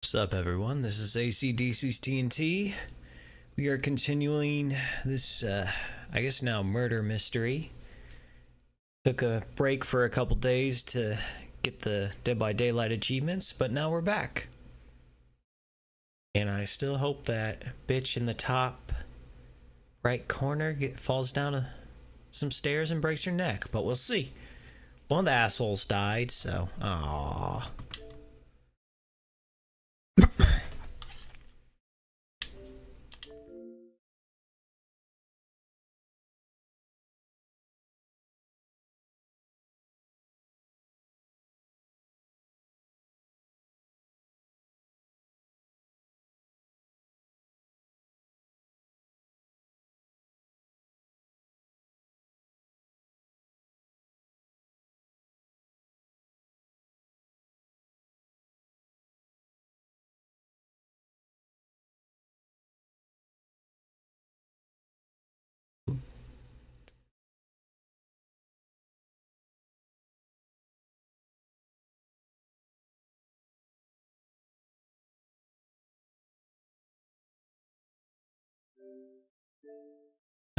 What's up, everyone? This is ACDC's TNT. We are continuing this, I guess now, murder mystery. Took a break for a couple days to get the Dead by Daylight achievements, but now we're back. And I still hope that bitch in the top right corner falls down some stairs and breaks her neck, but we'll see. One of the assholes died, so, aww.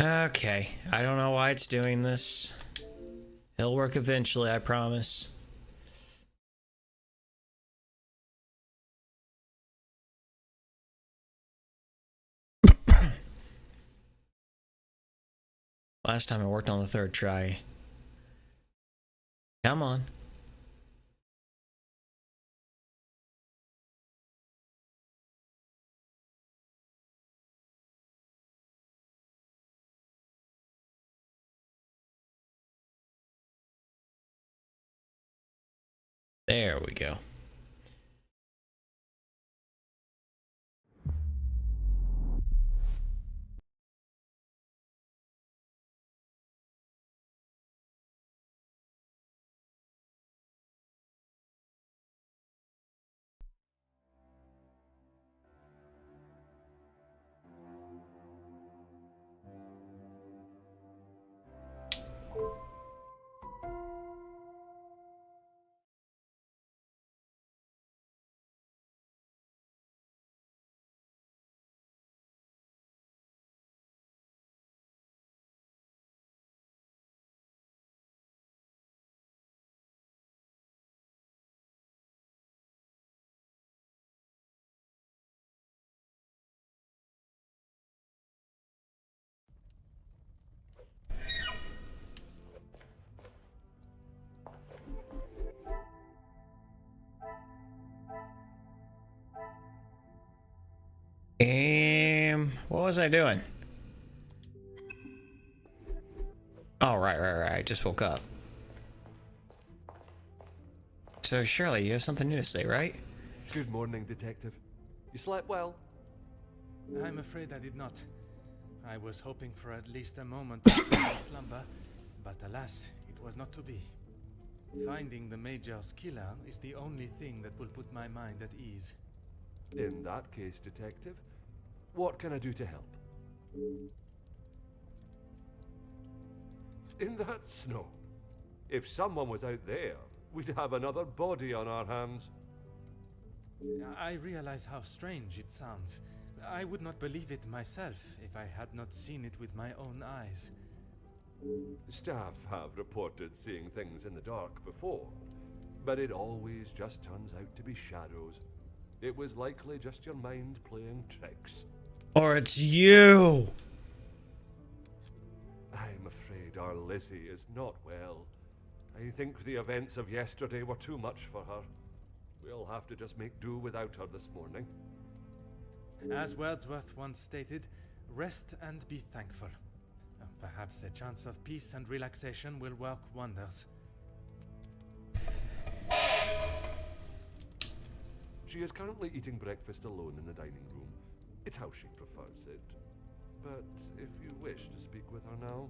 Okay, I don't know why it's doing this. It'll work eventually, I promise. Last time I worked on the third try. Come on. There we go. What was I doing? Oh, right. I just woke up. So, Shirley, you have something new to say, right? Good morning, Detective. You slept well? I'm afraid I did not. I was hoping for at least a moment of slumber, but alas, it was not to be. Finding the Major's killer is the only thing that will put my mind at ease. In that case, Detective, what can I do to help? In that snow. If someone was out there, we'd have another body on our hands. I realize how strange it sounds. I would not believe it myself if I had not seen it with my own eyes. Staff have reported seeing things in the dark before, but it always just turns out to be shadows. It was likely just your mind playing tricks. Or it's you! I'm afraid our Lizzie is not well. I think the events of yesterday were too much for her. We'll have to just make do without her this morning. As Wordsworth once stated, rest and be thankful. Perhaps a chance of peace and relaxation will work wonders. She is currently eating breakfast alone in the dining room. It's how she prefers it. But if you wish to speak with her now...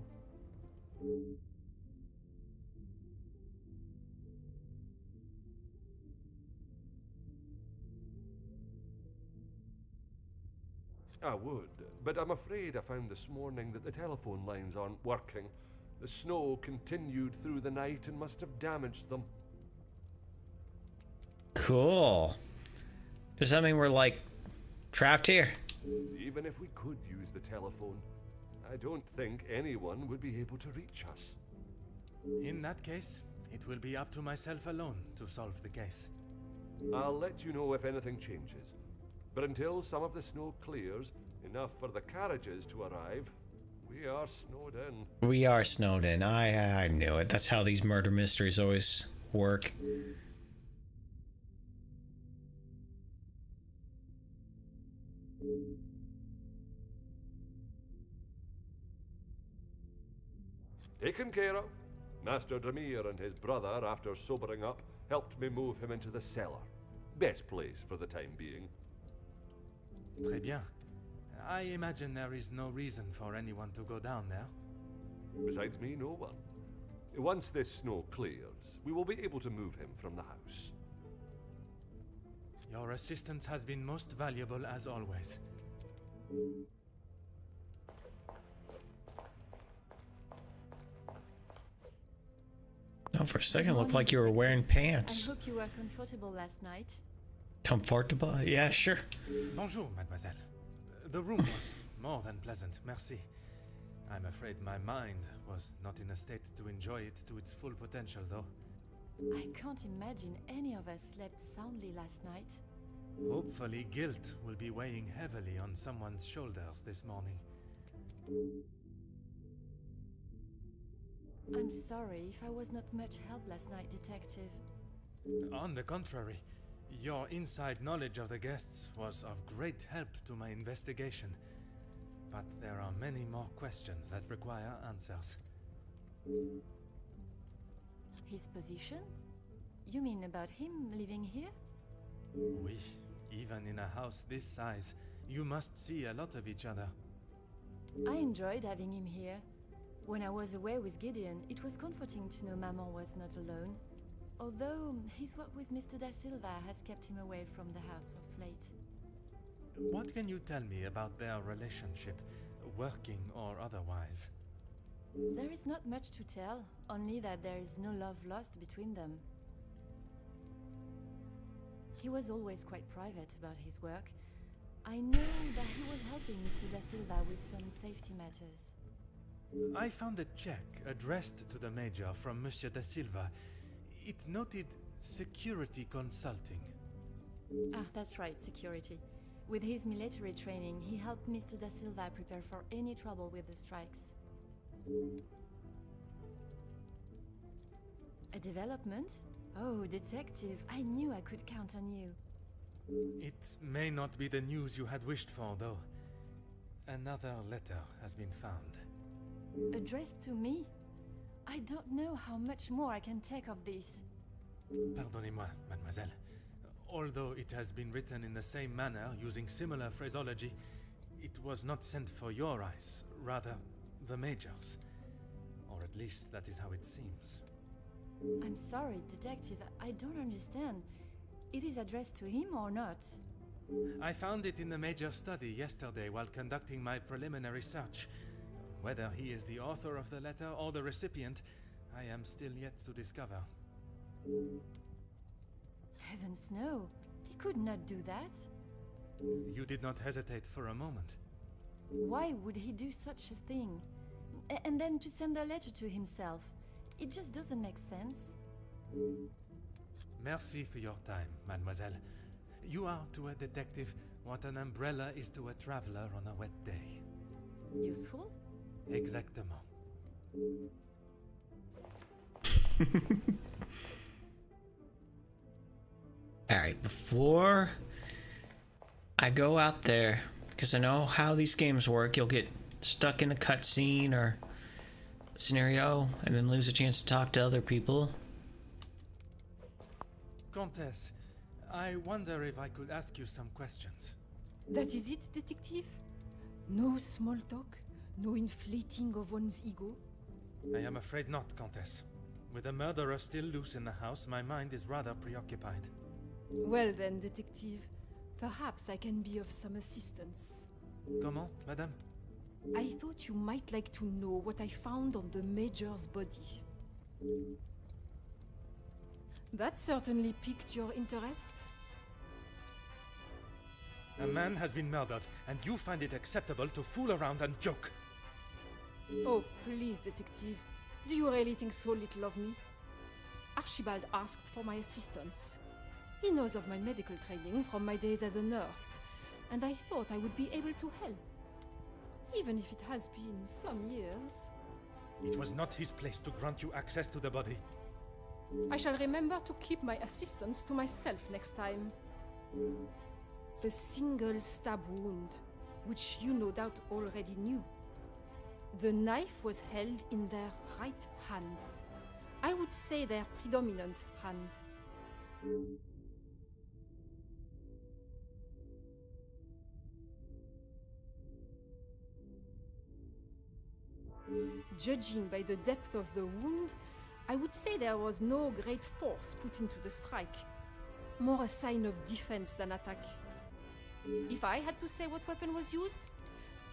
I would, but I'm afraid I found this morning that the telephone lines aren't working. The snow continued through the night and must have damaged them. Cool. Does that mean we're like trapped here? Even if we could use the telephone, I don't think anyone would be able to reach us. In that case, it will be up to myself alone to solve the case. I'll let you know if anything changes. But until some of the snow clears, enough for the carriages to arrive, we are snowed in. We are snowed in. I knew it. That's how these murder mysteries always work. Taken care of. Master Dramir and his brother, after sobering up, helped me move him into the cellar. Best place for the time being. Très bien. I imagine there is no reason for anyone to go down there. Besides me, no one. Once this snow clears, we will be able to move him from the house. Your assistance has been most valuable as always. No, for a second, it looked like you were wearing pants. I hope you were comfortable last night. Comfortable? Yeah, sure. Bonjour, mademoiselle. The room was more than pleasant, merci. I'm afraid my mind was not in a state to enjoy it to its full potential, though. I can't imagine any of us slept soundly last night. Hopefully, guilt will be weighing heavily on someone's shoulders this morning. I'm sorry if I was not much help last night, Detective. On the contrary, your inside knowledge of the guests was of great help to my investigation. But there are many more questions that require answers. His position? You mean about him living here? Oui, even in a house this size, you must see a lot of each other. I enjoyed having him here. When I was away with Gideon, it was comforting to know Maman was not alone. Although his work with Mr. Da Silva has kept him away from the house of late. What can you tell me about their relationship, working or otherwise? There is not much to tell, only that there is no love lost between them. He was always quite private about his work. I know that he was helping Mr. Da Silva with some safety matters. I found a check addressed to the Major from Monsieur Da Silva. It noted security consulting. Ah, that's right, security. With his military training, he helped Mr. Da Silva prepare for any trouble with the strikes. A development? Oh, Detective, I knew I could count on you. It may not be the news you had wished for, though. Another letter has been found. Addressed to me? I don't know how much more I can take of this. Pardonnez-moi, mademoiselle. Although it has been written in the same manner, using similar phraseology, it was not sent for your eyes, rather the Major's. Or at least that is how it seems. I'm sorry, Detective, I don't understand. It is addressed to him or not? I found it in the Major's study yesterday while conducting my preliminary search. Whether he is the author of the letter or the recipient, I am still yet to discover. Heavens no, he could not do that. You did not hesitate for a moment. Why would he do such a thing? And then to send a letter to himself? It just doesn't make sense. Merci for your time, mademoiselle. You are to a detective what an umbrella is to a traveler on a wet day. Useful? Exactement. Alright, before I go out there, because I know how these games work, you'll get stuck in a cutscene or a scenario and then lose a chance to talk to other people. Comtesse, I wonder if I could ask you some questions. That is it, detective? No small talk? No inflating of one's ego? I am afraid not, Comtesse. With the murderer still loose in the house, my mind is rather preoccupied. Well then, detective, perhaps I can be of some assistance. Comment, madame? I thought you might like to know what I found on the Major's body. That certainly piqued your interest. A man has been murdered, and you find it acceptable to fool around and joke. Oh, please, detective. Do you really think so little of me? Archibald asked for my assistance. He knows of my medical training from my days as a nurse, and I thought I would be able to help. Even if it has been some years. It was not his place to grant you access to the body. I shall remember to keep my assistance to myself next time. The single stab wound, which you no doubt already knew. The knife was held in their right hand. I would say their predominant hand. Judging by the depth of the wound, I would say there was no great force put into the strike. More a sign of defense than attack. If I had to say what weapon was used,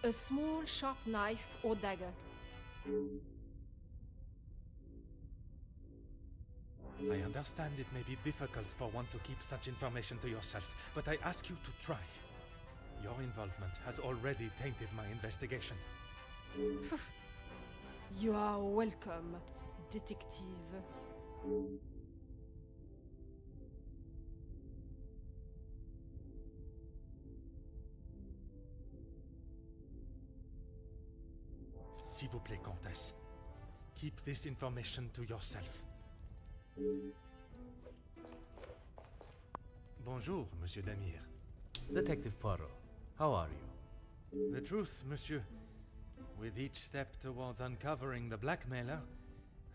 a small sharp knife or dagger. I understand it may be difficult for one to keep such information to yourself, but I ask you to try. Your involvement has already tainted my investigation. You are welcome, detective. S'il vous plaît, Comtesse. Keep this information to yourself. Bonjour, Monsieur Damir. Detective Poirot, how are you? The truth, Monsieur. With each step towards uncovering the blackmailer,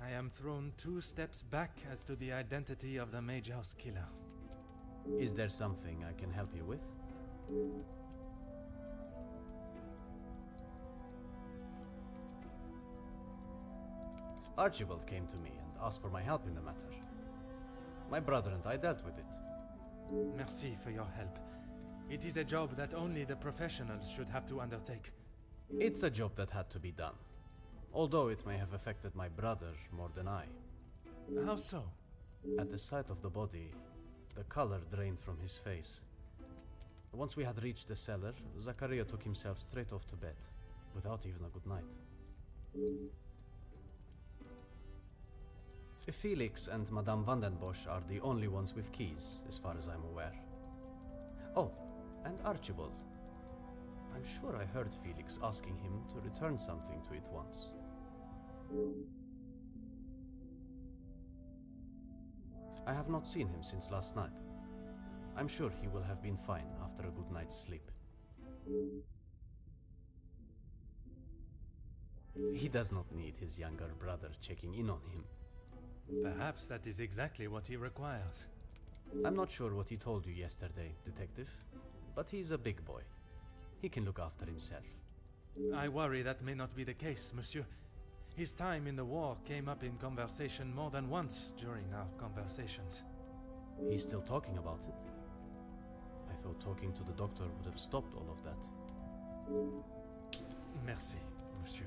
I am thrown 2 steps back as to the identity of the Major's killer. Is there something I can help you with? Archibald came to me and asked for my help in the matter. My brother and I dealt with it. Merci for your help. It is a job that only the professionals should have to undertake. It's a job that had to be done, although it may have affected my brother more than I. How so? At the sight of the body, the color drained from his face. Once we had reached the cellar, Zachariah took himself straight off to bed, without even a good night. Felix and Madame Vandenbosch are the only ones with keys, as far as I'm aware. Oh, and Archibald. I'm sure I heard Felix asking him to return something to it once. I have not seen him since last night. I'm sure he will have been fine after a good night's sleep. He does not need his younger brother checking in on him. Perhaps that is exactly what he requires. I'm not sure what he told you yesterday, Detective, but he's a big boy. He can look after himself. I worry that may not be the case, Monsieur. His time in the war came up in conversation more than once during our conversations. He's still talking about it? I thought talking to the doctor would have stopped all of that. Merci, Monsieur.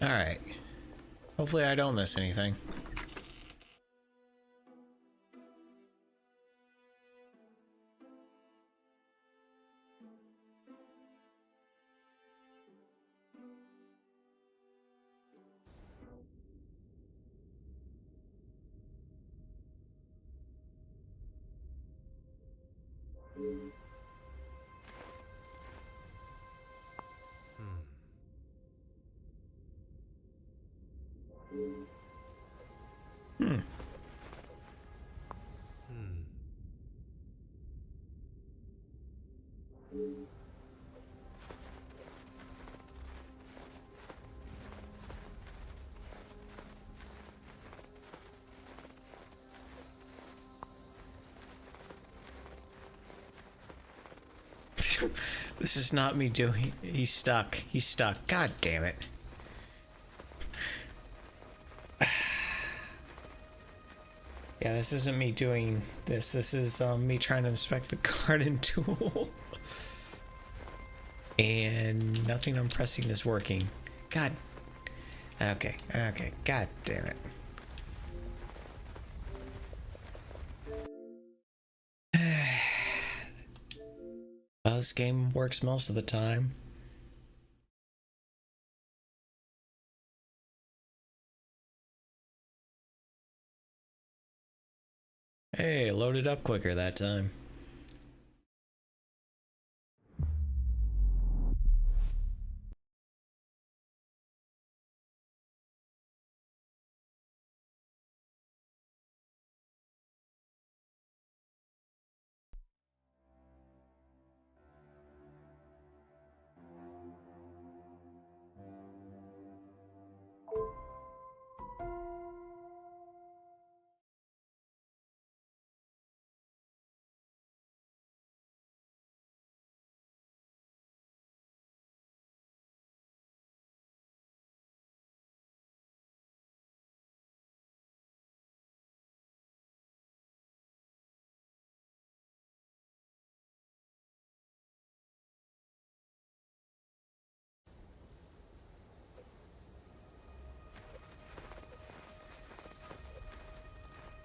Alright. Hopefully I don't miss anything. This is not me doing. He's stuck. He's stuck. God damn it. Yeah, this isn't me doing this. This is me trying to inspect the garden tool. And nothing I'm pressing is working. God. Okay, okay. God damn it. Well, this game works most of the time. Hey, loaded up quicker that time.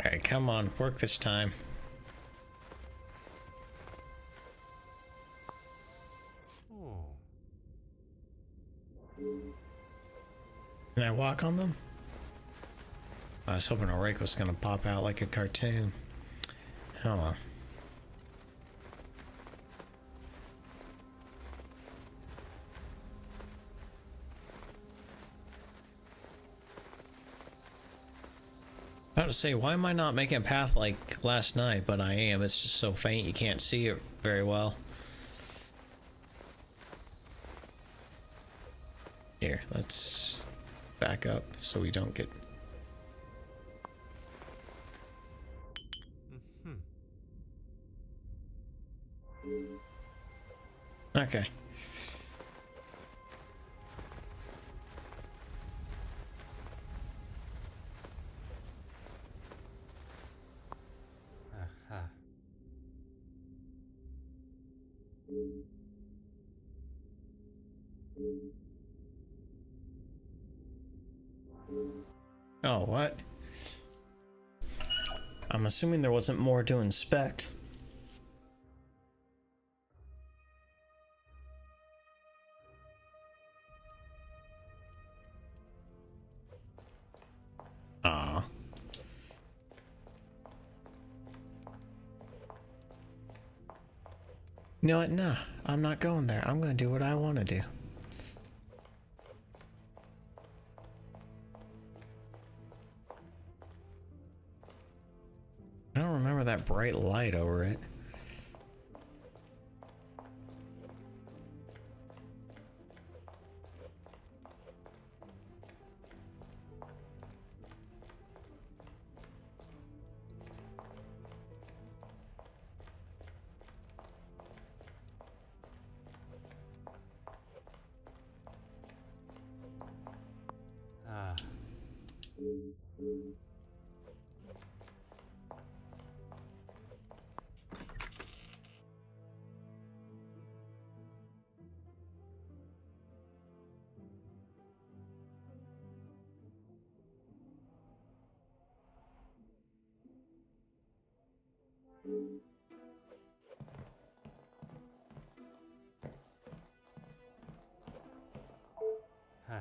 Alright, come on, work this time. Oh. Can I walk on them? I was hoping a rake was gonna pop out like a cartoon. Oh well. I was about to say, why am I not making a path like last night? But I am. It's just so faint you can't see it very well. Here, let's back up so we don't get... Okay. Aha. Oh, what? I'm assuming there wasn't more to inspect. Ah. You know what? Nah, I'm not going there. I'm gonna do what I want to do. I don't remember that bright light over it. Ah. Huh.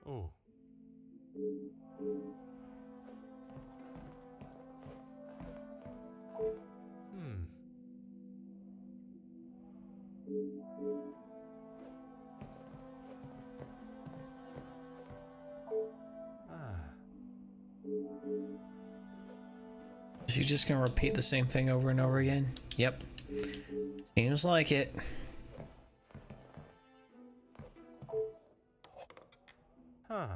Oh. Hmm. Ah. Is he just gonna repeat the same thing over and over again? Yep. Seems like it. Huh.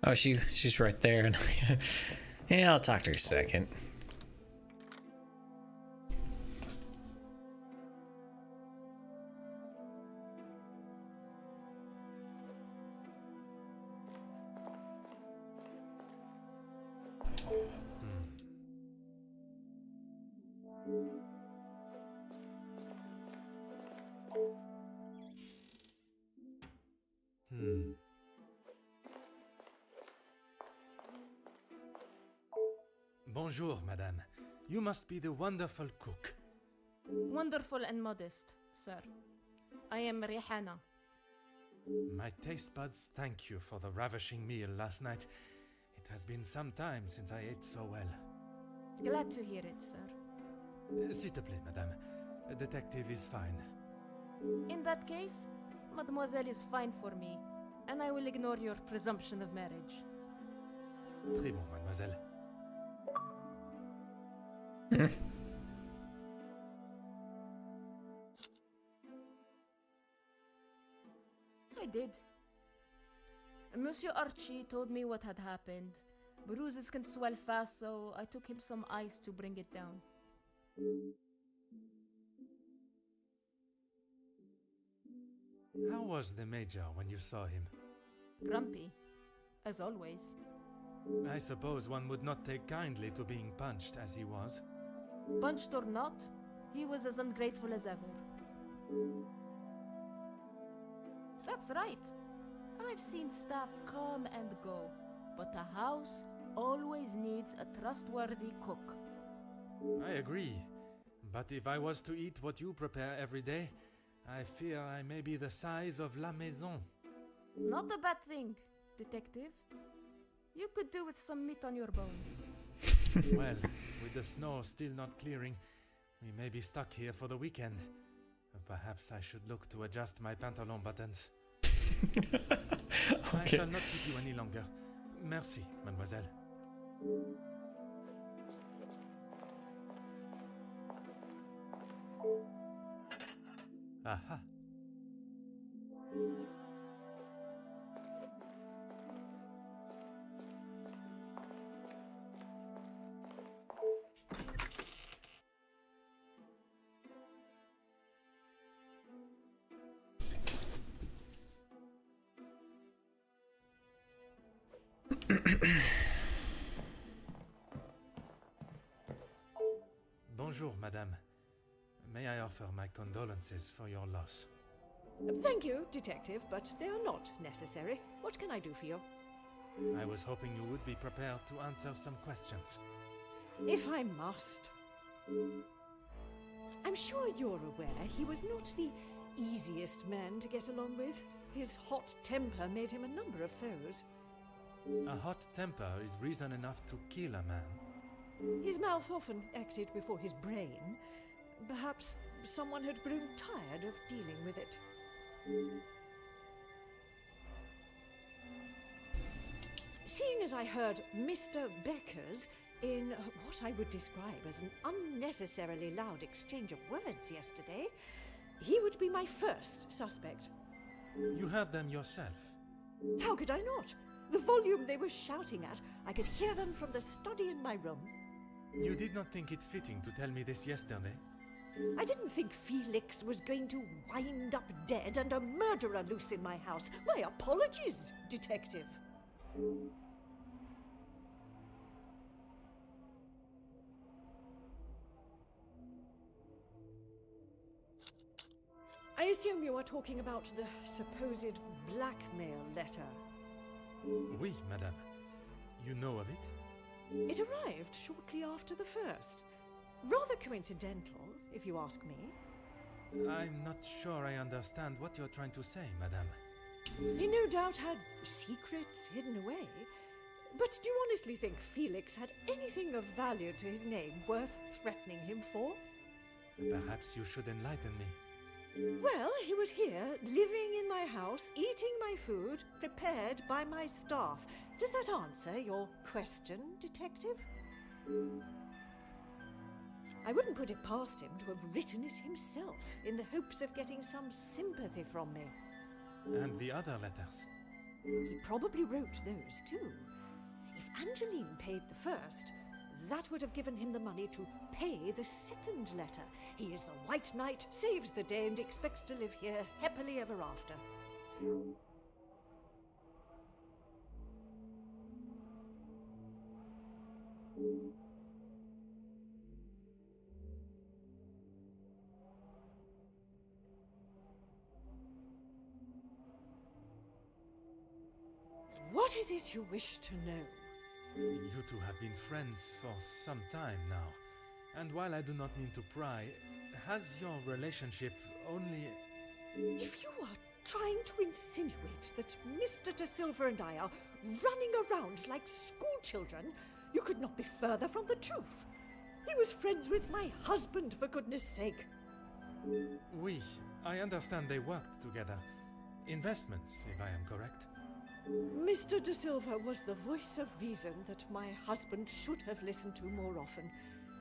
Oh, she's right there. Yeah, I'll talk to her a second. Bonjour, madame. You must be the wonderful cook. Wonderful and modest, sir. I am Rihanna. My taste buds thank you for the ravishing meal last night. It has been some time since I ate so well. Glad to hear it, sir. S'il te plaît, madame. A detective is fine. In that case, mademoiselle is fine for me, and I will ignore your presumption of marriage. Très bon, mademoiselle. I did. Monsieur Archie told me what had happened. Bruises can swell fast, so I took him some ice to bring it down. How was the Major when you saw him? Grumpy, as always. I suppose one would not take kindly to being punched as he was. Punched or not, he was as ungrateful as ever. That's right. I've seen staff come and go, but a house always needs a trustworthy cook. I agree. But if I was to eat what you prepare every day, I fear I may be the size of La Maison. Not a bad thing, detective. You could do with some meat on your bones. Well, with the snow still not clearing, we may be stuck here for the weekend. Perhaps I should look to adjust my pantalon buttons. I shall not keep you any longer. Merci, mademoiselle. Aha. Bonjour, madame. May I offer my condolences for your loss? Thank you, Detective, but they are not necessary. What can I do for you? I was hoping you would be prepared to answer some questions. If I must. I'm sure you're aware he was not the easiest man to get along with. His hot temper made him a number of foes. A hot temper is reason enough to kill a man. His mouth often acted before his brain. Perhaps someone had grown tired of dealing with it. Seeing as I heard Mr. Becker's in what I would describe as an unnecessarily loud exchange of words yesterday, he would be my first suspect. You heard them yourself. How could I not? The volume they were shouting at, I could hear them from the study in my room. You did not think it fitting to tell me this yesterday? I didn't think Felix was going to wind up dead and a murderer loose in my house. My apologies, Detective. I assume you are talking about the supposed blackmail letter. Oui, madame. You know of it? It arrived shortly after the first. Rather coincidental, if you ask me. I'm not sure I understand what you're trying to say, madame. He no doubt had secrets hidden away. But do you honestly think Felix had anything of value to his name worth threatening him for? Perhaps you should enlighten me. Well, he was here, living in my house, eating my food, prepared by my staff. Does that answer your question, Detective? I wouldn't put it past him to have written it himself, in the hopes of getting some sympathy from me. And the other letters? He probably wrote those too. If Angeline paid the first, that would have given him the money to pay the second letter. He is the White Knight, saves the day, and expects to live here happily ever after. What is it you wish to know? You two have been friends for some time now. And while I do not mean to pry, has your relationship only... If you are trying to insinuate that Mr. De Silva and I are running around like schoolchildren, you could not be further from the truth. He was friends with my husband, for goodness sake. Oui, I understand they worked together. Investments, if I am correct. Mr. De Silva was the voice of reason that my husband should have listened to more often,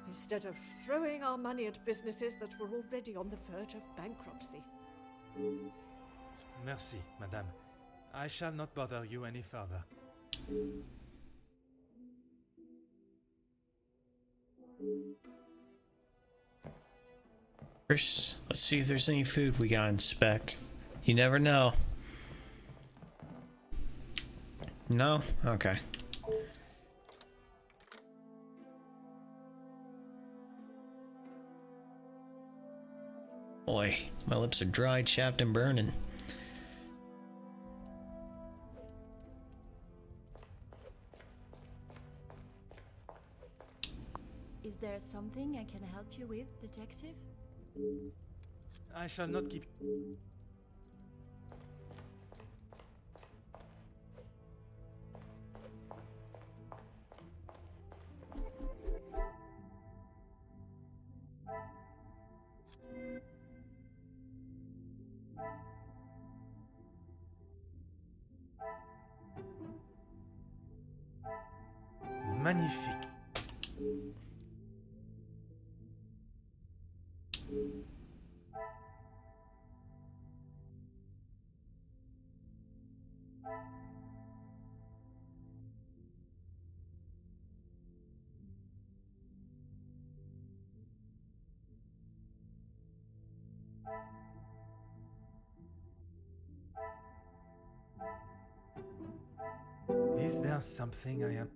instead of throwing our money at businesses that were already on the verge of bankruptcy. Merci, madame. I shall not bother you any further. First, let's see if there's any food we gotta inspect. You never know. No? Okay. Boy, my lips are dry, chapped, and burning. Is there something I can help you with, detective? I shall not keep... Magnifique. Is there something I am...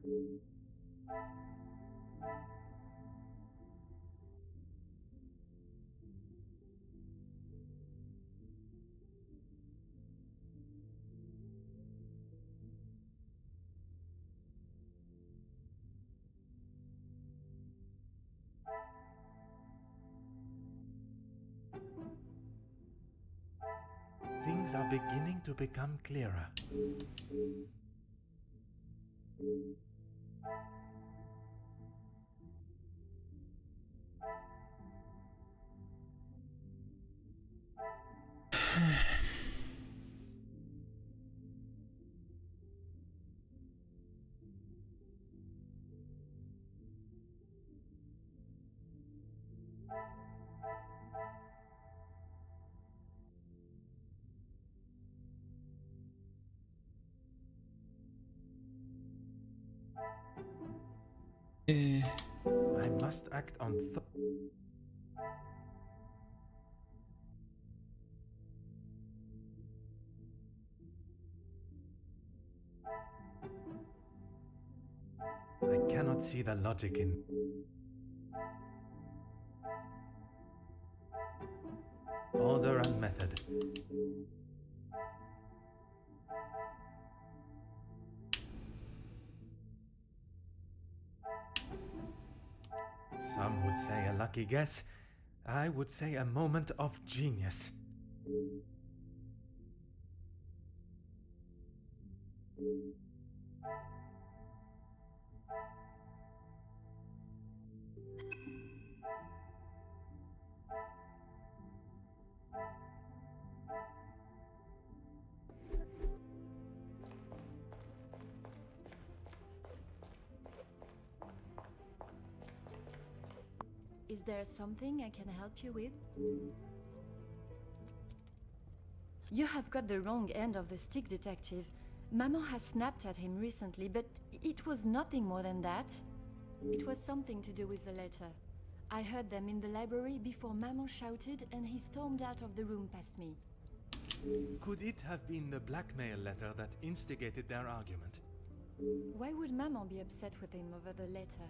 Things are beginning to become clearer. I must act on I cannot see the logic in... Order and method. Some would say a lucky guess. I would say a moment of genius. Is there something I can help you with? You have got the wrong end of the stick, detective. Maman has snapped at him recently, but it was nothing more than that. It was something to do with the letter. I heard them in the library before Maman shouted and he stormed out of the room past me. Could it have been the blackmail letter that instigated their argument? Why would Maman be upset with him over the letter?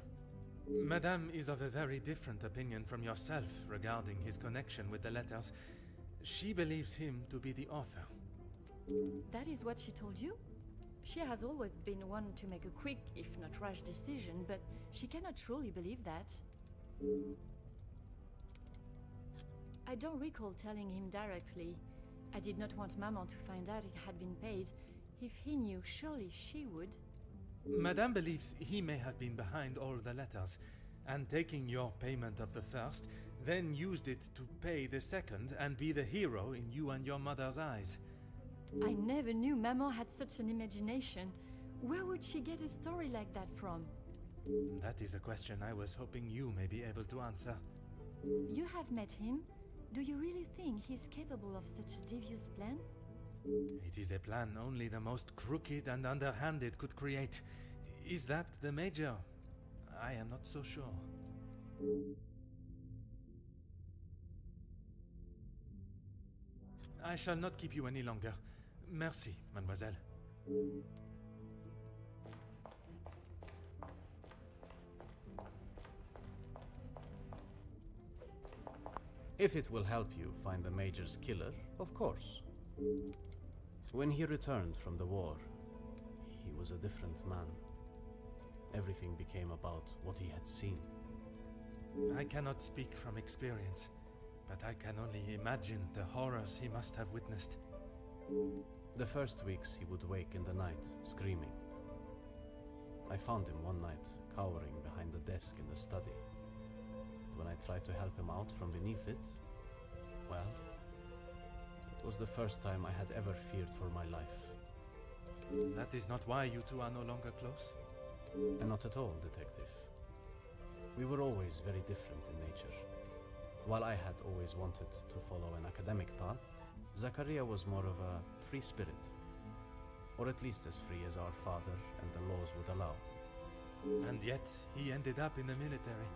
Madame is of a very different opinion from yourself regarding his connection with the letters. She believes him to be the author. That is what she told you? She has always been one to make a quick, if not rash decision, but she cannot truly believe that. I don't recall telling him directly. I did not want Maman to find out it had been paid. If he knew, surely she would. Madame believes he may have been behind all the letters, and taking your payment of the first, then used it to pay the second and be the hero in you and your mother's eyes. I never knew Maman had such an imagination. Where would she get a story like that from? That is a question I was hoping you may be able to answer. You have met him. Do you really think he's capable of such a devious plan? It is a plan only the most crooked and underhanded could create. Is that the Major? I am not so sure. I shall not keep you any longer. Merci, mademoiselle. If it will help you find the Major's killer, of course. When he returned from the war, he was a different man. Everything became about what he had seen. I cannot speak from experience, but I can only imagine the horrors he must have witnessed. The first weeks he would wake in the night, screaming. I found him one night, cowering behind the desk in the study. When I tried to help him out from beneath it, well, it was the first time I had ever feared for my life. That is not why you two are no longer close? And not at all, Detective. We were always very different in nature. While I had always wanted to follow an academic path, Zachariah was more of a free spirit. Or at least as free as our father and the laws would allow. And yet, he ended up in the military.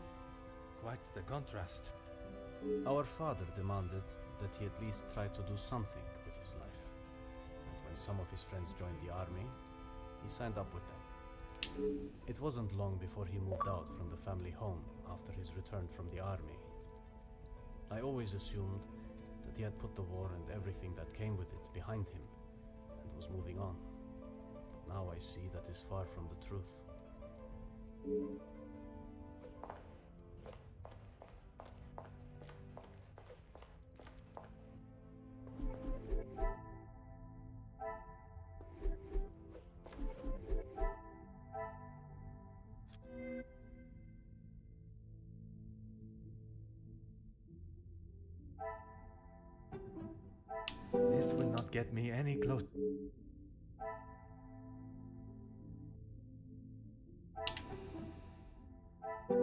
Quite the contrast. Our father demanded that he at least try to do something with his life. And when some of his friends joined the army, he signed up with them. It wasn't long before he moved out from the family home after his return from the army. I always assumed that he had put the war and everything that came with it behind him and was moving on. But now I see that is far from the truth. This will not get me any closer.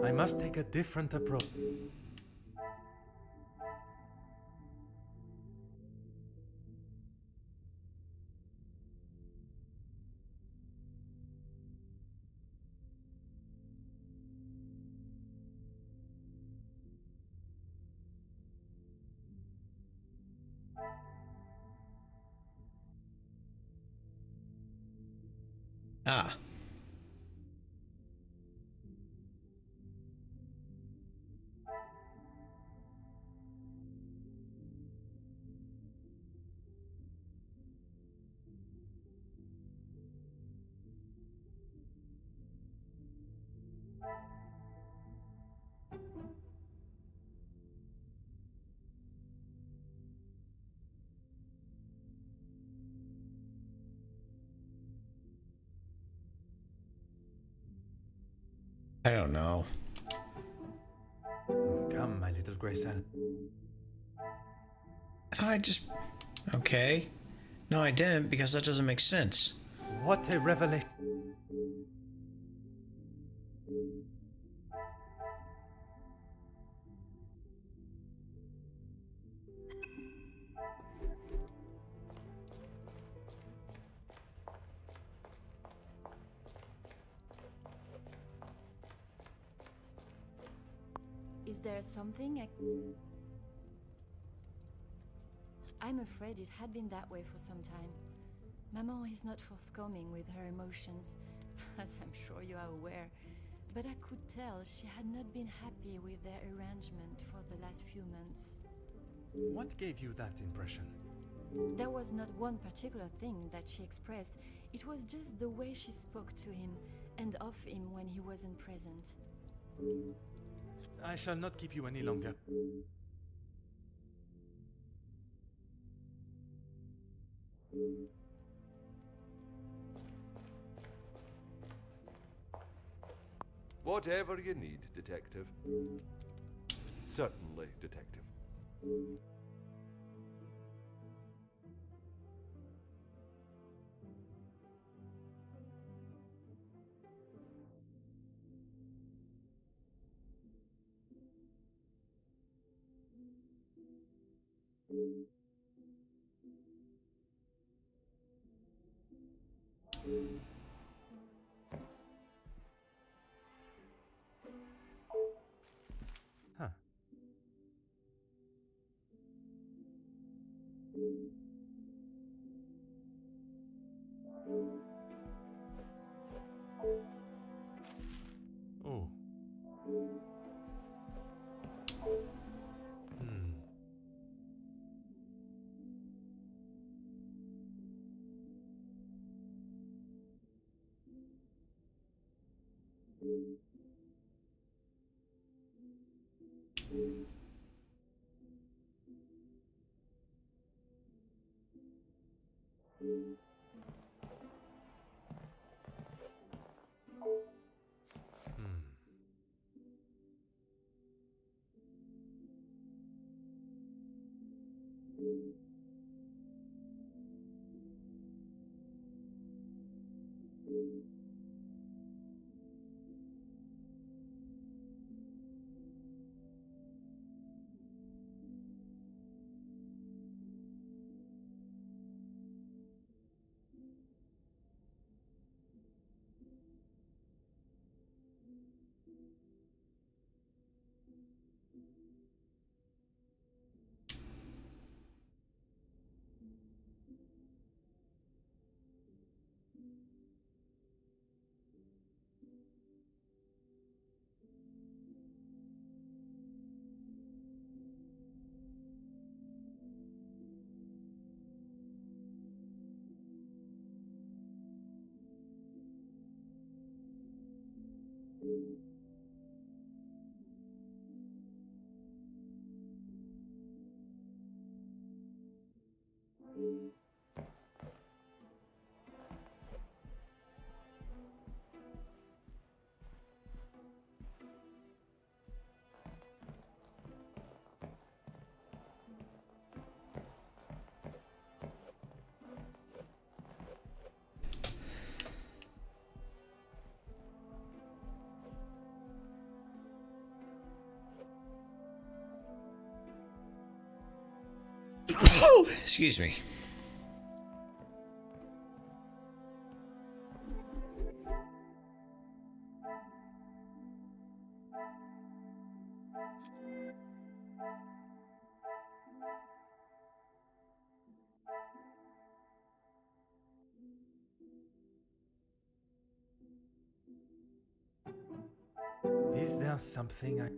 I must take a different approach. Ah. I don't know. Come, my little gray cell. I just... Okay. No, I didn't, because that doesn't make sense. What a revelation. Is there something I'm afraid it had been that way for some time. Maman is not forthcoming with her emotions, as I'm sure you are aware. But I could tell she had not been happy with their arrangement for the last few months. What gave you that impression? There was not one particular thing that she expressed, it was just the way she spoke to him and of him when he wasn't present. I shall not keep you any longer. Whatever you need, Detective. Certainly, Detective. Huh. Oh. Hmm. Hmm. Oh, excuse me. Is there something I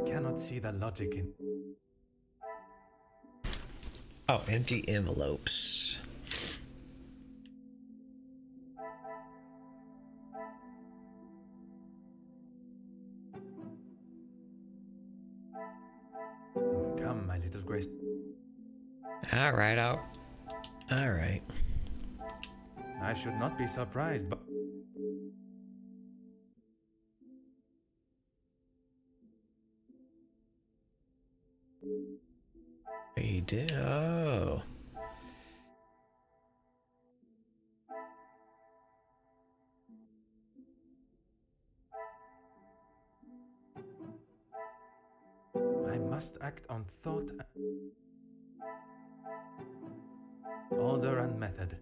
cannot see the logic in. Oh, empty envelopes. Come, my little grace. All right, all right. I should not be surprised, but He did. Oh. I must act on thought, order, and method.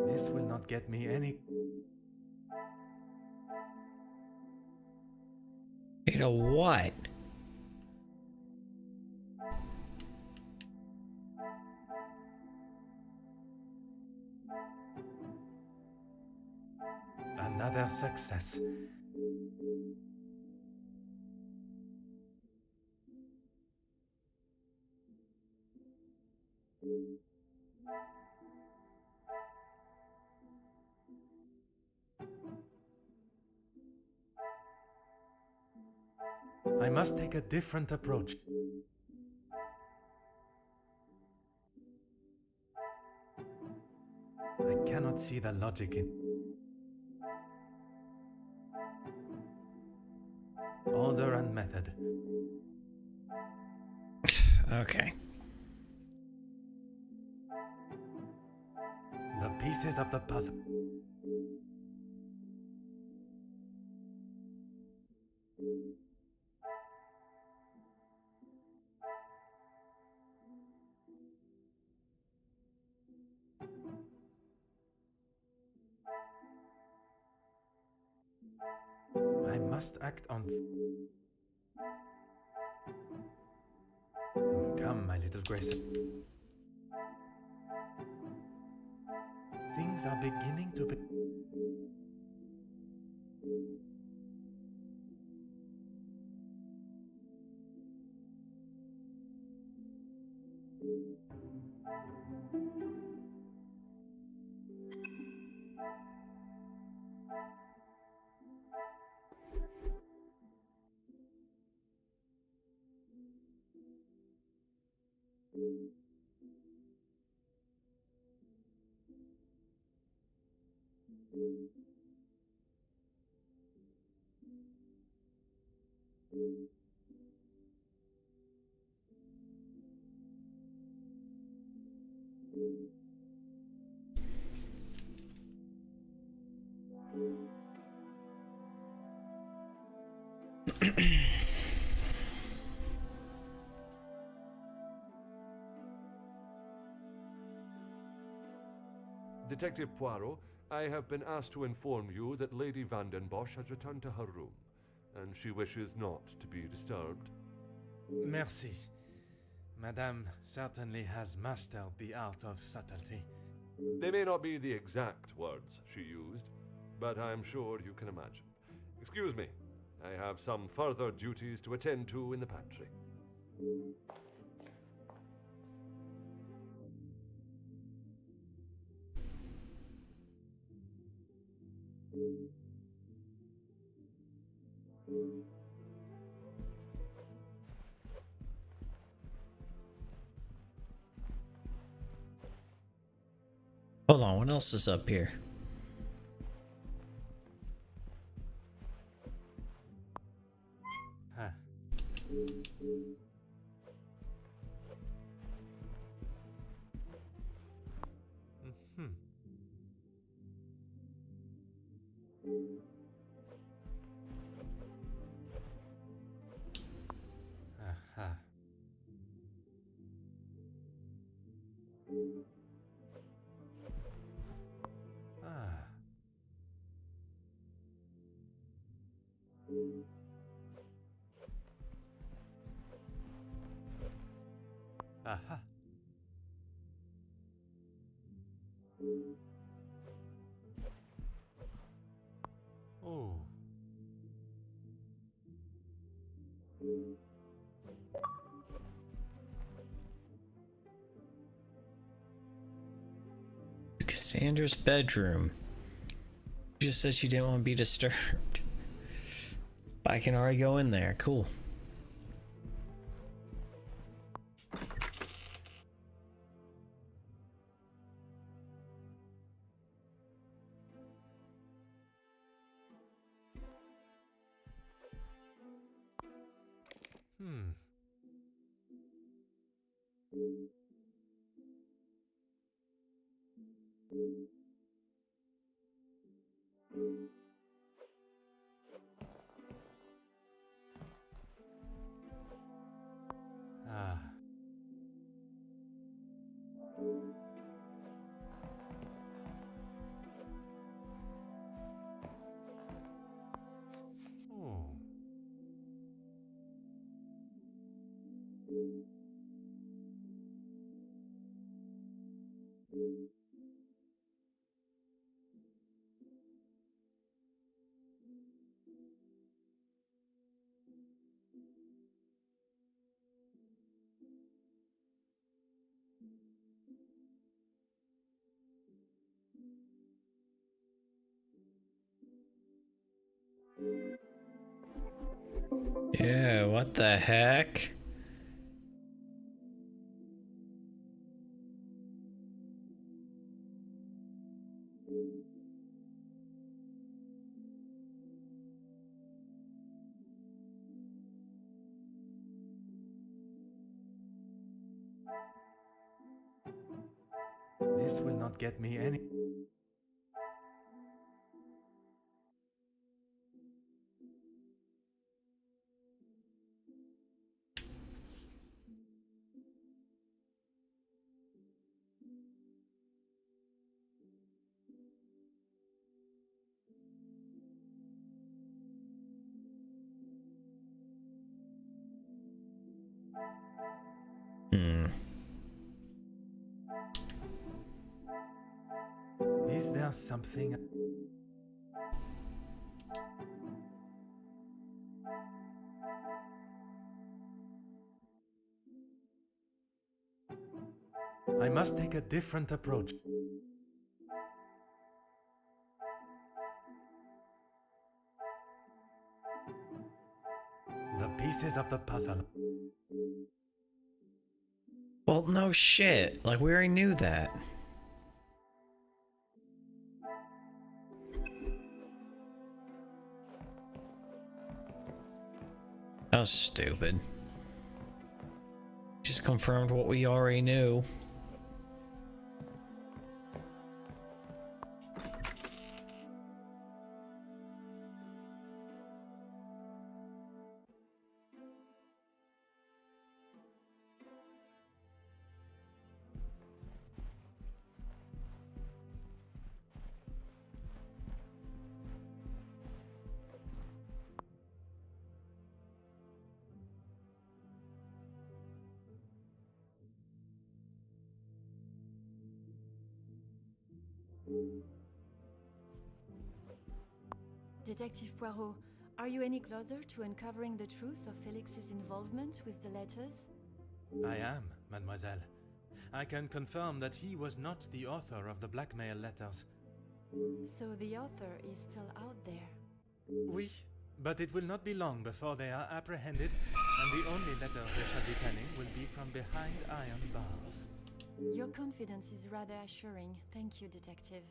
This will not get me any... You know what? Another success. I must take a different approach. I cannot see the logic in order and method. Okay. The pieces of the puzzle. I must act on... Come, my little Grace. Things are beginning to be... Detective Poirot, I have been asked to inform you that Lady Van den Bosch has returned to her room, and she wishes not to be disturbed. Merci. Madame certainly has mastered the art of subtlety. They may not be the exact words she used, but I'm sure you can imagine. Excuse me, I have some further duties to attend to in the pantry. Hold on, what else is up here? Huh. Mm-hmm. Aha. Ah. Aha. Oh. Cassandra's bedroom. She just said she didn't want to be disturbed. But I can already go in there. Cool. Hmm. Ah. Yeah, what the heck? This will not get me any. Hmm. Is there something? I must take a different approach. The pieces of the puzzle. Well, no shit. Like, we already knew that. That was stupid. Just confirmed what we already knew. Detective Poirot, are you any closer to uncovering the truth of Felix's involvement with the letters? I am, mademoiselle. I can confirm that he was not the author of the blackmail letters. So the author is still out there. Oui, but it will not be long before they are apprehended, and the only letters they shall be penning will be from behind iron bars. Your confidence is rather assuring. Thank you, Detective.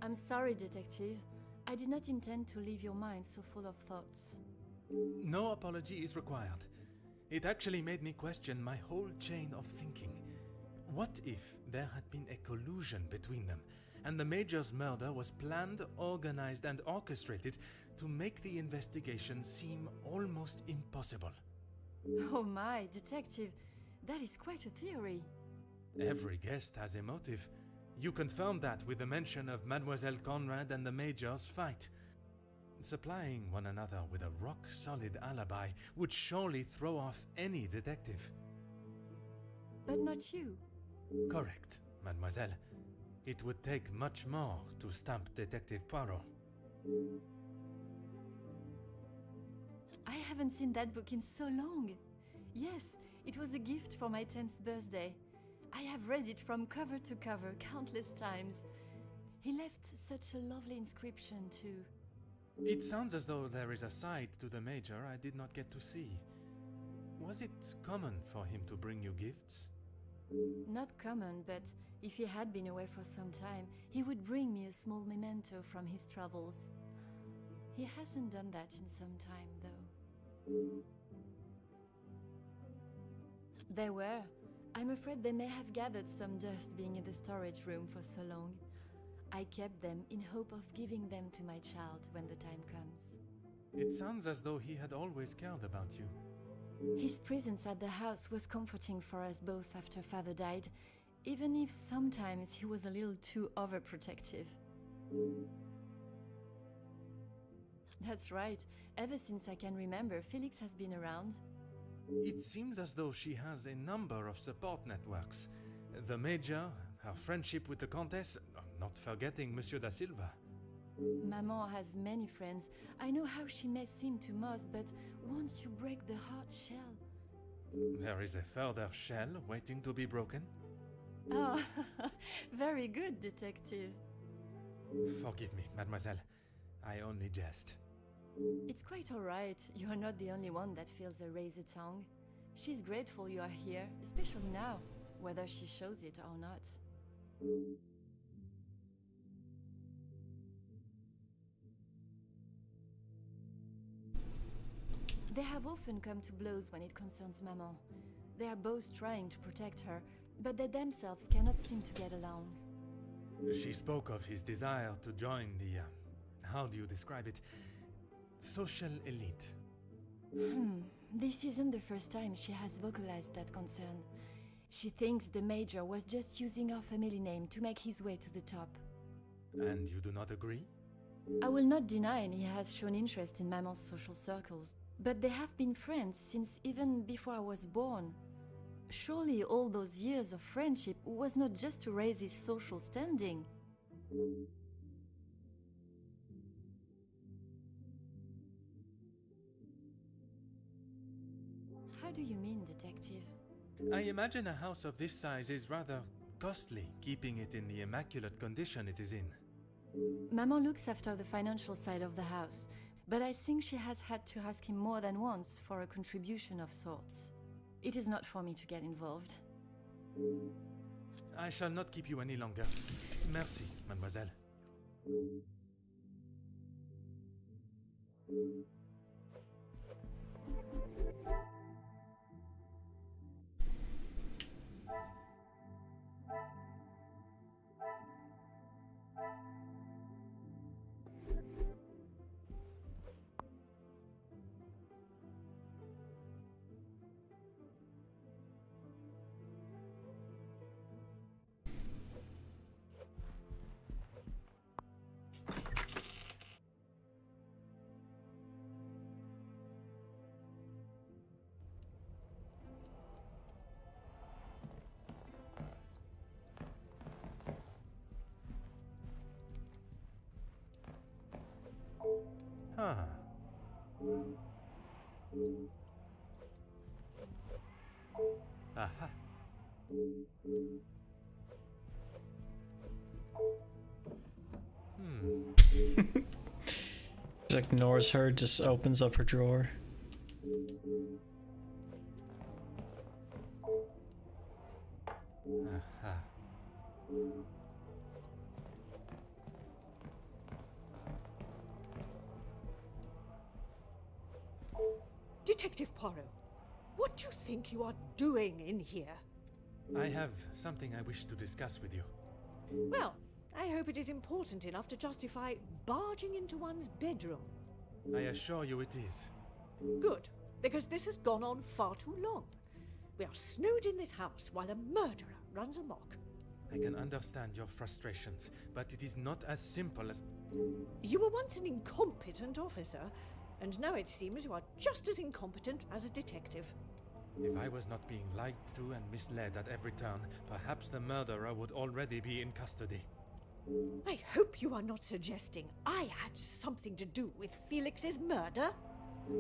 I'm sorry, Detective. I did not intend to leave your mind so full of thoughts. No apology is required. It actually made me question my whole chain of thinking. What if there had been a collusion between them, and the Major's murder was planned, organized, and orchestrated to make the investigation seem almost impossible? Oh my, Detective, that is quite a theory. Every guest has a motive. You confirmed that with the mention of Mademoiselle Conrad and the Major's fight. Supplying one another with a rock-solid alibi would surely throw off any detective. But not you. Correct, mademoiselle. It would take much more to stamp Detective Poirot. I haven't seen that book in so long. Yes, it was a gift for my 10th birthday. I have read it from cover to cover countless times. He left such a lovely inscription too. It sounds as though there is a side to the Major I did not get to see. Was it common for him to bring you gifts? Not common, but if he had been away for some time, he would bring me a small memento from his travels. He hasn't done that in some time, though. There were. I'm afraid they may have gathered some dust being in the storage room for so long. I kept them in hope of giving them to my child when the time comes. It sounds as though he had always cared about you. His presence at the house was comforting for us both after Father died, even if sometimes he was a little too overprotective. That's right. Ever since I can remember, Felix has been around. It seems as though she has a number of support networks. The Major, her friendship with the Countess, not forgetting Monsieur da Silva. Maman has many friends. I know how she may seem to most, but once you break the hard shell... There is a further shell waiting to be broken. Oh, very good, detective. Forgive me, mademoiselle. I only jest. It's quite all right. You are not the only one that feels a razor tongue. She's grateful you are here, especially now, whether she shows it or not. They have often come to blows when it concerns Maman. They are both trying to protect her, but they themselves cannot seem to get along. She spoke of his desire to join the, how do you describe it? Social elite. This isn't the first time she has vocalized that concern. She thinks the Major was just using our family name to make his way to the top. And you do not agree? I will not deny he has shown interest in Maman's social circles, but they have been friends since even before I was born. Surely all those years of friendship was not just to raise his social standing. How do you mean, detective? I imagine a house of this size is rather costly, keeping it in the immaculate condition it is in. Maman looks after the financial side of the house, but I think she has had to ask him more than once for a contribution of sorts. It is not for me to get involved. I shall not keep you any longer. Merci, mademoiselle. Ah. Aha. Just ignores her, just opens up her drawer. Aha. Detective Poirot, what do you think you are doing in here? I have something I wish to discuss with you. Well, I hope it is important enough to justify barging into one's bedroom. I assure you it is. Good, because this has gone on far too long. We are snowed in this house while a murderer runs amok. I can understand your frustrations, but it is not as simple as... You were once an incompetent officer, and now it seems you are just as incompetent as a detective. If I was not being lied to and misled at every turn, perhaps the murderer would already be in custody. I hope you are not suggesting I had something to do with Felix's murder.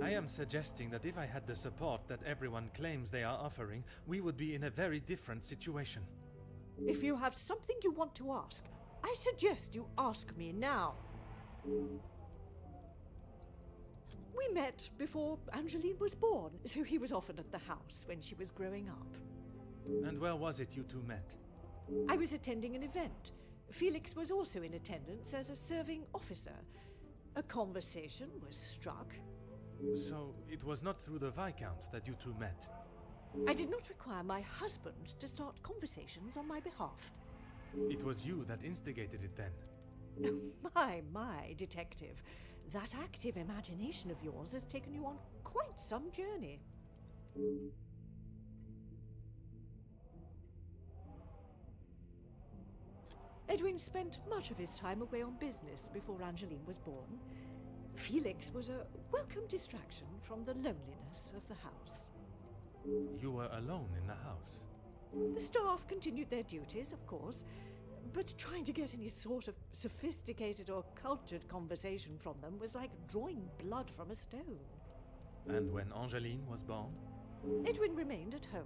I am suggesting that if I had the support that everyone claims they are offering, we would be in a very different situation. If you have something you want to ask, I suggest you ask me now. We met before Angeline was born, so he was often at the house when she was growing up. And where was it you two met? I was attending an event. Felix was also in attendance as a serving officer. A conversation was struck. So it was not through the Viscount that you two met? I did not require my husband to start conversations on my behalf. It was you that instigated it then? My, detective. That active imagination of yours has taken you on quite some journey. Edwin spent much of his time away on business before Angeline was born. Felix was a welcome distraction from the loneliness of the house. You were alone in the house. The staff continued their duties, of course, but trying to get any sort of sophisticated or cultured conversation from them was like drawing blood from a stone. And when Angeline was born? Edwin remained at home.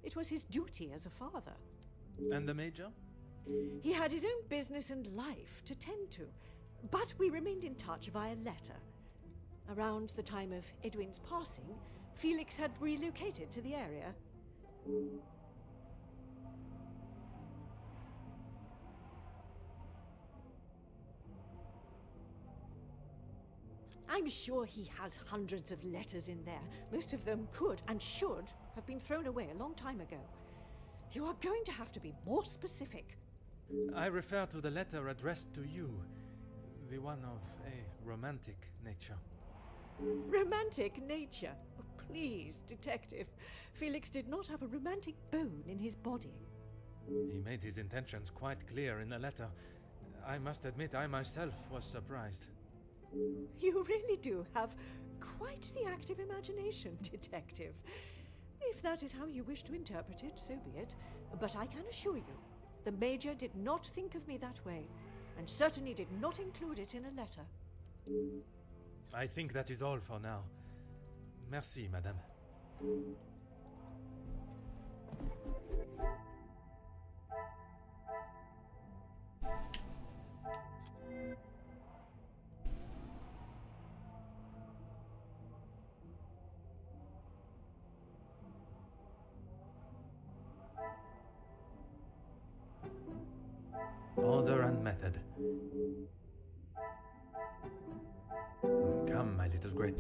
It was his duty as a father. And the Major? He had his own business and life to tend to, but we remained in touch via letter. Around the time of Edwin's passing, Felix had relocated to the area. I'm sure he has hundreds of letters in there. Most of them could and should have been thrown away a long time ago. You are going to have to be more specific. I refer to the letter addressed to you, the one of a romantic nature. Romantic nature? Oh, please, Detective. Felix did not have a romantic bone in his body. He made his intentions quite clear in the letter. I must admit I myself was surprised. You really do have quite the active imagination, Detective. If that is how you wish to interpret it, so be it. But I can assure you, the Major did not think of me that way, and certainly did not include it in a letter. I think that is all for now. Merci, madame. Order and method. Come, my little great.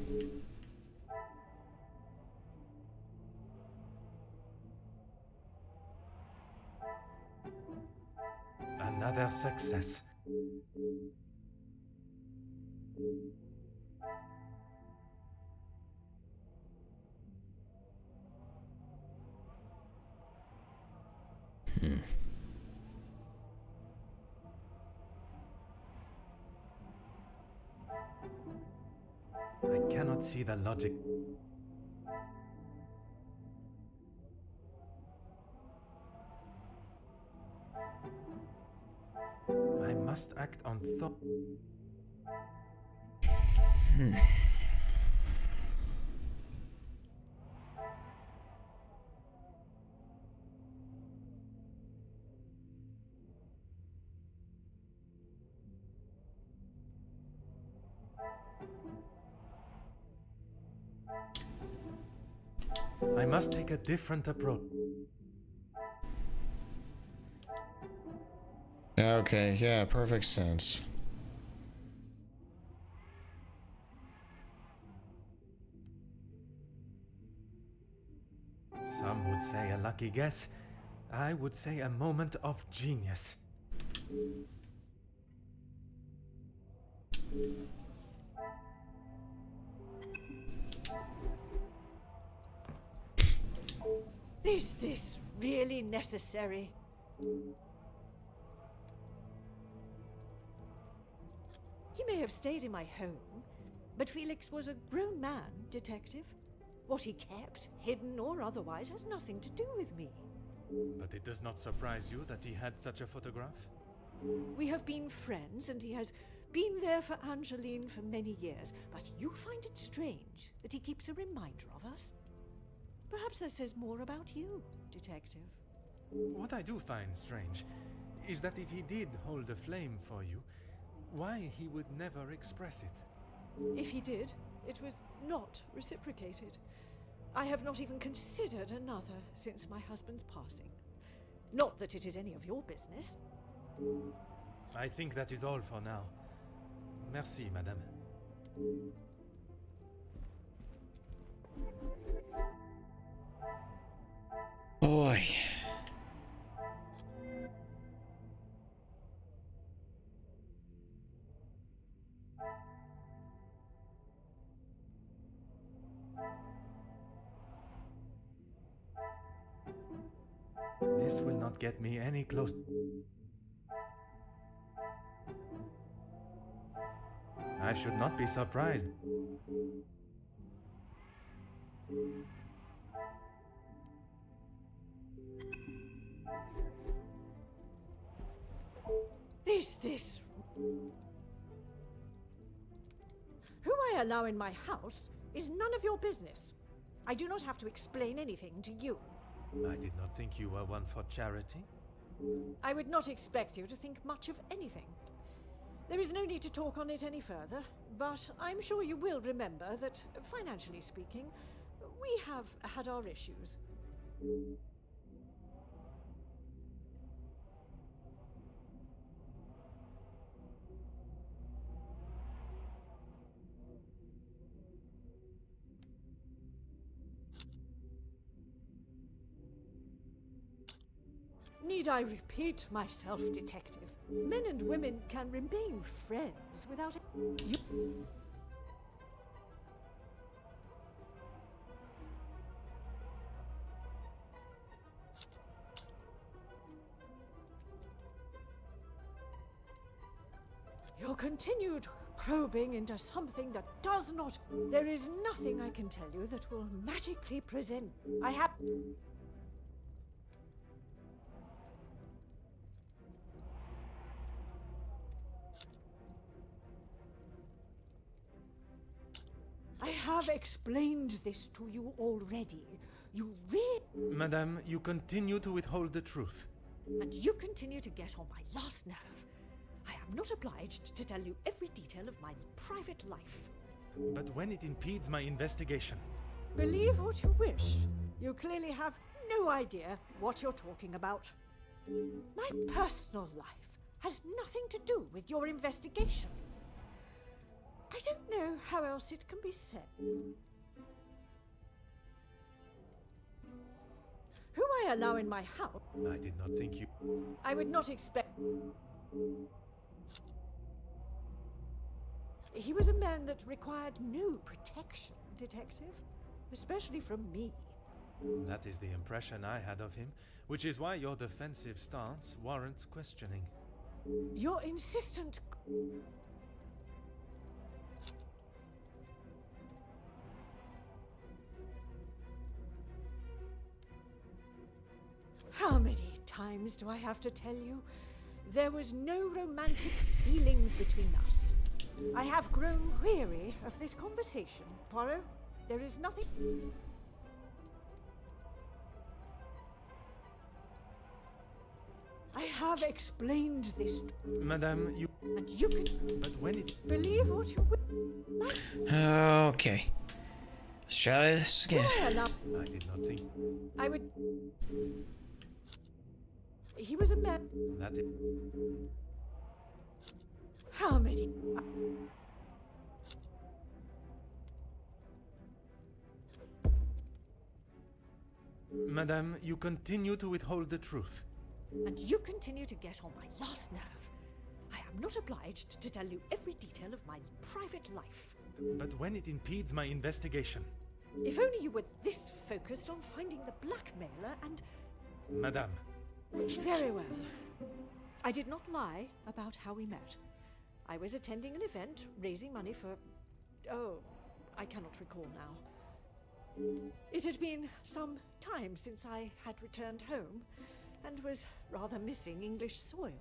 Another success. I cannot see the logic. I must act on thought. I must take a different approach. Okay, yeah, perfect sense. Some would say a lucky guess. I would say a moment of genius. Is this really necessary? He may have stayed in my home, but Felix was a grown man, Detective. What he kept, hidden or otherwise, has nothing to do with me. But it does not surprise you that he had such a photograph? We have been friends, and he has been there for Angeline for many years, but you find it strange that he keeps a reminder of us? Perhaps that says more about you, Detective. What I do find strange is that if he did hold a flame for you, why he would never express it. If he did, it was not reciprocated. I have not even considered another since my husband's passing. Not that it is any of your business. I think that is all for now. Merci, madame. Boy. This will not get me any close. I should not be surprised. Is this... Who I allow in my house is none of your business. I do not have to explain anything to you. I did not think you were one for charity. I would not expect you to think much of anything. There is no need to talk on it any further, but I'm sure you will remember that, financially speaking, we have had our issues. Need I repeat myself, detective? Men and women can remain friends without you. Your continued probing into something that does not... There is nothing I can tell you that will magically present... I have... I have explained this to you already. You really... Madame, you continue to withhold the truth. And you continue to get on my last nerve. I am not obliged to tell you every detail of my private life. But when it impedes my investigation... Believe what you wish. You clearly have no idea what you're talking about. My personal life has nothing to do with your investigation. I don't know how else it can be said. Who I allow in my house... I did not think you... I would not expect... He was a man that required no protection, detective. Especially from me. That is the impression I had of him, which is why your defensive stance warrants questioning. Your insistent... How many times do I have to tell you? There was no romantic feelings between us. I have grown weary of this conversation, Poirot. There is nothing... I have explained this... Madame, you... And you can... But when it... Believe what you will... Okay. Let's try this again. I did not think... I would... He was a man... That is... How many... Madame, you continue to withhold the truth. And you continue to get on my last nerve. I am not obliged to tell you every detail of my private life. But when it impedes my investigation... If only you were this focused on finding the blackmailer and... Madame. Very well. I did not lie about how we met. I was attending an event, raising money for... Oh, I cannot recall now. It had been some time since I had returned home, and was rather missing English soil.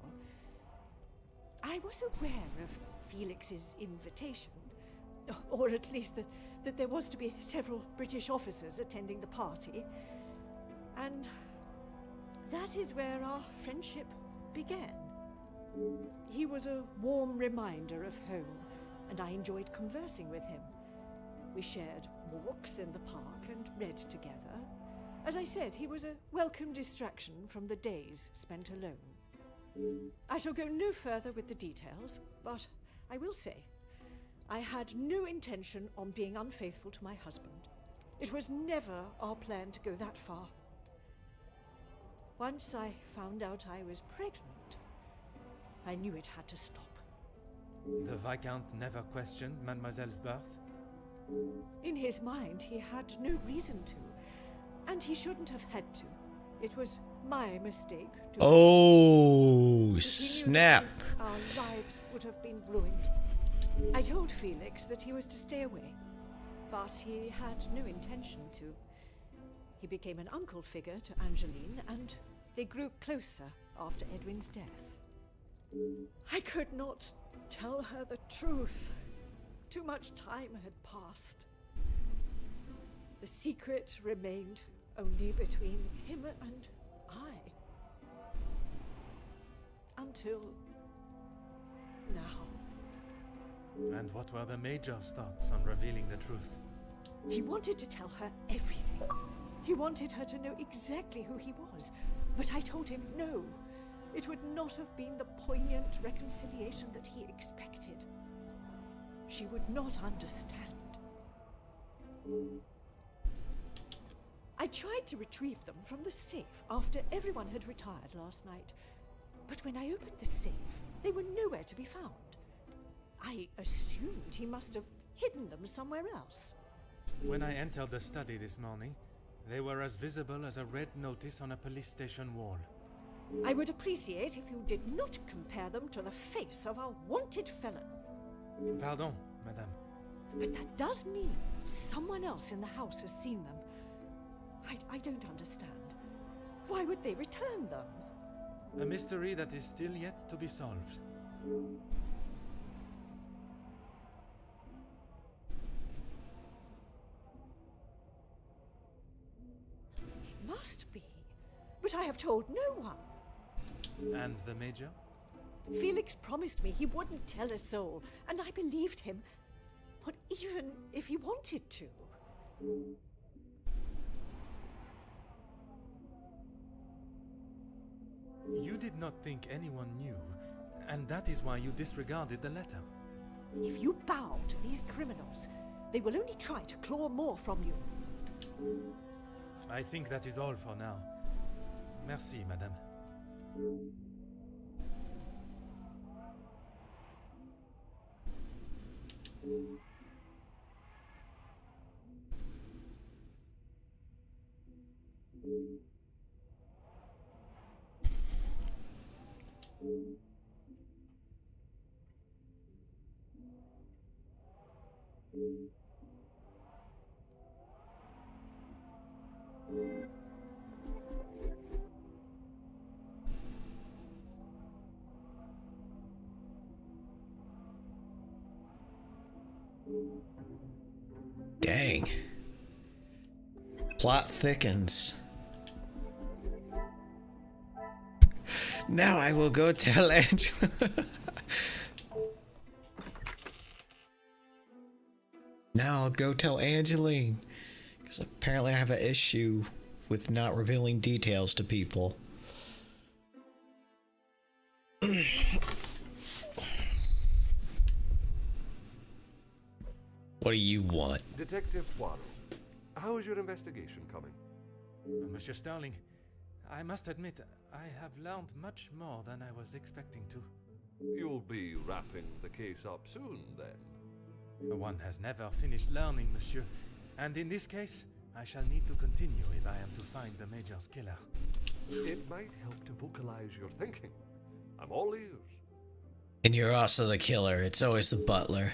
I was aware of Felix's invitation, or at least that there was to be several British officers attending the party, and that is where our friendship began. He was a warm reminder of home, and I enjoyed conversing with him. We shared walks in the park and read together. As I said, he was a welcome distraction from the days spent alone. I shall go no further with the details, but I will say, I had no intention on being unfaithful to my husband. It was never our plan to go that far. Once I found out I was pregnant, I knew it had to stop. The Viscount never questioned Mademoiselle's birth? In his mind, he had no reason to, and he shouldn't have had to. It was my mistake to... Oh, If he knew snap. the truth, our lives would have been ruined. I told Felix that he was to stay away, but he had no intention to. He became an uncle figure to Angeline, and they grew closer after Edwin's death. I could not tell her the truth. Too much time had passed. The secret remained only between him and I. Until now. And what were the Major's thoughts on revealing the truth? He wanted to tell her everything. He wanted her to know exactly who he was. But I told him no. It would not have been the poignant reconciliation that he expected. She would not understand. I tried to retrieve them from the safe after everyone had retired last night. But when I opened the safe, they were nowhere to be found. I assumed he must have hidden them somewhere else. When I entered the study this morning, they were as visible as a red notice on a police station wall. I would appreciate if you did not compare them to the face of a wanted felon. Pardon, madame. But that does mean someone else in the house has seen them. I don't understand. Why would they return them? A mystery that is still yet to be solved. It must be. But I have told no one. And the Major? Felix promised me he wouldn't tell a soul, and I believed him. But even if he wanted to. You did not think anyone knew, and that is why you disregarded the letter. If you bow to these criminals, they will only try to claw more from you. I think that is all for now. Merci, madame. Dang. Plot thickens. Now I will go tell Angela. Now I'll go tell Angeline. Because apparently I have an issue with not revealing details to people. What do you want? Detective Poirot, how is your investigation coming? Monsieur Starling, I must admit, I have learned much more than I was expecting to. You'll be wrapping the case up soon, then? One has never finished learning, monsieur. And in this case, I shall need to continue if I am to find the Major's killer. It might help to vocalize your thinking. I'm all ears. And you're also the killer. It's always the butler.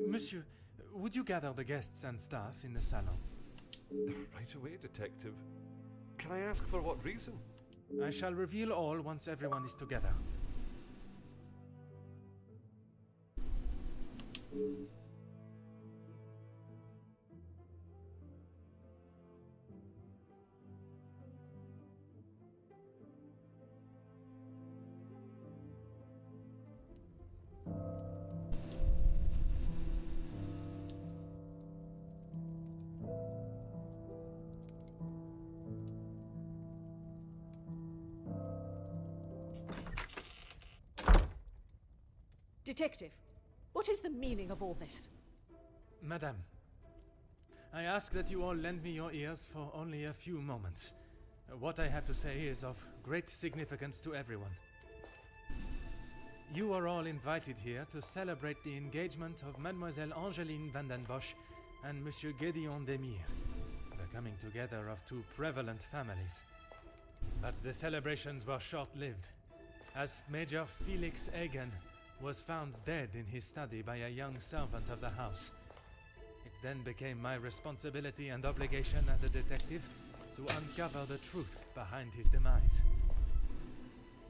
Monsieur, would you gather the guests and staff in the salon? Right away, detective. Can I ask for what reason? I shall reveal all once everyone is together. Detective, what is the meaning of all this? Madame, I ask that you all lend me your ears for only a few moments. What I have to say is of great significance to everyone. You are all invited here to celebrate the engagement of Mademoiselle Angeline van den Bosch and Monsieur Gédéon Demire, the coming together of two prevalent families. But the celebrations were short-lived, as Major Felix Egan was found dead in his study by a young servant of the house. It then became my responsibility and obligation as a detective to uncover the truth behind his demise.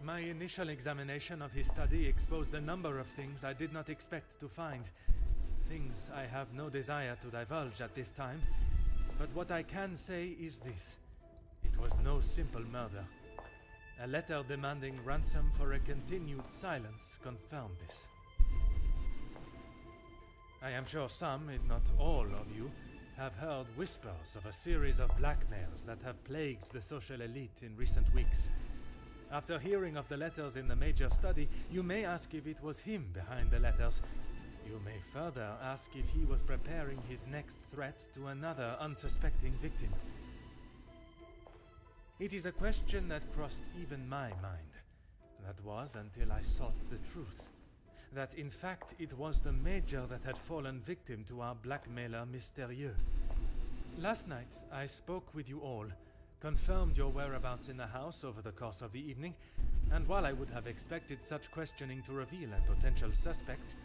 My initial examination of his study exposed a number of things I did not expect to find. Things I have no desire to divulge at this time, but what I can say is this. It was no simple murder. A letter demanding ransom for a continued silence confirmed this. I am sure some, if not all of you, have heard whispers of a series of blackmails that have plagued the social elite in recent weeks. After hearing of the letters in the major study, you may ask if it was him behind the letters. You may further ask if he was preparing his next threat to another unsuspecting victim. It is a question that crossed even my mind. That was until I sought the truth. That in fact it was the Major that had fallen victim to our blackmailer Mystérieux. Last night I spoke with you all, confirmed your whereabouts in the house over the course of the evening, and while I would have expected such questioning to reveal a potential suspect,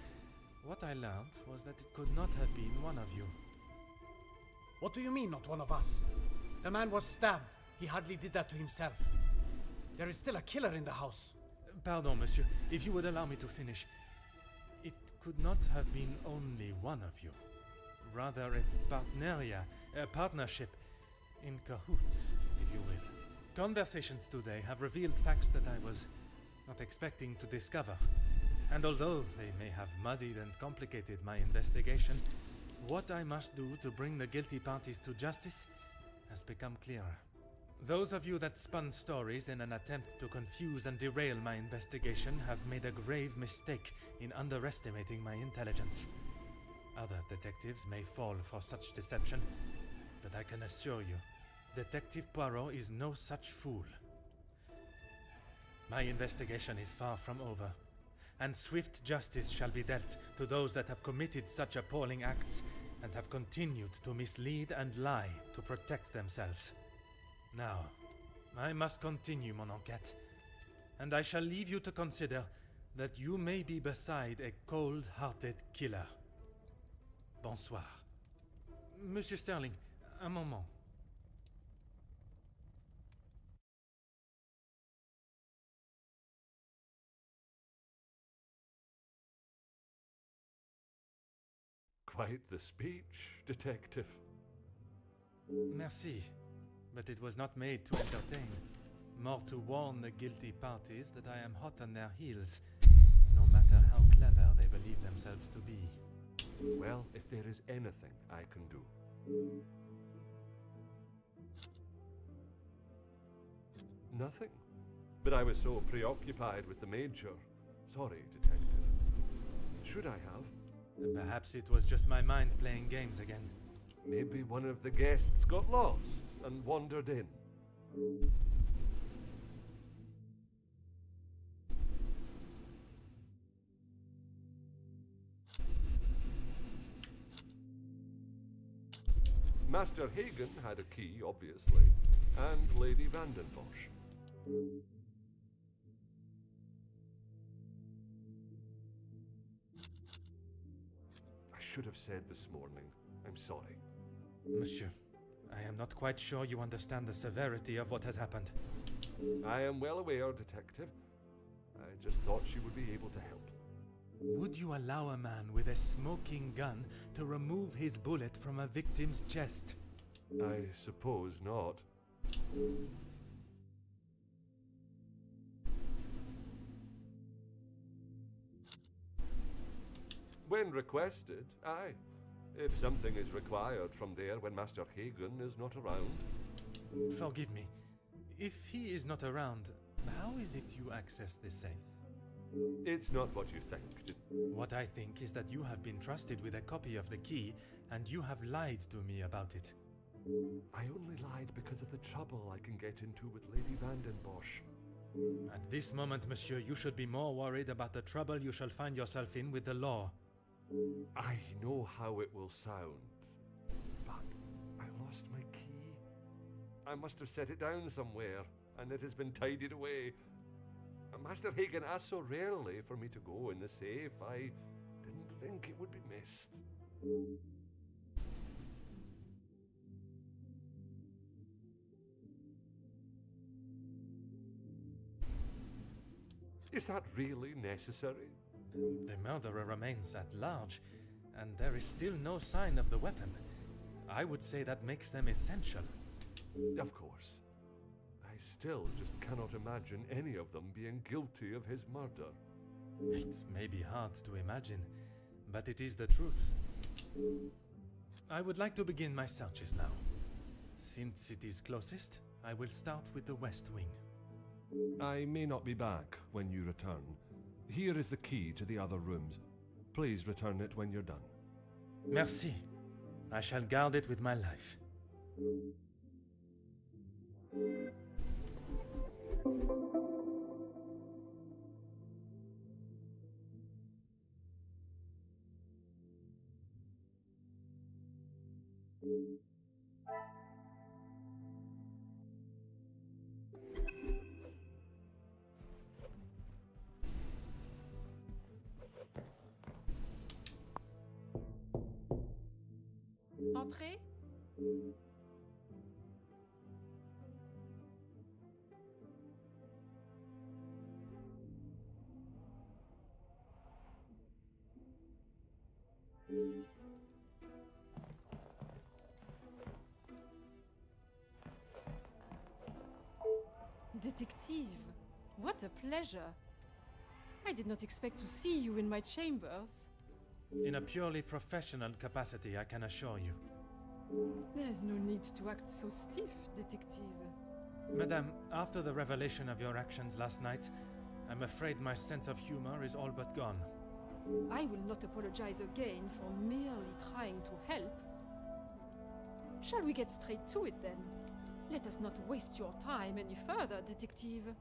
what I learned was that it could not have been one of you. What do you mean, not one of us? The man was stabbed. He hardly did that to himself. There is still a killer in the house. Pardon, monsieur, if you would allow me to finish. It could not have been only one of you. Rather a partneria, a partnership, in cahoots, if you will. Conversations today have revealed facts that I was not expecting to discover. And although they may have muddied and complicated my investigation, what I must do to bring the guilty parties to justice has become clearer. Those of you that spun stories in an attempt to confuse and derail my investigation have made a grave mistake in underestimating my intelligence. Other detectives may fall for such deception, but I can assure you, Detective Poirot is no such fool. My investigation is far from over, and swift justice shall be dealt to those that have committed such appalling acts and have continued to mislead and lie to protect themselves. Now, I must continue mon enquête, and I shall leave you to consider that you may be beside a cold-hearted killer. Bonsoir. Monsieur Sterling, un moment. Quite the speech, detective. Merci, but it was not made to entertain. More to warn the guilty parties that I am hot on their heels, no matter how clever they believe themselves to be. Well, if there is anything I can do. Nothing. But I was so preoccupied with the Major. Sorry, detective. Should I have? Perhaps it was just my mind playing games again. Maybe one of the guests got lost and wandered in. Master Hagen had a key, obviously, and Lady Vandenbosch. I should have said this morning. I'm sorry. Monsieur, I am not quite sure you understand the severity of what has happened. I am well aware, detective. I just thought she would be able to help. Would you allow a man with a smoking gun to remove his bullet from a victim's chest? I suppose not. When requested, aye. If something is required from there when Master Hagen is not around. Forgive me. If he is not around, how is it you access this safe? It's not what you think. What I think is that you have been trusted with a copy of the key, and you have lied to me about it. I only lied because of the trouble I can get into with Lady Vandenbosch. At this moment, monsieur, you should be more worried about the trouble you shall find yourself in with the law. I know how it will sound, but I lost my key. I must have set it down somewhere, and it has been tidied away. Master Hagen asked so rarely for me to go in the safe, I didn't think it would be missed. Is that really necessary? The murderer remains at large, and there is still no sign of the weapon. I would say that makes them essential. Of course. I still just cannot imagine any of them being guilty of his murder. It may be hard to imagine, but it is the truth. I would like to begin my searches now. Since it is closest, I will start with the west wing. I may not be back when you return. Here is the key to the other rooms. Please return it when you're done. Merci. I shall guard it with my life. Entrez. Detective, what a pleasure. I did not expect to see you in my chambers. In a purely professional capacity, I can assure you. There is no need to act so stiff, Detective. Madame, after the revelation of your actions last night, I'm afraid my sense of humor is all but gone. I will not apologize again for merely trying to help. Shall we get straight to it then? Let us not waste your time any further, Detective.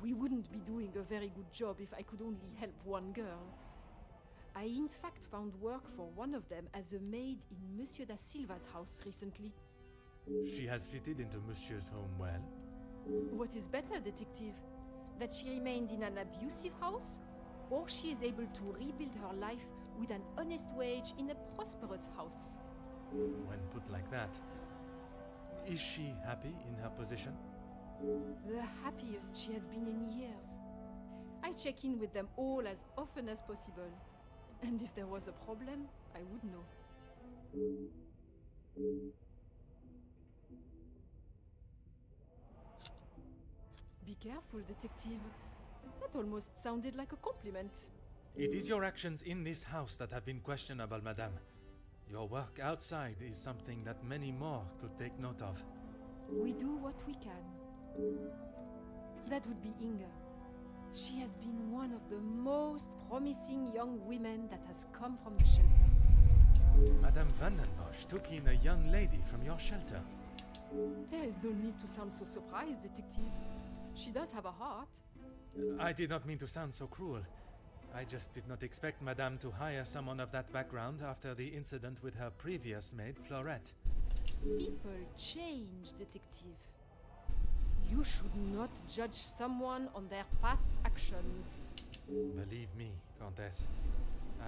We wouldn't be doing a very good job if I could only help one girl. I in fact found work for one of them as a maid in Monsieur da Silva's house recently. She has fitted into Monsieur's home well. What is better, Detective? That she remained in an abusive house, or she is able to rebuild her life with an honest wage in a prosperous house? When put like that, is she happy in her position? The happiest she has been in years. I check in with them all as often as possible. And if there was a problem, I would know. Be careful, Detective. That almost sounded like a compliment. It is your actions in this house that have been questionable, Madame. Your work outside is something that many more could take note of. We do what we can. That would be Inga. She has been one of the most promising young women that has come from the shelter. Madame Vandenbosch took in a young lady from your shelter. There is no need to sound so surprised, Detective. She does have a heart. I did not mean to sound so cruel. I just did not expect Madame to hire someone of that background after the incident with her previous maid, Florette. People change, Detective. You should not judge someone on their past actions. Believe me, Countess,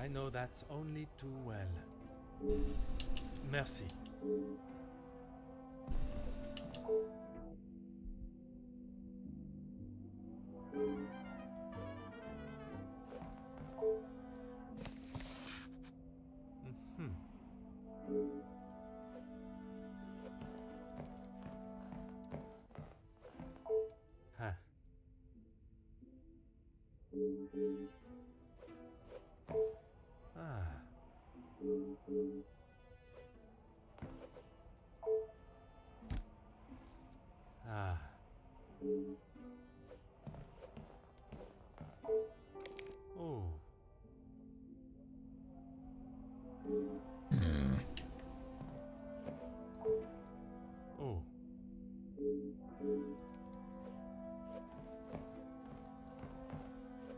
I know that only too well. Merci. Huh. Ah. Ah. Oh. Oh.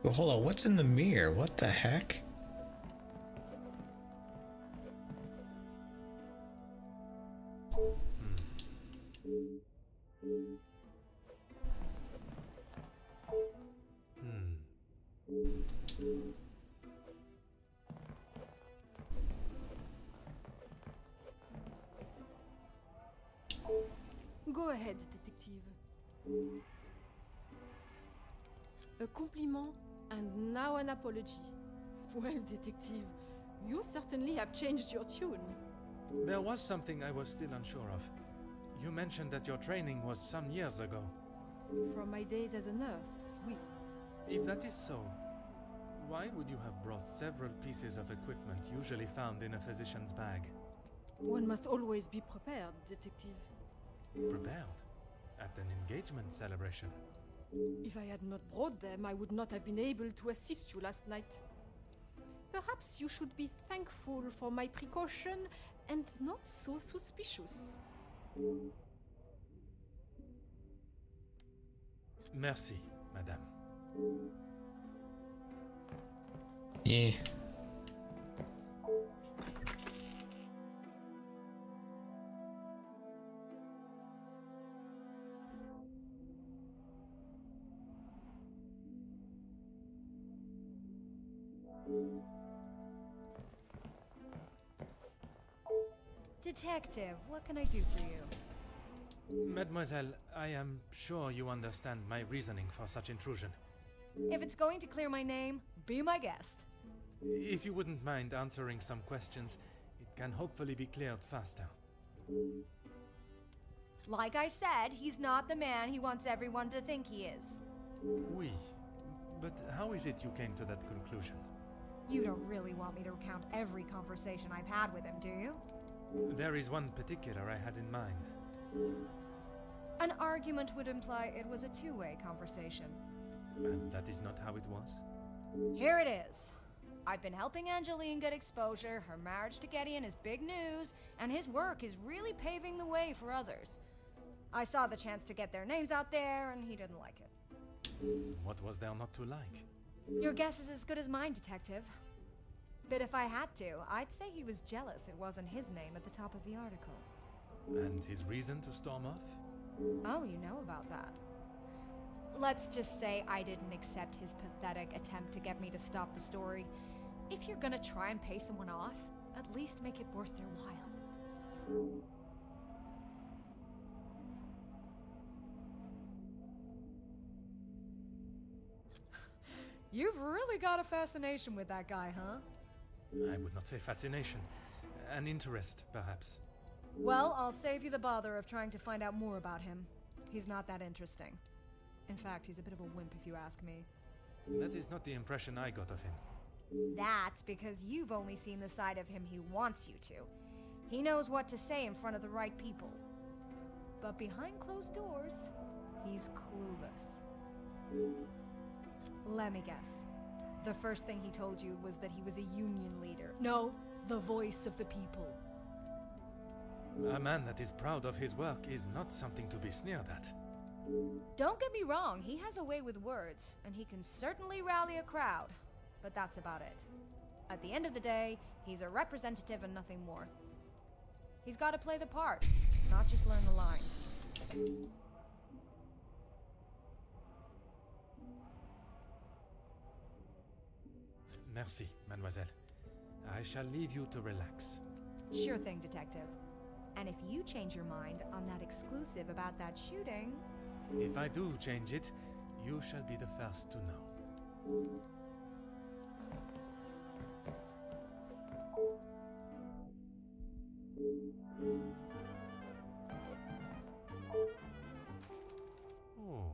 Well, hold on, what's in the mirror? What the heck? Go ahead, detective. A compliment and now an apology. Well, detective, you certainly have changed your tune. There was something I was still unsure of. You mentioned that your training was some years ago. From my days as a nurse, oui. If that is so, why would you have brought several pieces of equipment usually found in a physician's bag? One must always be prepared, detective. Prepared? At an engagement celebration? If I had not brought them, I would not have been able to assist you last night. Perhaps you should be thankful for my precaution and not so suspicious. Merci, madame. Yeah. Detective, what can I do for you? Mademoiselle, I am sure you understand my reasoning for such intrusion. If it's going to clear my name, be my guest. If you wouldn't mind answering some questions, it can hopefully be cleared faster. Like I said, he's not the man he wants everyone to think he is. Oui, but how is it you came to that conclusion? You don't really want me to recount every conversation I've had with him, do you? There is one particular I had in mind. An argument would imply it was a two-way conversation. And that is not how it was? Here it is. I've been helping Angeline get exposure, her marriage to Gideon is big news, and his work is really paving the way for others. I saw the chance to get their names out there, and he didn't like it. What was there not to like? Your guess is as good as mine, Detective. But if I had to, I'd say he was jealous it wasn't his name at the top of the article. And his reason to storm off? Oh, you know about that. Let's just say I didn't accept his pathetic attempt to get me to stop the story. If you're gonna try and pay someone off, at least make it worth their while. You've really got a fascination with that guy, huh? I would not say fascination. An interest, perhaps. Well, I'll save you the bother of trying to find out more about him. He's not that interesting. In fact, he's a bit of a wimp if you ask me. That is not the impression I got of him. That's because you've only seen the side of him he wants you to. He knows what to say in front of the right people. But behind closed doors, he's clueless. Let me guess. The first thing he told you was that he was a union leader. No, the voice of the people. A man that is proud of his work is not something to be sneered at. Don't get me wrong, he has a way with words, and he can certainly rally a crowd. But that's about it. At the end of the day, he's a representative and nothing more. He's got to play the part, not just learn the lines. Merci, mademoiselle. I shall leave you to relax. Sure thing, Detective. And if you change your mind on that exclusive about that shooting... If I do change it, you shall be the first to know. Oh.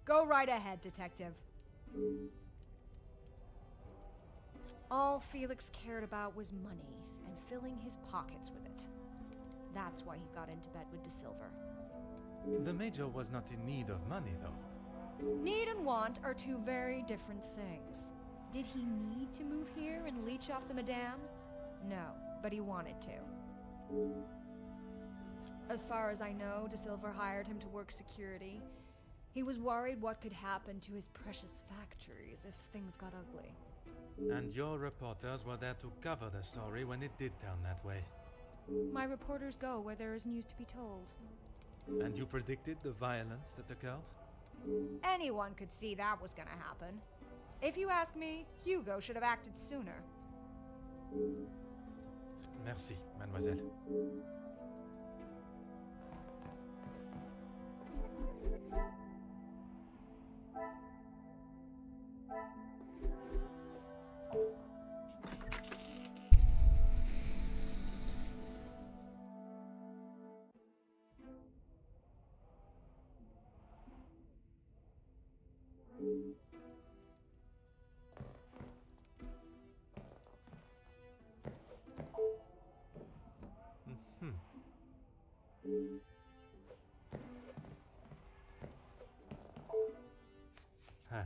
Go right ahead, Detective. All Felix cared about was money and filling his pockets with it. That's why he got into bed with De Silver. The Major was not in need of money, though. Need and want are two very different things. Did he need to move here and leech off the Madame? No, but he wanted to. As far as I know, De Silver hired him to work security. He was worried what could happen to his precious factories if things got ugly. And your reporters were there to cover the story when it did turn that way. My reporters go where there is news to be told. And you predicted the violence that occurred? Anyone could see that was gonna happen. If you ask me, Hugo should have acted sooner. Merci, mademoiselle. Huh.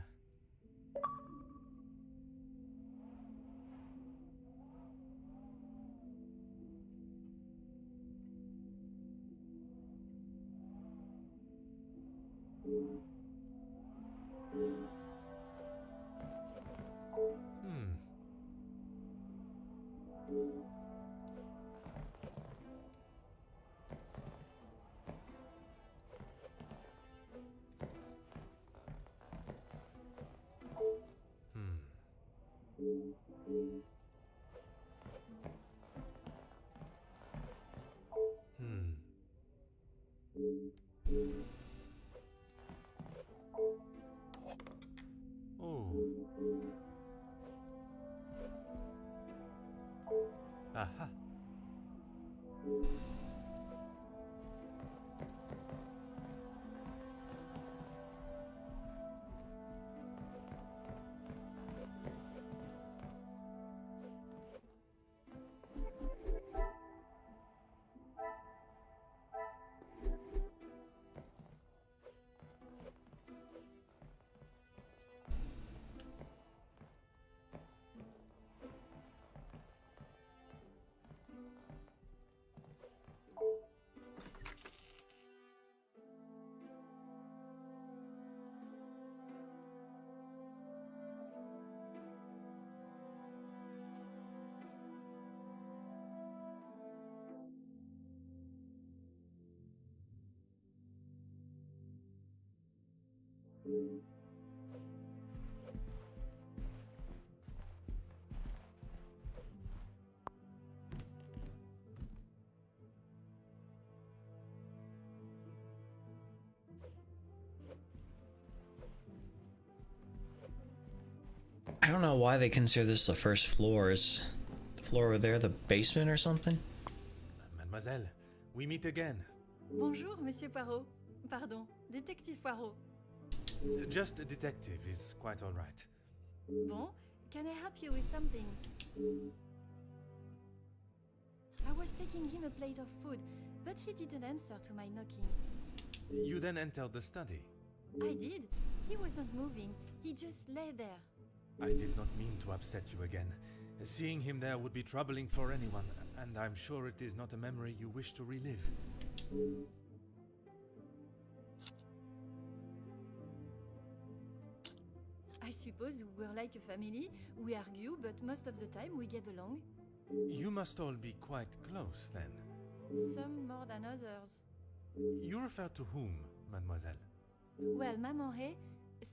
Oh. Aha. I don't know why they consider this the first floor. Is the floor over there the basement or something? Mademoiselle, we meet again. Bonjour, Monsieur Poirot. Pardon, Détective Poirot. Just a detective is quite all right. Bon, can I help you with something? I was taking him a plate of food, but he didn't answer to my knocking. You then entered the study. I did. He wasn't moving. He just lay there. I did not mean to upset you again. Seeing him there would be troubling for anyone, and I'm sure it is not a memory you wish to relive. I suppose we're like a family. We argue, but most of the time we get along. You must all be quite close, then. Some more than others. You refer to whom, mademoiselle? Well, Maman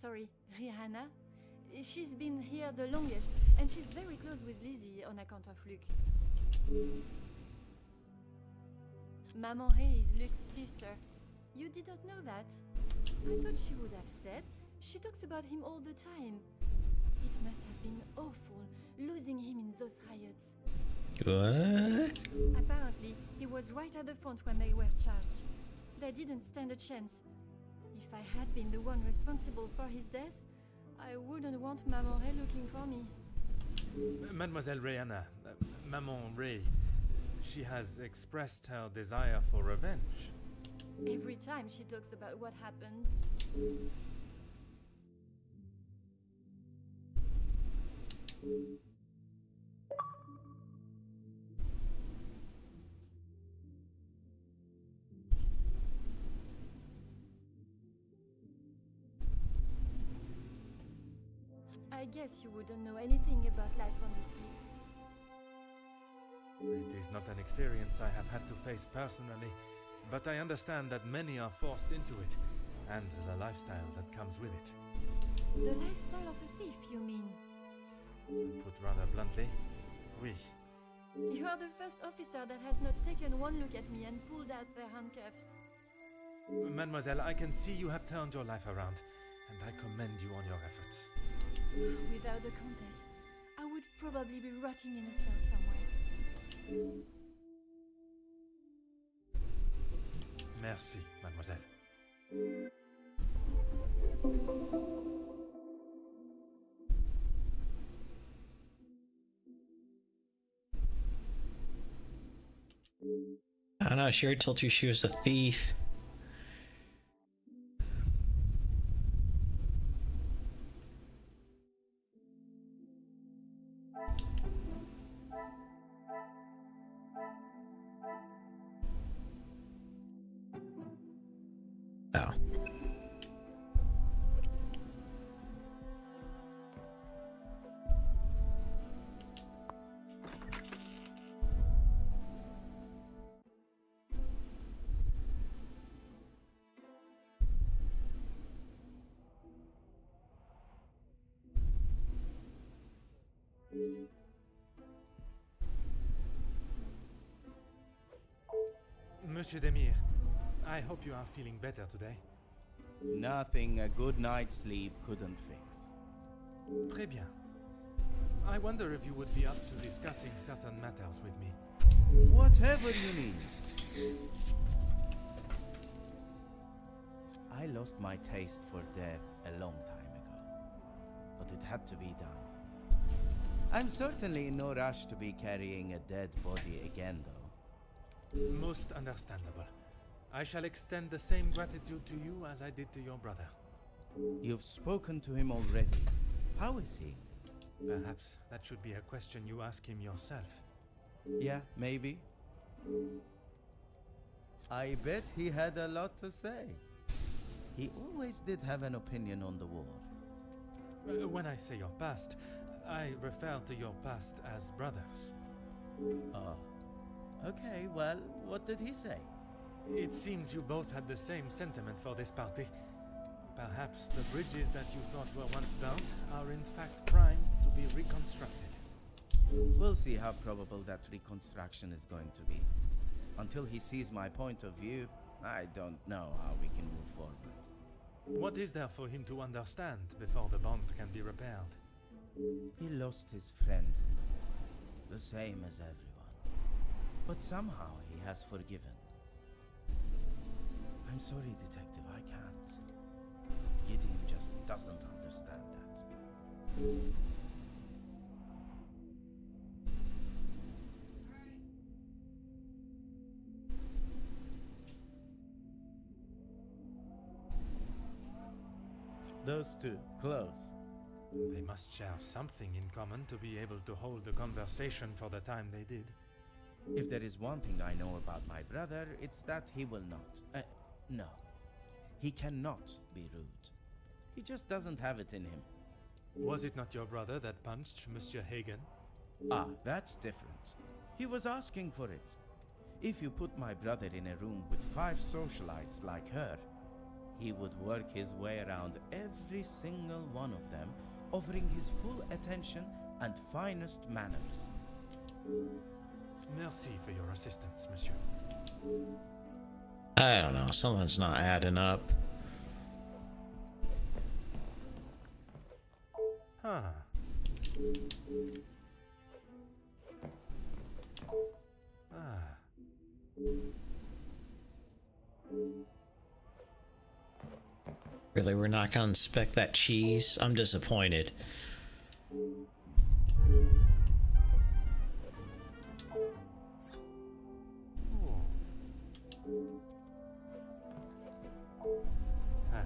sorry, Rihanna, she's been here the longest, and she's very close with Lizzie on account of Luke. Maman is Luke's sister. You didn't know that? I thought she would have said. She talks about him all the time. It must have been awful, losing him in those riots. What? Apparently, he was right at the front when they were charged. They didn't stand a chance. If if I had been the one responsible for his death, I wouldn't want Maman Ray looking for me. Mademoiselle Rayana, Maman Ray, she has expressed her desire for revenge. Every time she talks about what happened. I guess you wouldn't know anything about life on the streets. It is not an experience I have had to face personally, but I understand that many are forced into it, and the lifestyle that comes with it. The lifestyle of a thief, you mean? Put rather bluntly, oui. You are the first officer that has not taken one look at me and pulled out their handcuffs. Mademoiselle, I can see you have turned your life around, and I commend you on your efforts. Without the Countess, I would probably be rotting in a cell somewhere. Merci, mademoiselle. I'm not sure. I told you she was a thief. Oh. Monsieur Demir, I hope you are feeling better today. Nothing a good night's sleep couldn't fix. Très bien. I wonder if you would be up to discussing certain matters with me. Whatever you need. I lost my taste for death a long time ago, but it had to be done. I'm certainly in no rush to be carrying a dead body again, though. Most understandable. I shall extend the same gratitude to you as I did to your brother. You've spoken to him already. How is he? Perhaps that should be a question you ask him yourself. Yeah, maybe. I bet he had a lot to say. He always did have an opinion on the war. When I say your past, I refer to your past as brothers. Oh. Okay, well, what did he say? It seems you both had the same sentiment for this party. Perhaps the bridges that you thought were once burnt are in fact primed to be reconstructed. We'll see how probable that reconstruction is going to be. Until he sees my point of view, I don't know how we can move forward. What is there for him to understand before the bond can be repaired? He lost his friend, the same as everyone. But somehow he has forgiven. I'm sorry, Detective, I can't. Gideon just doesn't understand that. Those two, close. They must share something in common to be able to hold a conversation for the time they did. If there is one thing I know about my brother, it's that he will not. No. He cannot be rude. He just doesn't have it in him. Was it not your brother that punched Monsieur Hagen? Ah, that's different. He was asking for it. If you put my brother in a room with 5 socialites like her, he would work his way around every single one of them, offering his full attention and finest manners. Merci for your assistance, monsieur. I don't know. Something's not adding up. Huh. Ah. Really, we're not gonna inspect that cheese? I'm disappointed. Huh.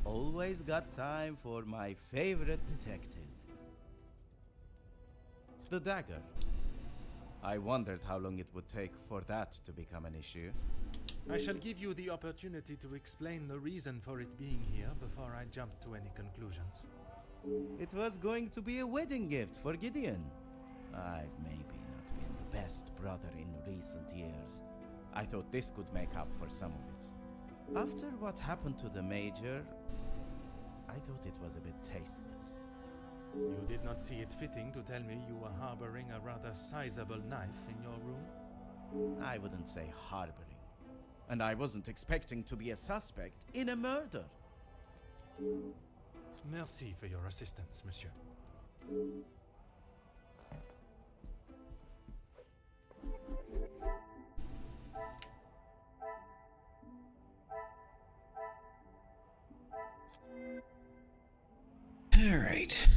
Always got time for my favorite detective. The dagger. I wondered how long it would take for that to become an issue. I shall give you the opportunity to explain the reason for it being here before I jump to any conclusions. It was going to be a wedding gift for Gideon. I've maybe not been the best brother in recent years. I thought this could make up for some of it. After what happened to the Major, I thought it was a bit tasteless. You did not see it fitting to tell me you were harboring a rather sizable knife in your room? I wouldn't say harboring. And I wasn't expecting to be a suspect in a murder. Merci for your assistance, monsieur. All right.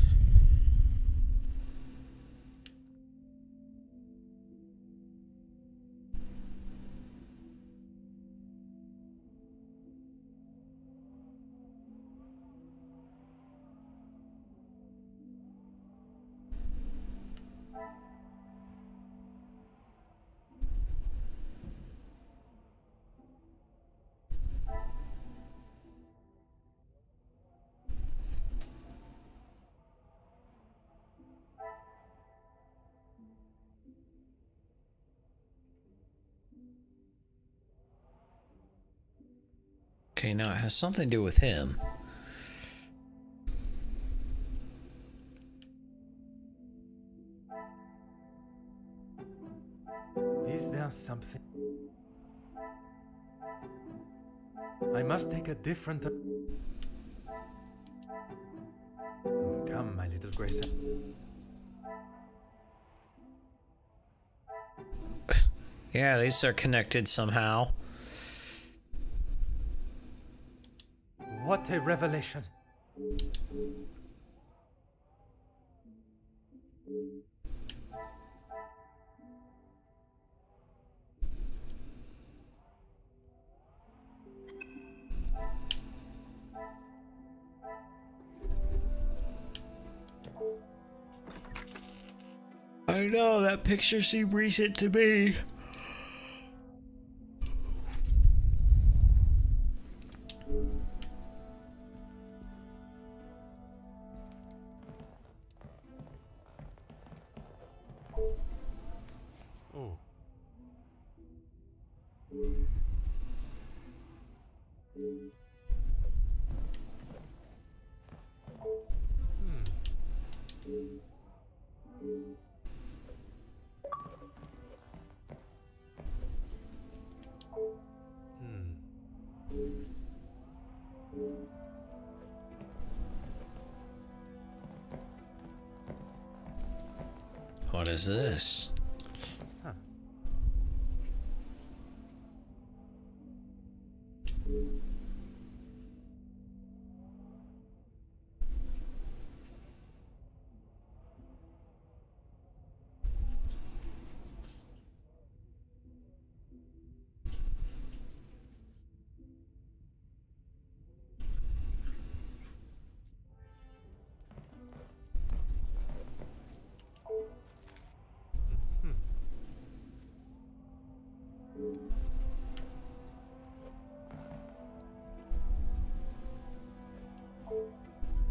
Okay, now it has something to do with him. Is there something? I must take a different... Come, my little Grace. Yeah, these are connected somehow. What a revelation! I know, that picture seemed recent to me. Oh. What is this? Huh.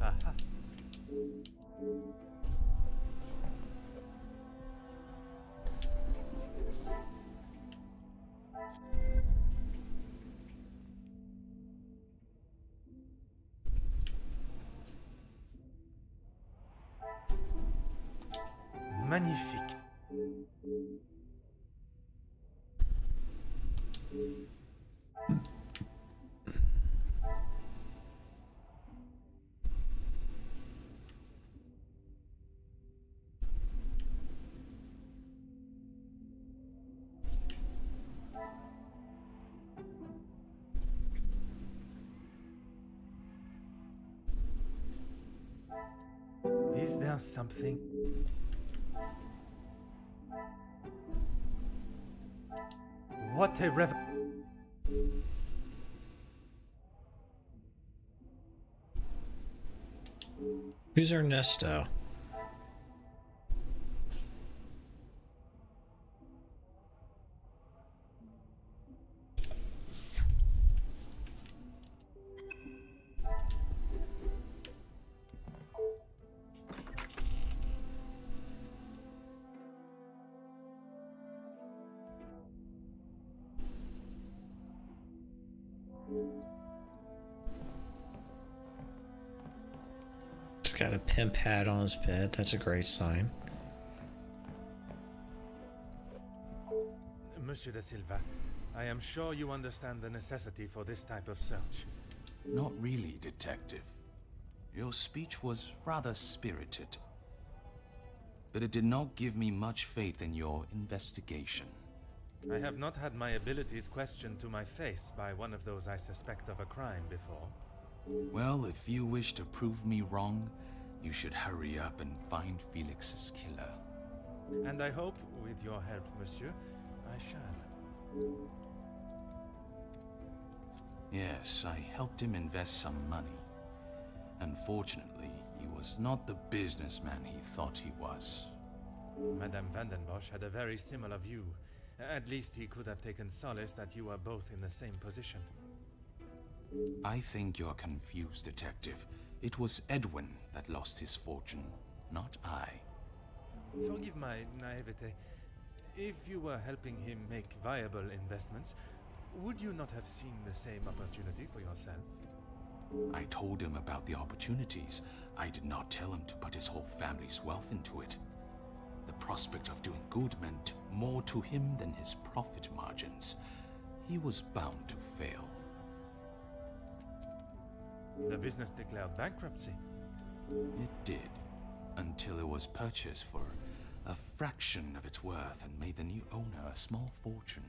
Aha. Magnifique. now something? What a rev... Who's Ernesto? He's got a pimp hat on his bed. That's a great sign. Monsieur da Silva, I am sure you understand the necessity for this type of search. Not really, Detective. Your speech was rather spirited. But it did not give me much faith in your investigation. I have not had my abilities questioned to my face by one of those I suspect of a crime before. Well, if you wish to prove me wrong, you should hurry up and find Felix's killer. And I hope, with your help, monsieur, I shall. Yes, I helped him invest some money. Unfortunately, he was not the businessman he thought he was. Madame Vandenbosch had a very similar view. At least he could have taken solace that you are both in the same position. I think you're confused, Detective. It was Edwin that lost his fortune, not I. Forgive my naivete. If you were helping him make viable investments, would you not have seen the same opportunity for yourself? I told him about the opportunities. I did not tell him to put his whole family's wealth into it. The prospect of doing good meant more to him than his profit margins. He was bound to fail. The business declared bankruptcy. It did, until it was purchased for a fraction of its worth and made the new owner a small fortune.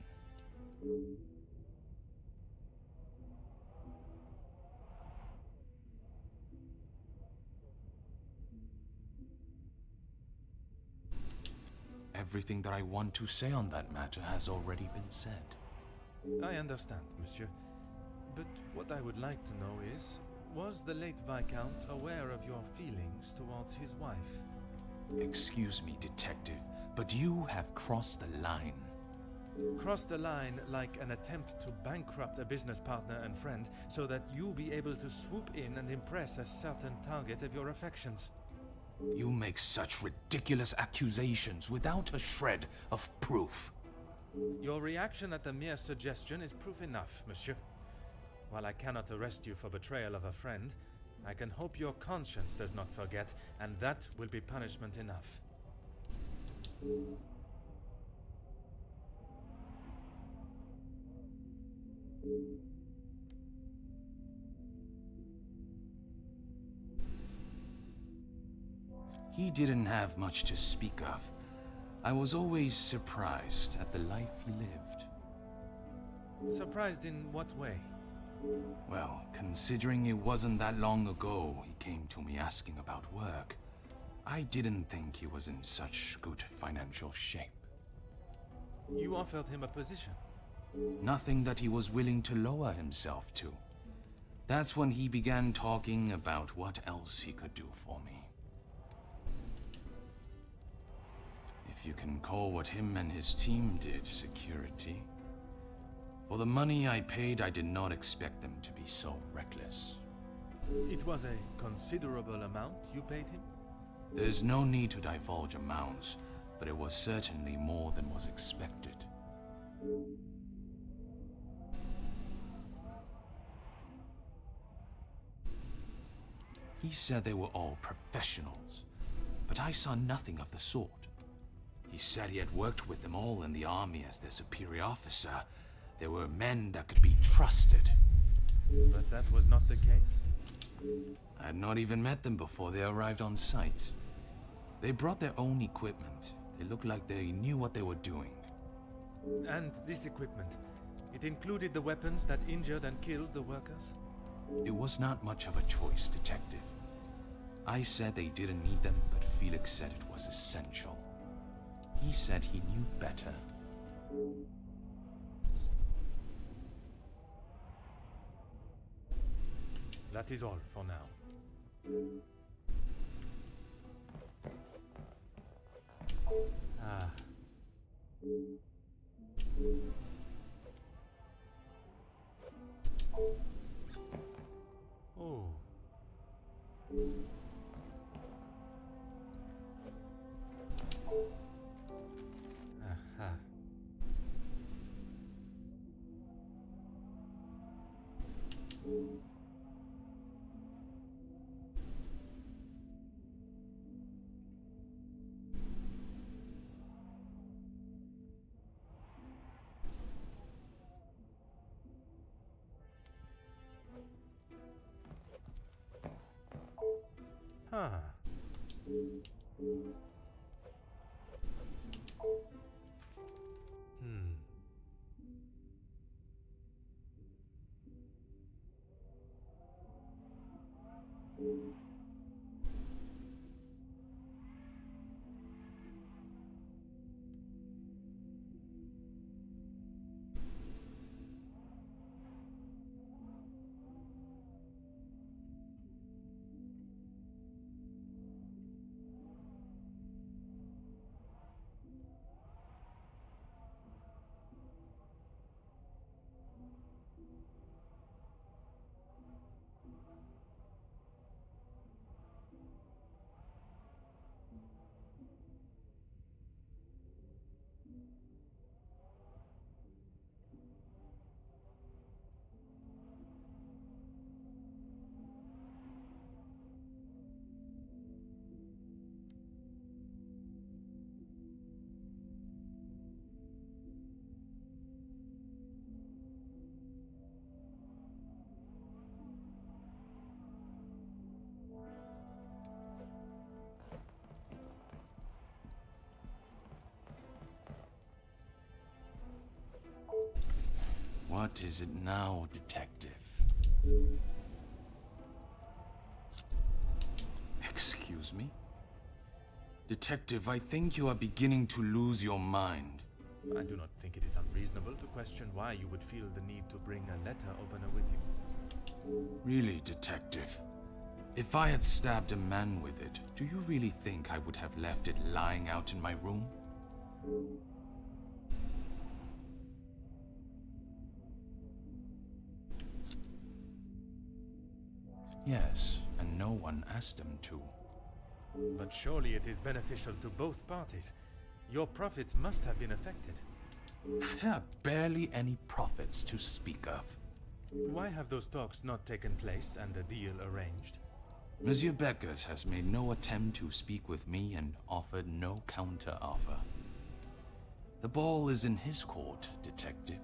Everything that I want to say on that matter has already been said. I understand, monsieur. But what I would like to know is, was the late Viscount aware of your feelings towards his wife? Excuse me, Detective, but you have crossed the line. Crossed the line like an attempt to bankrupt a business partner and friend so that you'll be able to swoop in and impress a certain target of your affections. You make such ridiculous accusations without a shred of proof. Your reaction at the mere suggestion is proof enough, monsieur. While I cannot arrest you for betrayal of a friend, I can hope your conscience does not forget, and that will be punishment enough. He didn't have much to speak of. I was always surprised at the life he lived. Surprised in what way? Well, considering it wasn't that long ago he came to me asking about work, I didn't think he was in such good financial shape. You offered him a position? Nothing that he was willing to lower himself to. That's when he began talking about what else he could do for me. If you can call what him and his team did security. For the money I paid, I did not expect them to be so reckless. It was a considerable amount you paid him? There's no need to divulge amounts, but it was certainly more than was expected. He said they were all professionals, but I saw nothing of the sort. He said he had worked with them all in the army as their superior officer. They were men that could be trusted. But that was not the case? I had not even met them before they arrived on site. They brought their own equipment. They looked like they knew what they were doing. And this equipment, it included the weapons that injured and killed the workers? It was not much of a choice, Detective. I said they didn't need them, but Felix said it was essential. He said he knew better. That is all for now. Ah. Oh. Aha. Huh. What is it now, detective? Excuse me? Detective, I think you are beginning to lose your mind. I do not think it is unreasonable to question why you would feel the need to bring a letter opener with you. Really, detective? If I had stabbed a man with it, do you really think I would have left it lying out in my room? Yes, and no one asked them to. But surely it is beneficial to both parties. Your profits must have been affected. There are barely any profits to speak of. Why have those talks not taken place and a deal arranged? Monsieur Beckers has made no attempt to speak with me and offered no counter-offer. The ball is in his court, detective.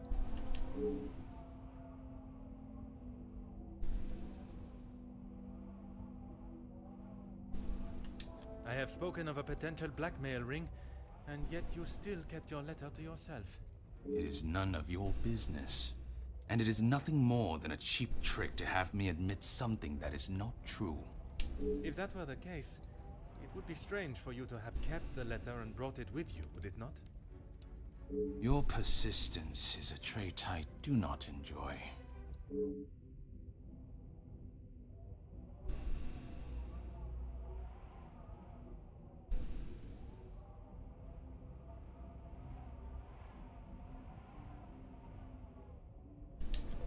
I have spoken of a potential blackmail ring, and yet you still kept your letter to yourself. It is none of your business. And it is nothing more than a cheap trick to have me admit something that is not true. If that were the case, it would be strange for you to have kept the letter and brought it with you, would it not? Your persistence is a trait I do not enjoy.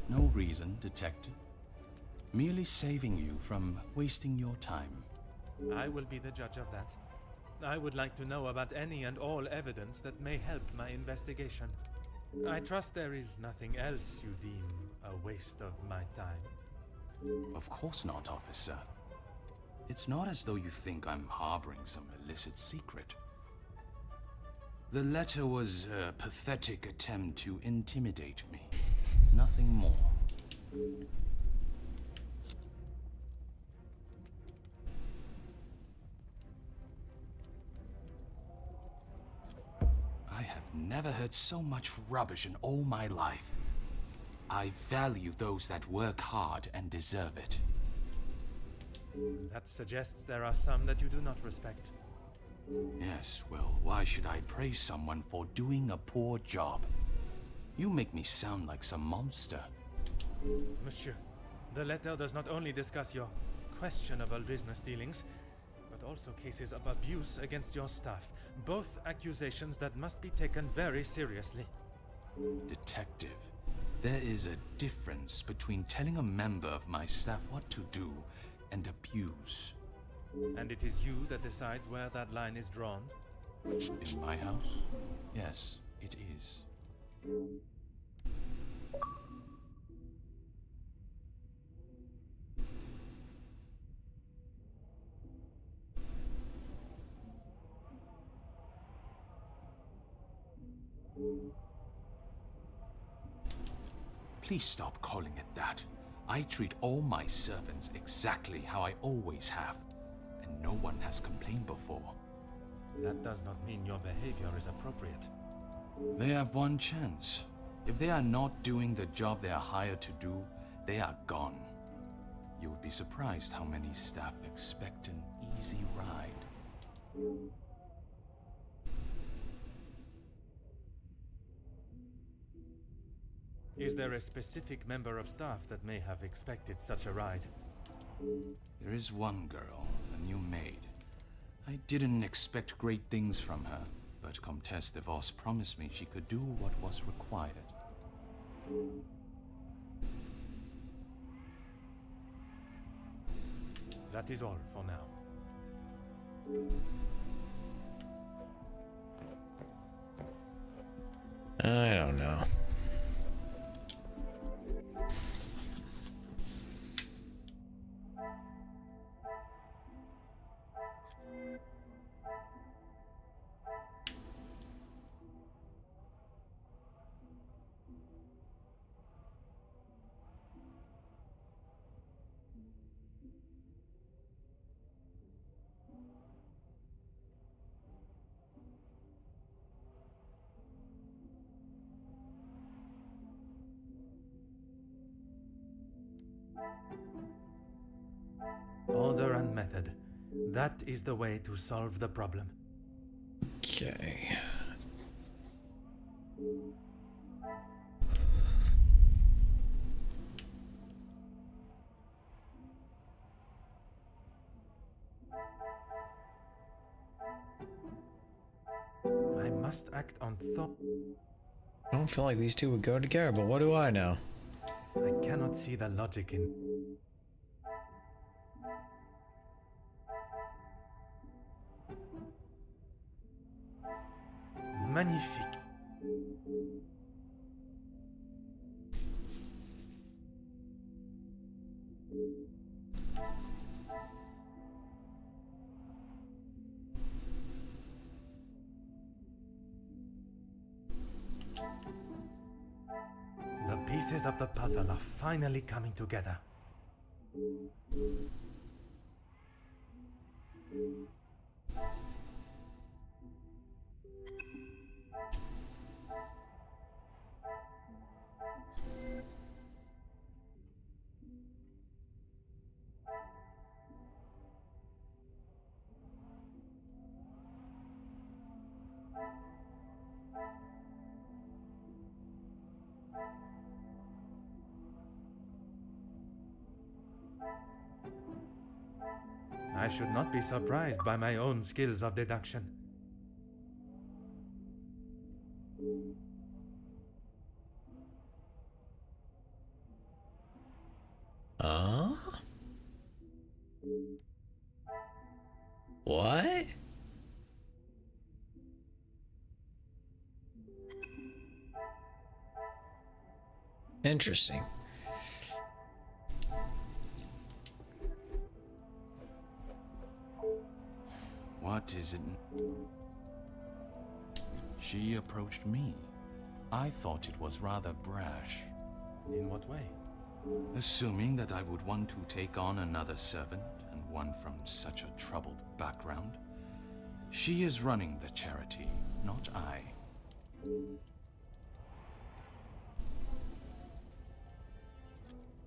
No reason, detective. Merely saving you from wasting your time. I will be the judge of that. I would like to know about any and all evidence that may help my investigation. I trust there is nothing else you deem a waste of my time. Of course not, officer. It's not as though you think I'm harboring some illicit secret. The letter was a pathetic attempt to intimidate me. Nothing more. I have never heard so much rubbish in all my life. I value those that work hard and deserve it. That suggests there are some that you do not respect. Yes, well, why should I praise someone for doing a poor job? You make me sound like some monster. Monsieur, the letter does not only discuss your questionable business dealings, but also cases of abuse against your staff. Both accusations that must be taken very seriously. Detective, there is a difference between telling a member of my staff what to do and abuse. And it is you that decides where that line is drawn? In my house? Yes, it is. Please stop calling it that. I treat all my servants exactly how I always have, and no one has complained before. That does not mean your behavior is appropriate. They have one chance. If they are not doing the job they are hired to do, they are gone. You would be surprised how many staff expect an easy ride. Is there a specific member of staff that may have expected such a ride? There is one girl, a new maid. I didn't expect great things from her, but Comtesse de Vos promised me she could do what was required. That is all for now. I don't know. Order and method. That is the way to solve the problem. Okay. I must act on thought. I don't feel like these two would go together, but what do I know? I cannot see the logic in... Magnifique. The pieces of the puzzle are finally coming together. I should not be surprised by my own skills of deduction. What? Interesting. What is it? She approached me. I thought it was rather brash. In what way? Assuming that I would want to take on another servant, and one from such a troubled background. She is running the charity, not I.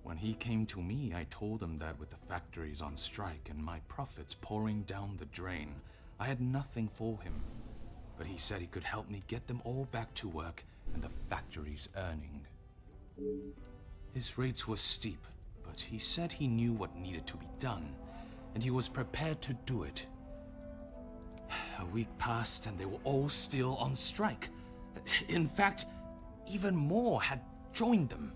When he came to me, I told him that with the factories on strike and my profits pouring down the drain, I had nothing for him. But he said he could help me get them all back to work and the factories earning. His rates were steep, but he said he knew what needed to be done, and he was prepared to do it. A week passed and they were all still on strike. In fact, even more had joined them.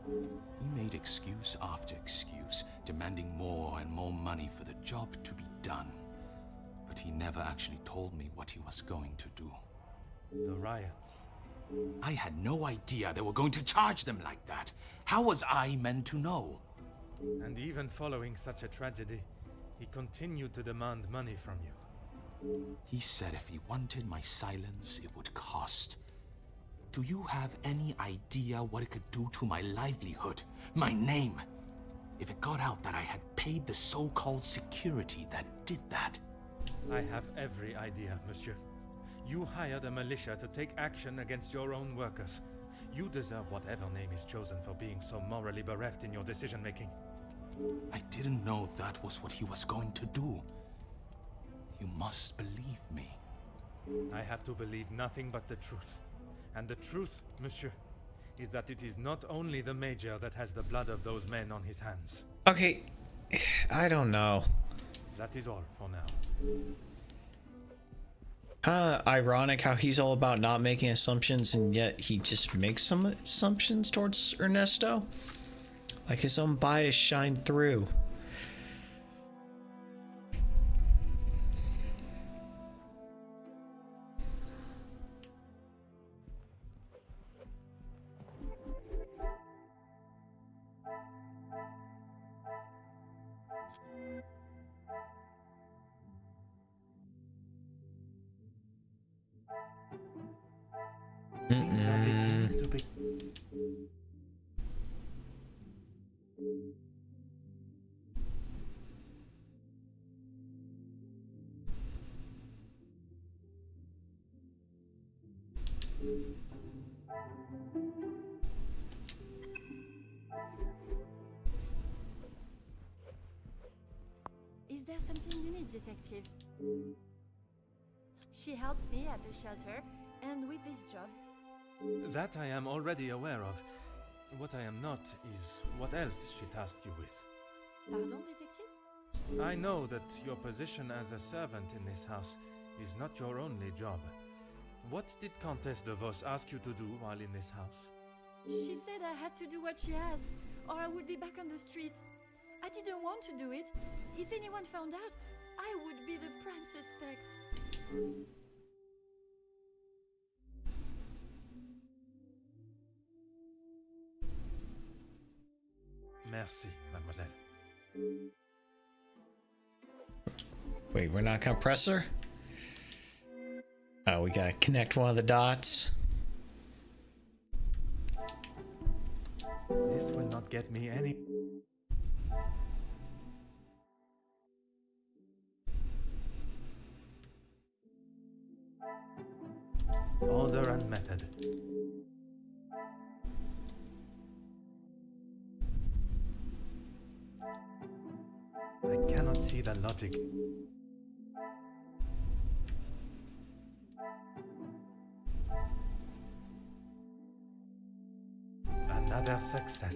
He made excuse after excuse, demanding more and more money for the job to be done. But he never actually told me what he was going to do. The riots. I had no idea they were going to charge them like that. How was I meant to know? And even following such a tragedy, he continued to demand money from you. He said if he wanted my silence, it would cost. Do you have any idea what it could do to my livelihood, my name? If it got out that I had paid the so-called security that did that. I have every idea, monsieur. You hired a militia to take action against your own workers. You deserve whatever name is chosen for being so morally bereft in your decision-making. I didn't know that was what he was going to do. You must believe me. I have to believe nothing but the truth. And the truth, monsieur, is that it is not only the Major that has the blood of those men on his hands. Okay, I don't know. That is all for now. Ironic how he's all about not making assumptions and yet he just makes some assumptions towards Ernesto. Like his own bias shined through. Is there something you need, Detective? She helped me at the shelter, and with this job. That I am already aware of. What I am not is what else she tasked you with. Pardon, Detective? I know that your position as a servant in this house is not your only job. What did Countess de Vos ask you to do while in this house? She said I had to do what she asked, or I would be back on the street. I didn't want to do it. If anyone found out, I would be the prime suspect. Merci, mademoiselle. Wait, we're not compressor? Oh, we gotta connect one of the dots. This will not get me any... Order and method. I cannot see the logic. Another success.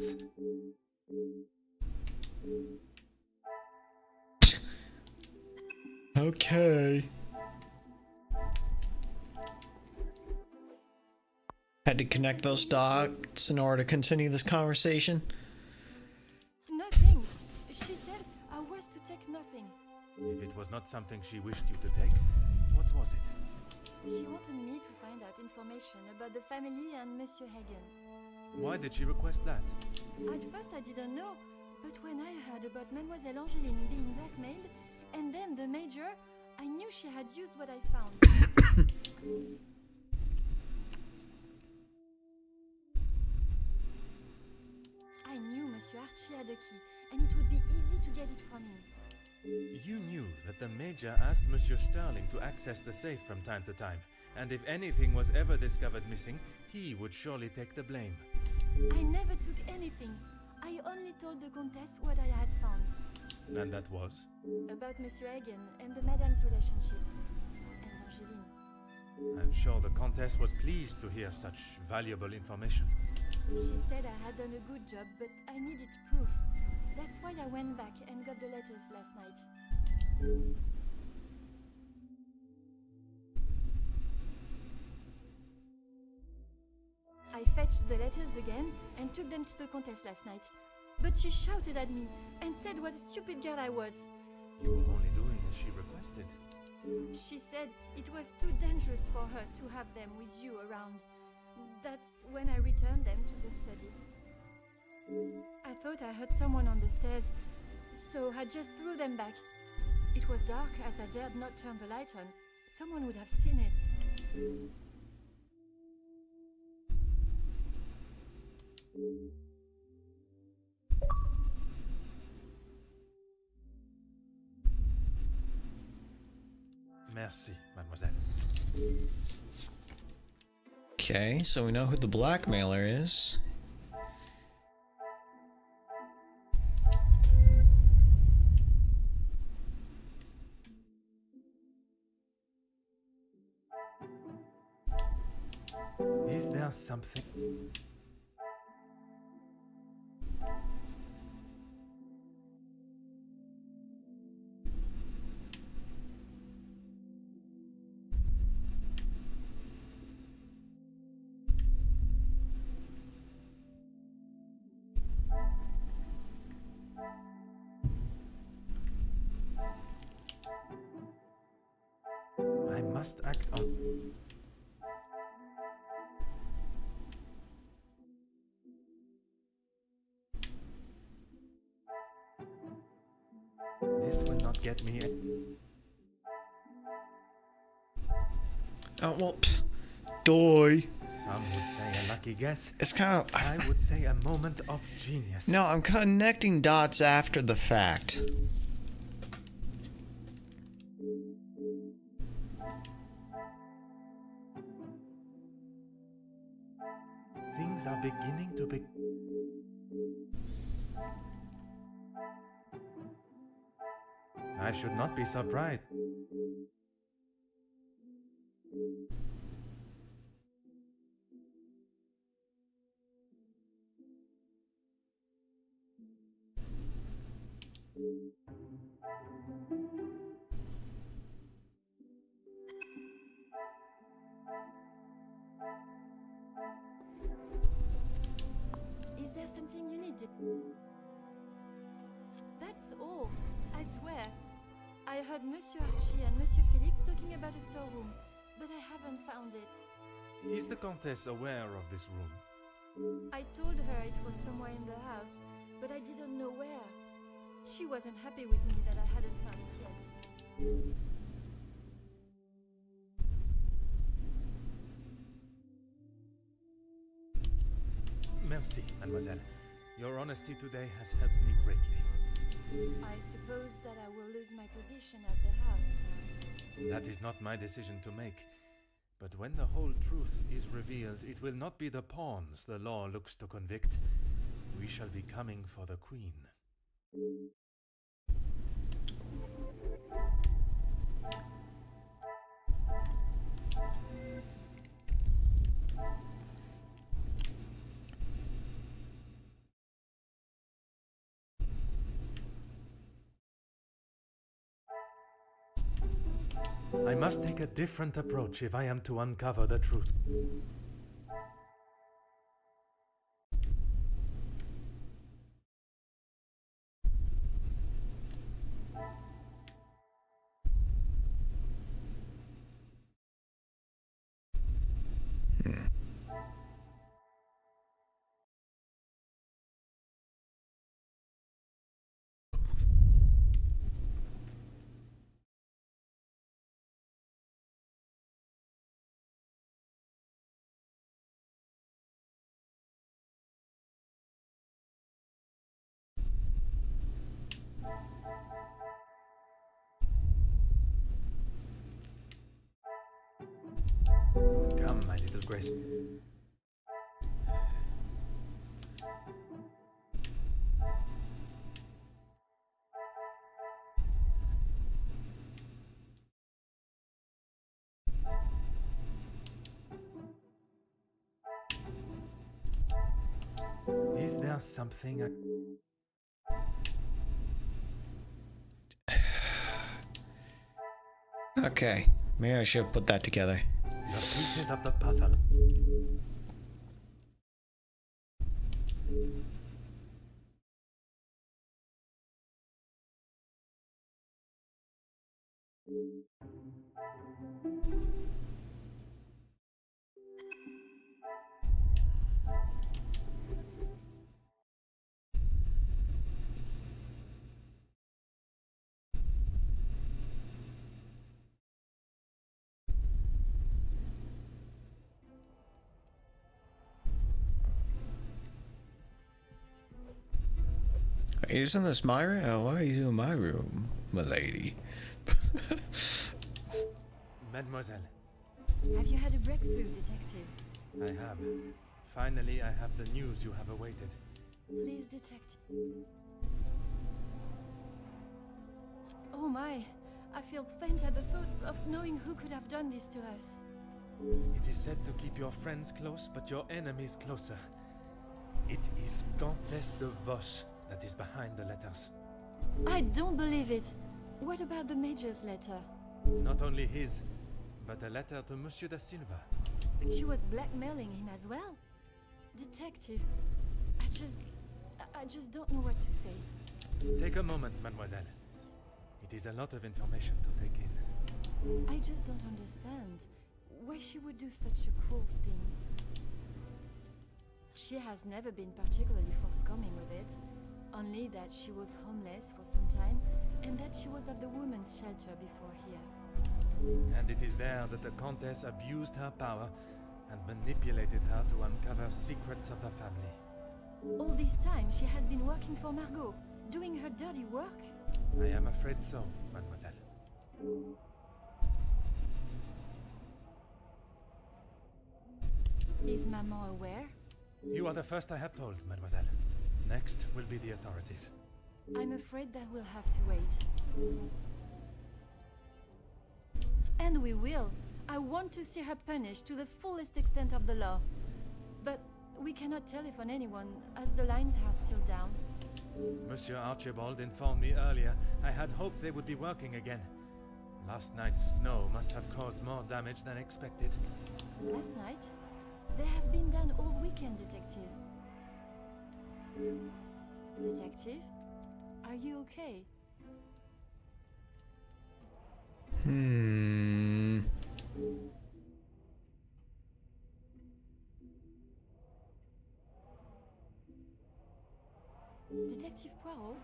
Okay. Had to connect those dots in order to continue this conversation. Nothing. She said I was to take nothing. If it was not something she wished you to take, what was it? She wanted me to find out information about the family and Monsieur Hagen. Why did she request that? At first I didn't know, but when I heard about Mademoiselle Angeline being blackmailed, and then the Major, I knew she had used what I found. I knew Monsieur Archie had a key, and it would be easy to get it from him. You knew that the Major asked Monsieur Sterling to access the safe from time to time, and if anything was ever discovered missing, he would surely take the blame. I never took anything. I only told the Countess what I had found. And that was? About Monsieur Hagen and the Madame's relationship. And Angeline. I'm sure the Countess was pleased to hear such valuable information. She said I had done a good job, but I needed proof. That's why I went back and got the letters last night. I fetched the letters again and took them to the Countess last night. But she shouted at me and said what a stupid girl I was. You were only doing as she requested. She said it was too dangerous for her to have them with you around. That's when I returned them to the study. I thought I heard someone on the stairs, so I just threw them back. It was dark as I dared not turn the light on. Someone would have seen it. Merci, mademoiselle. Okay, so we know who the blackmailer is. Is there something? I must act on. This will not get me. Oh, well, die. Some would say a lucky guess. It's kind of... I would say a moment of genius. No, I'm connecting dots after the fact. Things are beginning to be. I should not be surprised. Is there something you need? That's all. I swear. I heard Monsieur Archie and Monsieur Felix talking about a storeroom, but I haven't found it. Is the Countess aware of this room? I told her it was somewhere in the house, but I didn't know where. She wasn't happy with me that I hadn't found it yet. Merci, mademoiselle. Your honesty today has helped me greatly. I suppose that I will lose my position at the house now. That is not my decision to make. But when the whole truth is revealed, it will not be the pawns the law looks to convict. We shall be coming for the Queen. I must take a different approach if I am to uncover the truth. Come, my little Grace. Is there something I... Okay, maybe I should put that together. The pieces of the puzzle. Isn't this my room? Oh, why are you in my room, milady? Mademoiselle, Have you had a breakthrough, detective? I have. Finally, I have the news you have awaited. Please, detective. Oh my, I feel faint at the thought of knowing who could have done this to us. It is said to keep your friends close, but your enemies closer. It is Countess de Vos that is behind the letters. I don't believe it. What about the Major's letter? Not only his, but a letter to Monsieur da Silva. She was blackmailing him as well. Detective, I just don't know what to say. Take a moment, mademoiselle. It is a lot of information to take in. I just don't understand why she would do such a cruel thing. She has never been particularly forthcoming with it, only that she was homeless for some time and that she was at the women's shelter before here. And it is there that the Countess abused her power and manipulated her to uncover secrets of the family. All this time she has been working for Margot, doing her dirty work? I am afraid so, mademoiselle. Is Maman aware? You are the first I have told, mademoiselle. Next will be the authorities. I'm afraid that we'll have to wait. And we will. I want to see her punished to the fullest extent of the law. But we cannot telephone anyone, as the lines are still down. Monsieur Archibald informed me earlier I had hoped they would be working again. Last night's snow must have caused more damage than expected. Last night? They have been done all weekend, Detective. Detective? Are you okay? Detective Poirot?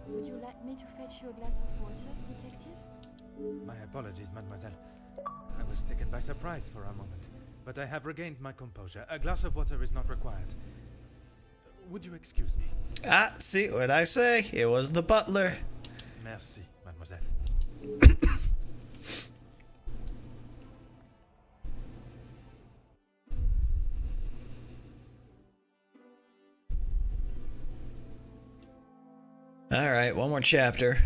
Would you like me to fetch you a glass of water, Detective? My apologies, mademoiselle. I was taken by surprise for a moment, but I have regained my composure. A glass of water is not required. Would you excuse me? Ah, see what I say? It was the butler. Merci, mademoiselle. All right, one more chapter.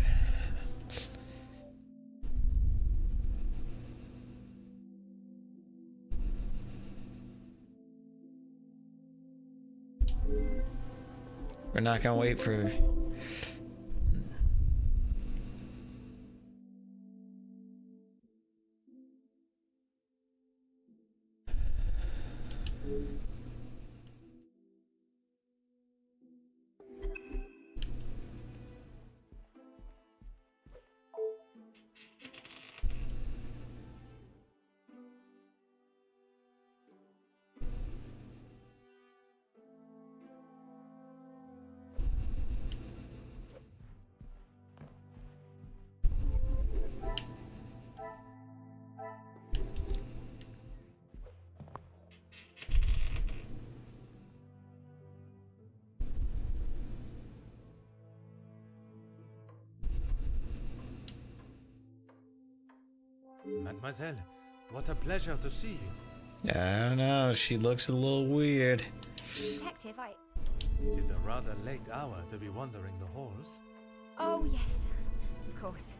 We're not gonna wait for... Mademoiselle, what a pleasure to see you. I don't know, she looks a little weird. Detective, It is a rather late hour to be wandering the halls. Oh, yes. Of course.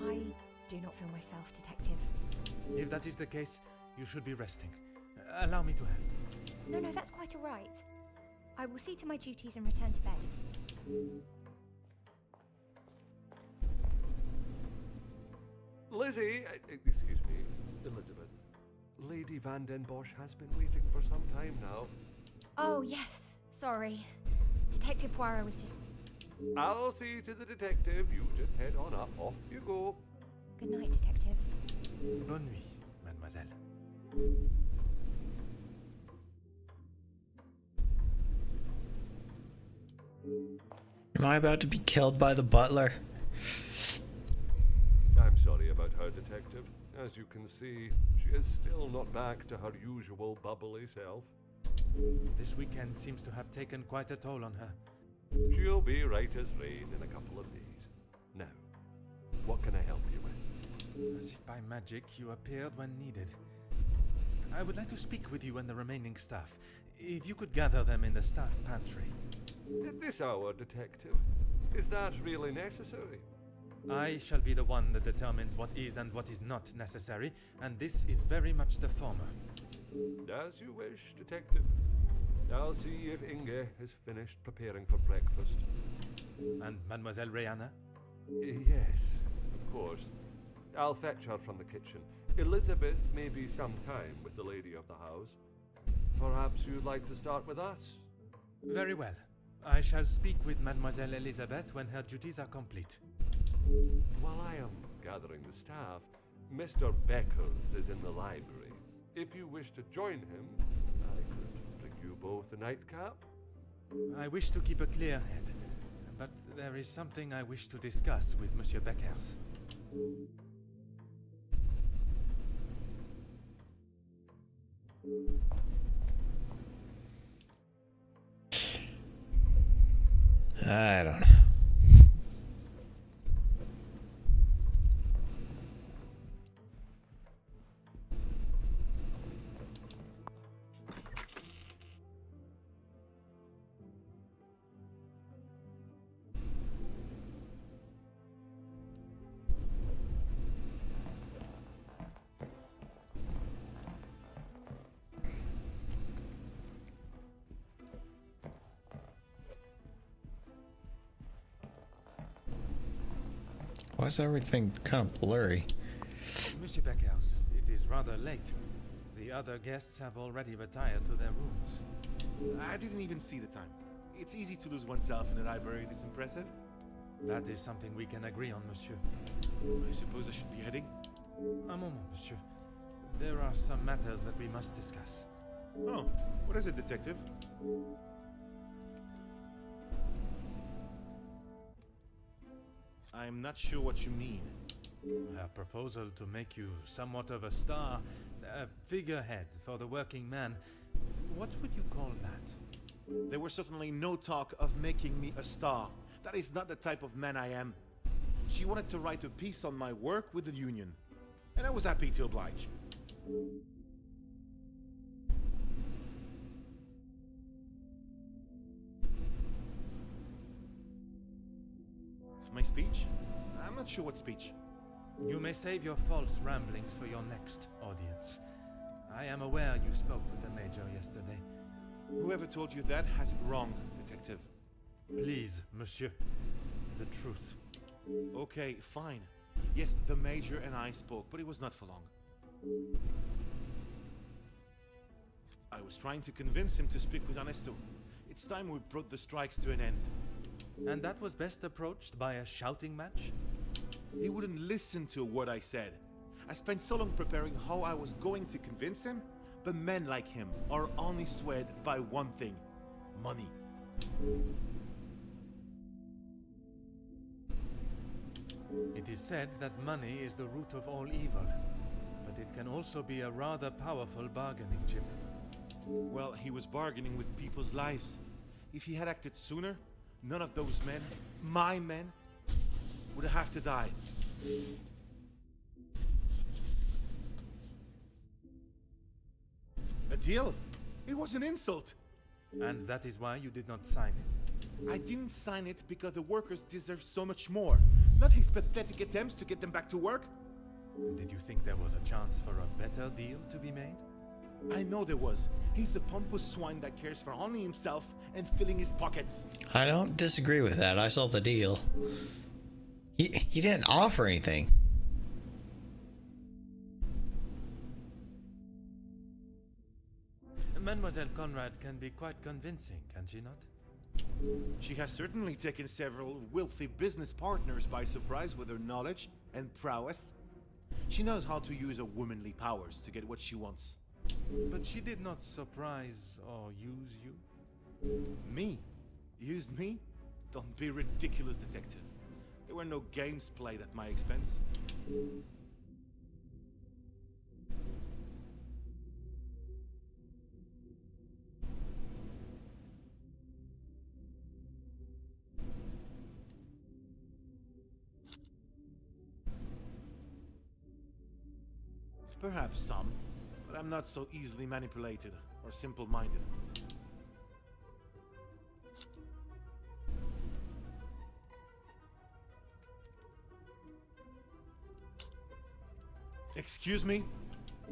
I do not feel myself, Detective. If that is the case, you should be resting. Allow me to help. No, that's quite all right. I will see to my duties and return to bed. Lizzie, excuse me, Elizabeth. Lady Van den Bosch has been waiting for some time now. Oh, yes. Sorry. Detective Poirot was just... I'll see to the detective. You just head on up. Off you go. Good night, Detective. Bonne nuit, mademoiselle. Am I about to be killed by the butler? I'm sorry about her, detective. As you can see, she is still not back to her usual bubbly self. This weekend seems to have taken quite a toll on her. She'll be right as rain in a couple of days. Now, what can I help you with? As if by magic you appeared when needed. I would like to speak with you and the remaining staff. If you could gather them in the staff pantry. At this hour, detective? Is that really necessary? I shall be the one that determines what is and what is not necessary, and this is very much the former. As you wish, detective. I'll see if Inge has finished preparing for breakfast. And Mademoiselle Rihanna? Yes, of course. I'll fetch her from the kitchen. Elizabeth may be some time with the lady of the house. Perhaps you'd like to start with us? Very well. I shall speak with Mademoiselle Elizabeth when her duties are complete. While I am gathering the staff, Mr. Beckers is in the library. If you wish to join him, I could bring you both a nightcap. I wish to keep a clear head, but there is something I wish to discuss with Monsieur Beckers. I don't know. Why is everything kind of blurry? Monsieur Beckers, it is rather late. The other guests have already retired to their rooms. I didn't even see the time. It's easy to lose oneself in a library this impressive. That is something we can agree on, monsieur. I suppose I should be heading? A moment, monsieur. There are some matters that we must discuss. Oh, what is it, detective? I'm not sure what you mean. A proposal to make you somewhat of a star, a figurehead for the working man. What would you call that? There was certainly no talk of making me a star. That is not the type of man I am. She wanted to write a piece on my work with the union, and I was happy to oblige. My speech? I'm not sure what speech. You may save your false ramblings for your next audience. I am aware you spoke with the Major yesterday. Whoever told you that has it wrong, detective. Please, monsieur. The truth. Okay, fine. Yes, the Major and I spoke, but it was not for long. I was trying to convince him to speak with Ernesto. It's time we brought the strikes to an end. And that was best approached by a shouting match? He wouldn't listen to what I said. I spent so long preparing how I was going to convince him, but men like him are only swayed by one thing: money. It is said that money is the root of all evil, but it can also be a rather powerful bargaining chip. Well, he was bargaining with people's lives. If he had acted sooner, none of those men, my men, would have to die. deal. It was an insult. And that is why you did not sign it? I didn't sign it because the workers deserve so much more. Not his pathetic attempts to get them back to work. Did you think there was a chance for a better deal to be made? I know there was. He's a pompous swine that cares for only himself and filling his pockets. I don't disagree with that. I saw the deal. He didn't offer anything. Mademoiselle Conrad can be quite convincing, can she not? She has certainly taken several wealthy business partners by surprise with her knowledge and prowess. She knows how to use her womanly powers to get what she wants. But she did not surprise or use you? Me? Used me? Don't be ridiculous, detective. There were no games played at my expense. Perhaps some, but I'm not so easily manipulated or simple-minded. Excuse me?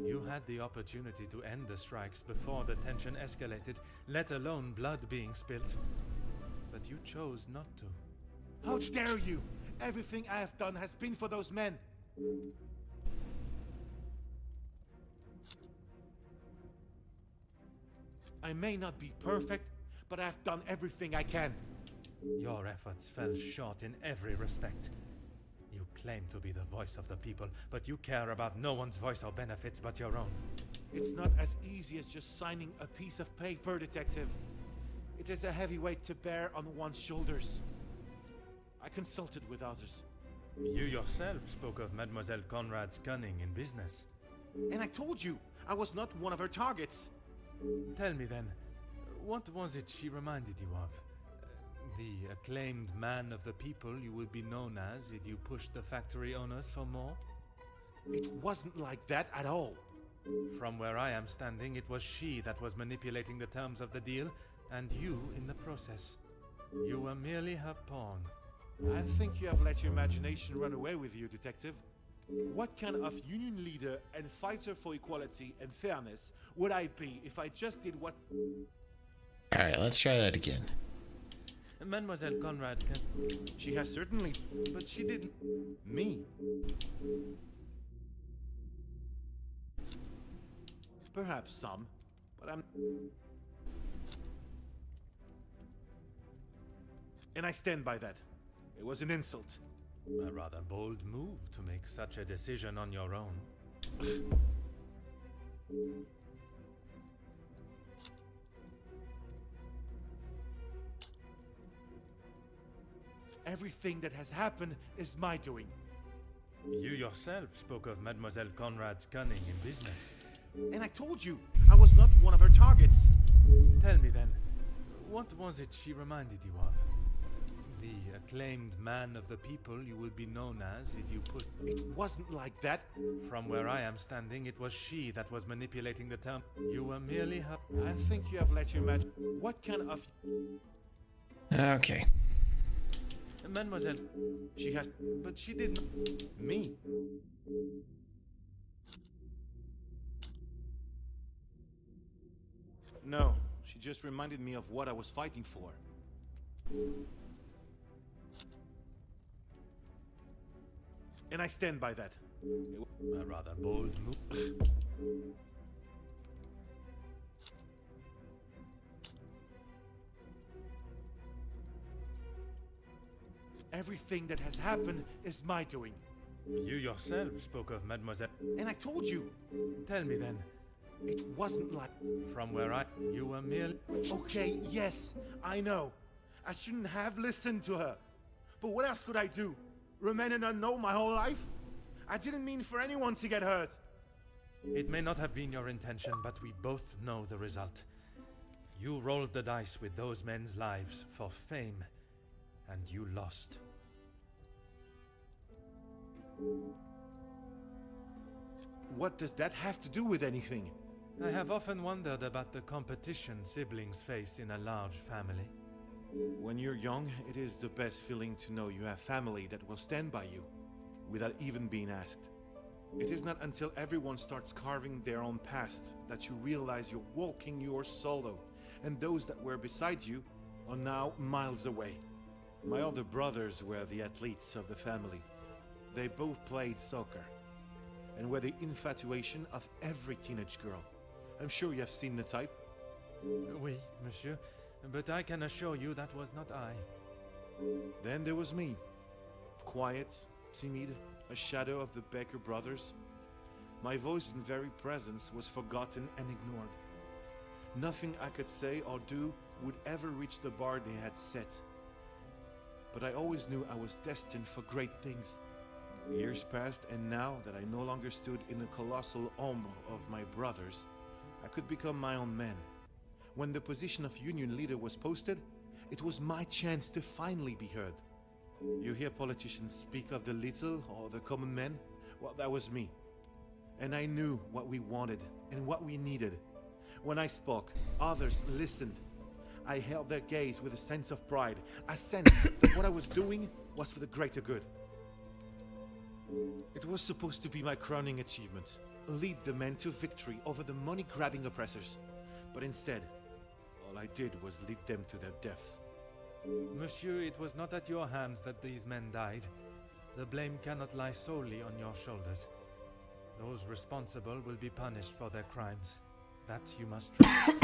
You had the opportunity to end the strikes before the tension escalated, let alone blood being spilt. But you chose not to. How dare you! Everything I have done has been for those men! I may not be perfect, but I've done everything I can. Your efforts fell short in every respect. You claim to be the voice of the people, but you care about no one's voice or benefits but your own. It's not as easy as just signing a piece of paper, detective. It is a heavy weight to bear on one's shoulders. I consulted with others. You yourself spoke of Mademoiselle Conrad's cunning in business. And I told you, I was not one of her targets. Tell me then, what was it she reminded you of? The acclaimed man of the people you would be known as if you pushed the factory owners for more? It wasn't like that at all. From where I am standing, it was she that was manipulating the terms of the deal, and you in the process. You were merely her pawn. I think you have let your imagination run away with you, detective. What kind of union leader and fighter for equality and fairness would I be if I just did what... Alright, let's try that again. Mademoiselle Conrad can... She has certainly... But she didn't... Me? Perhaps some, but I'm... And I stand by that. It was an insult. A rather bold move to make such a decision on your own. Everything that has happened is my doing. You yourself spoke of Mademoiselle Conrad's cunning in business. And I told you, I was not one of her targets. Tell me then, what was it she reminded you of? The acclaimed man of the people you would be known as if you put... It wasn't like that. From where I am standing, it was she that was manipulating the term. You were merely her... I think you have let your imagine... What kind of... Okay. Mademoiselle... She has... But she didn't... Me? No, she just reminded me of what I was fighting for. And I stand by that. A rather bold move. Everything that has happened is my doing. You yourself spoke of Mademoiselle... And I told you. Tell me then. It wasn't like... From where you were merely... Okay, yes, I know. I shouldn't have listened to her. But what else could I do? Remain an unknown my whole life? I didn't mean for anyone to get hurt. It may not have been your intention, but we both know the result. You rolled the dice with those men's lives for fame, and you lost. What does that have to do with anything? I have often wondered about the competition siblings face in a large family. When you're young, it is the best feeling to know you have family that will stand by you, without even being asked. It is not until everyone starts carving their own path that you realize you're walking yours solo, and those that were beside you are now miles away. My older brothers were the athletes of the family. They both played soccer, and were the infatuation of every teenage girl. I'm sure you have seen the type. Oui, monsieur, but I can assure you that was not I. Then there was me. Quiet, timid, a shadow of the Baker brothers. My voice and very presence was forgotten and ignored. Nothing I could say or do would ever reach the bar they had set. But I always knew I was destined for great things. Years passed, and now that I no longer stood in the colossal ombre of my brothers, I could become my own man. When the position of union leader was posted, it was my chance to finally be heard. You hear politicians speak of the little or the common man? Well, that was me. And I knew what we wanted and what we needed. When I spoke, others listened. I held their gaze with a sense of pride. I sensed that what I was doing was for the greater good. It was supposed to be my crowning achievement. Lead the men to victory over the money-grabbing oppressors. But instead, all I did was lead them to their deaths. Monsieur, it was not at your hands that these men died. The blame cannot lie solely on your shoulders. Those responsible will be punished for their crimes. That you must trust.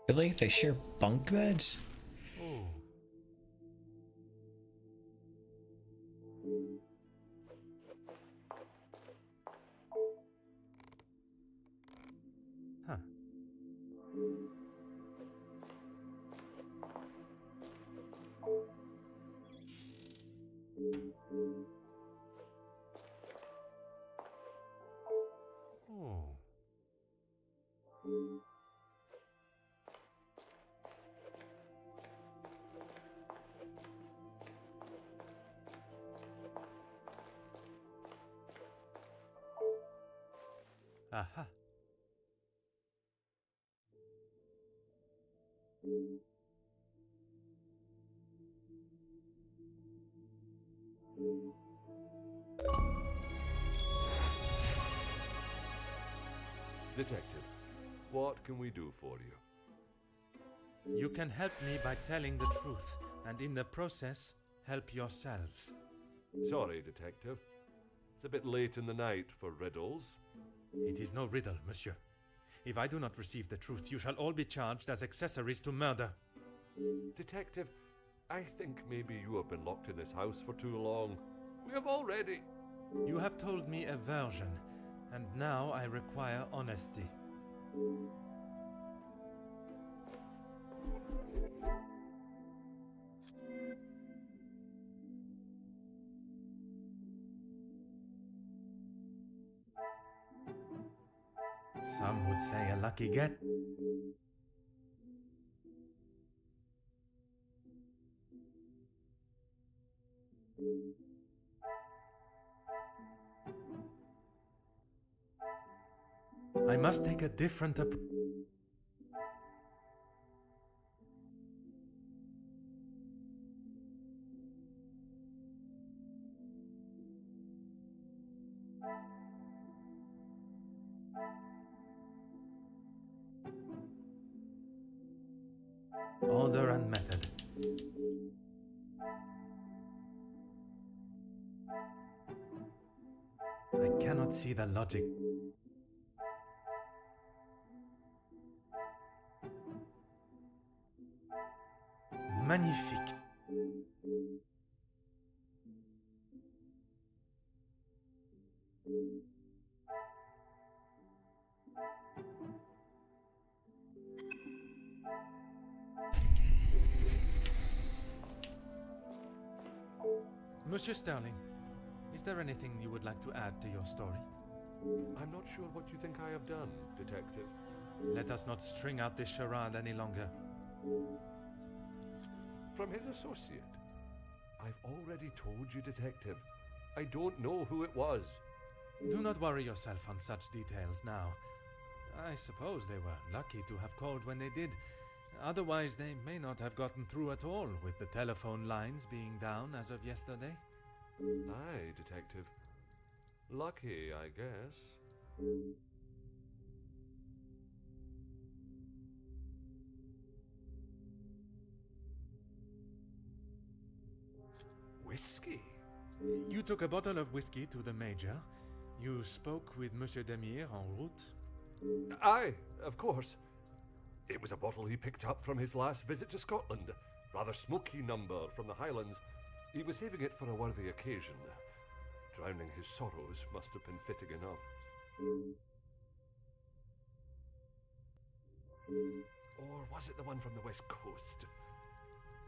Really? They share bunk beds? Oh. Huh. Oh. Aha. Detective, what can we do for you? You can help me by telling the truth, and in the process, help yourselves. Sorry, Detective. It's a bit late in the night for riddles. It is no riddle, monsieur. If I do not receive the truth, you shall all be charged as accessories to murder. Detective, I think maybe you have been locked in this house for too long. We have already... You have told me a version, and now I require honesty. Some would say a lucky get. I must take a different approach. Order and method. I cannot see the logic. Magnifique. Monsieur Sterling, is there anything you would like to add to your story? I'm not sure what you think I have done, Detective. Let us not string out this charade any longer. From his associate. I've already told you, Detective. I don't know who it was. Do not worry yourself on such details now. I suppose they were lucky to have called when they did. Otherwise, they may not have gotten through at all, with the telephone lines being down as of yesterday. Aye, Detective. Lucky, I guess. Whiskey? You took a bottle of whiskey to the Major. You spoke with Monsieur Demire en route. Aye, of course. It was a bottle he picked up from his last visit to Scotland. Rather smoky number from the Highlands. He was saving it for a worthy occasion. Drowning his sorrows must have been fitting enough. Or was it the one from the West Coast?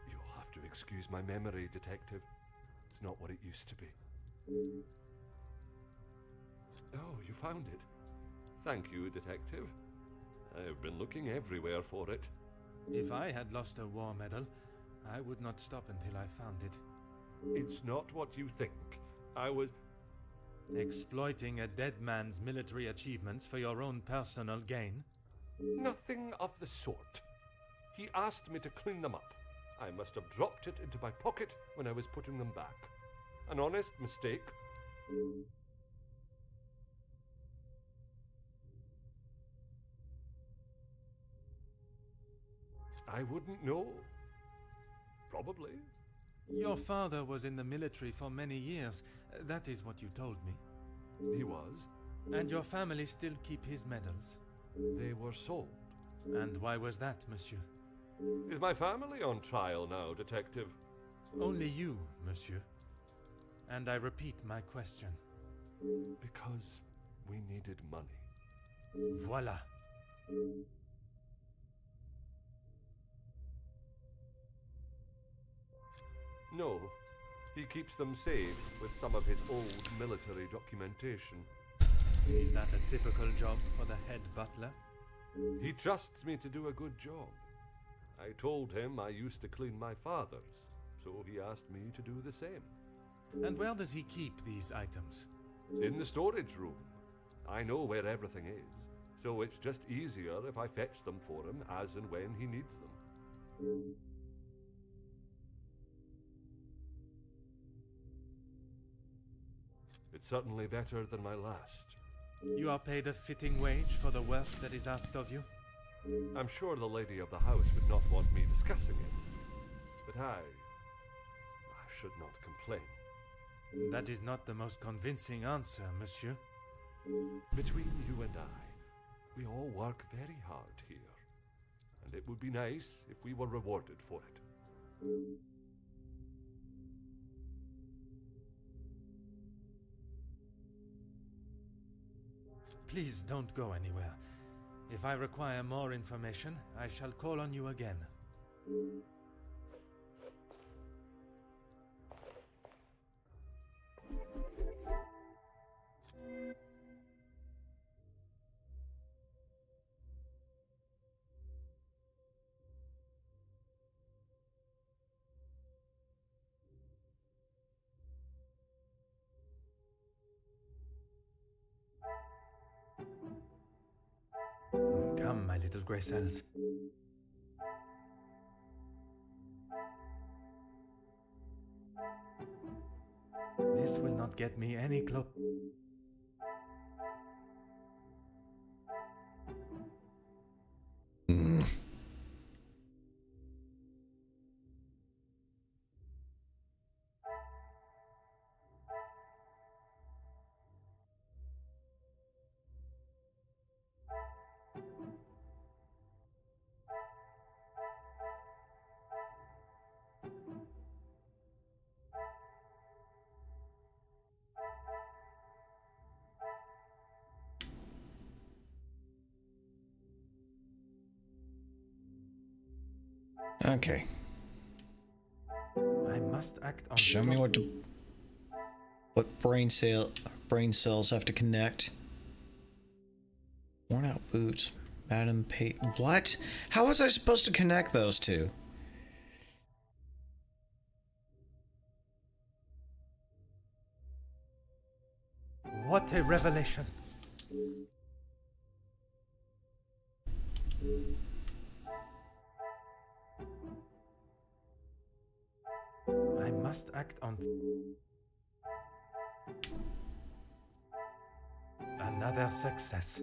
You'll have to excuse my memory, Detective. It's not what it used to be. Oh, you found it. Thank you, Detective. I've been looking everywhere for it. If I had lost a war medal, I would not stop until I found it. It's not what you think. I was exploiting a dead man's military achievements for your own personal gain? Nothing of the sort. He asked me to clean them up. I must have dropped it into my pocket when I was putting them back. An honest mistake. I wouldn't know. Probably. Your father was in the military for many years. That is what you told me. He was. And your family still keep his medals? They were sold. And why was that, monsieur? Is my family on trial now, Detective? Only you, monsieur. And I repeat my question. Because we needed money. Voila. No, he keeps them saved with some of his old military documentation. Is that a typical job for the head butler? He trusts me to do a good job. I told him I used to clean my father's, so he asked me to do the same. And where does he keep these items? In the storage room. I know where everything is, so it's just easier if I fetch them for him as and when he needs them. It's certainly better than my last. You are paid a fitting wage for the work that is asked of you? I'm sure the lady of the house would not want me discussing it. But I should not complain. That is not the most convincing answer, monsieur. Between you and I, we all work very hard here. And it would be nice if we were rewarded for it. Please don't go anywhere. If I require more information, I shall call on you again. Come, my little grey cells. This will not get me any close. Okay. I must act on. Show me what brain cells have to connect. Worn out boots, Madam What? How was I supposed to connect those two? What a revelation! I must act on. Another success.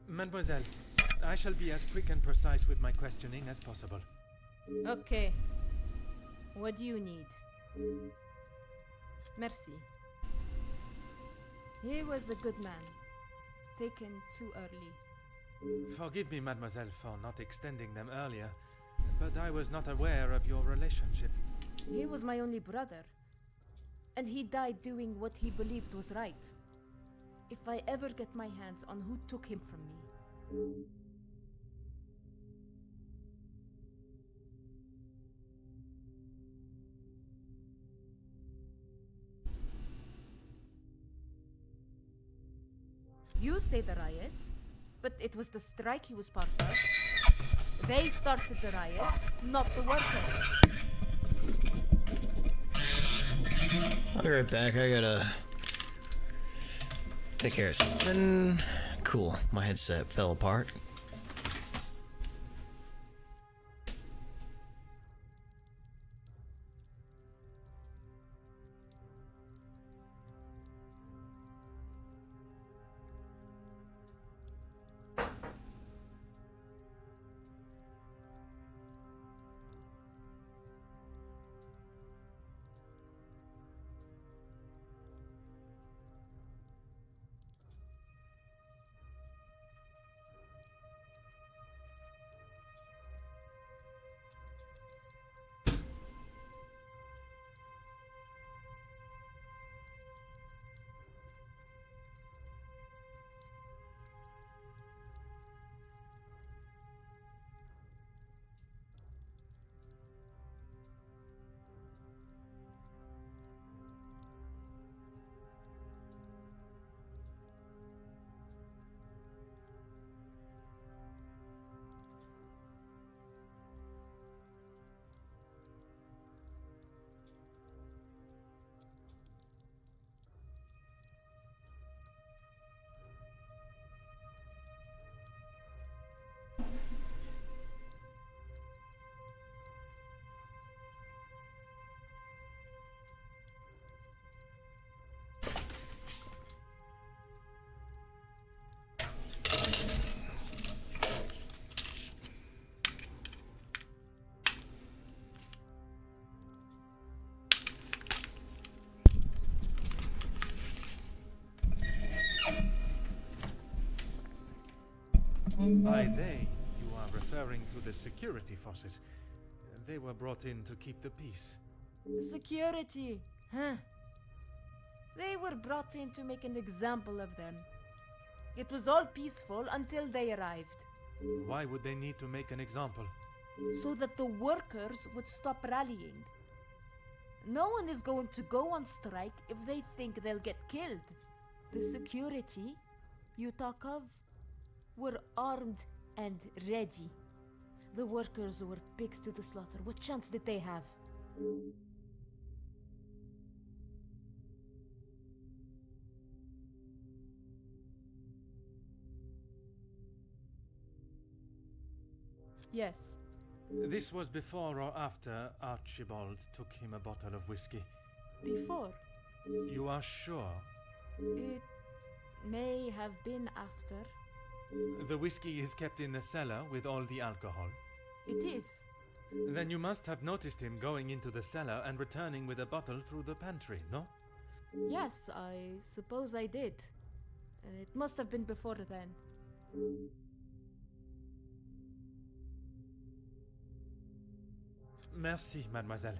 Mademoiselle, I shall be as quick and precise with my questioning as possible. Okay. What do you need? Merci. He was a good man. Taken too early. Forgive me, mademoiselle, for not extending them earlier, but I was not aware of your relationship. He was my only brother. And he died doing what he believed was right. If I ever get my hands on who took him from me... You say the riots, but it was the strike he was part of. They started the riots, not the workers. I'll be right back. I gotta take care of something. Cool. My headset fell apart. By they, you are referring to the security forces. They were brought in to keep the peace. The security, huh? They were brought in to make an example of them. It was all peaceful until they arrived. Why would they need to make an example? So that the workers would stop rallying. No one is going to go on strike if they think they'll get killed. The security you talk of were armed and ready. The workers were pigs to the slaughter. What chance did they have? Yes. This was before or after Archibald took him a bottle of whiskey? Before. You are sure? It may have been after. The whiskey is kept in the cellar with all the alcohol? It is. Then you must have noticed him going into the cellar and returning with a bottle through the pantry, no? Yes, I suppose I did. It must have been before then. Merci, mademoiselle.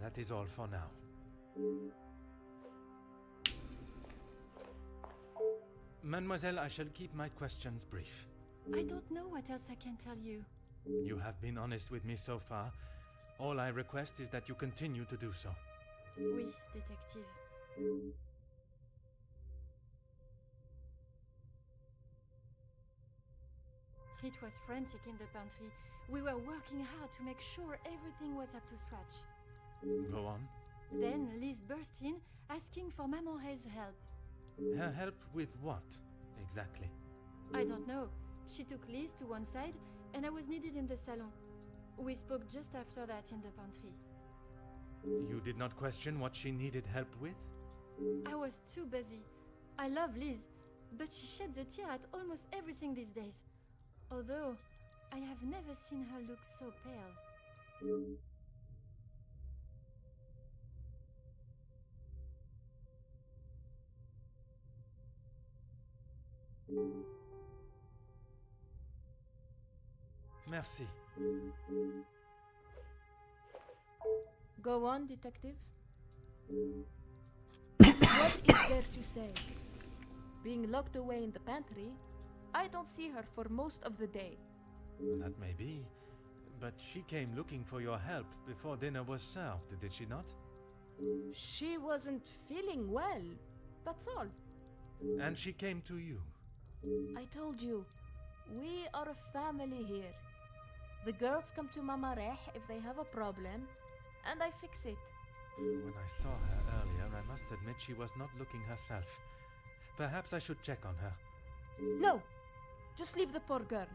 That is all for now. Mademoiselle, I shall keep my questions brief. I don't know what else I can tell you. You have been honest with me so far. All I request is that you continue to do so. Oui, détective. It was frantic in the pantry. We were working hard to make sure everything was up to scratch. Go on. Then Liz burst in, asking for Maman's help. Her help with what, exactly? I don't know. She took Liz to one side, and I was needed in the salon. We spoke just after that in the pantry. You did not question what she needed help with? I was too busy. I love Liz, but she sheds a tear at almost everything these days. Although, I have never seen her look so pale. Merci. Go on, detective. What is there to say? Being locked away in the pantry, I don't see her for most of the day. That may be, but she came looking for your help before dinner was served, did she not? She wasn't feeling well, that's all. And she came to you? I told you, we are a family here. The girls come to Mama Reh if they have a problem, and I fix it. When I saw her earlier, I must admit she was not looking herself. Perhaps I should check on her. No, just leave the poor girl.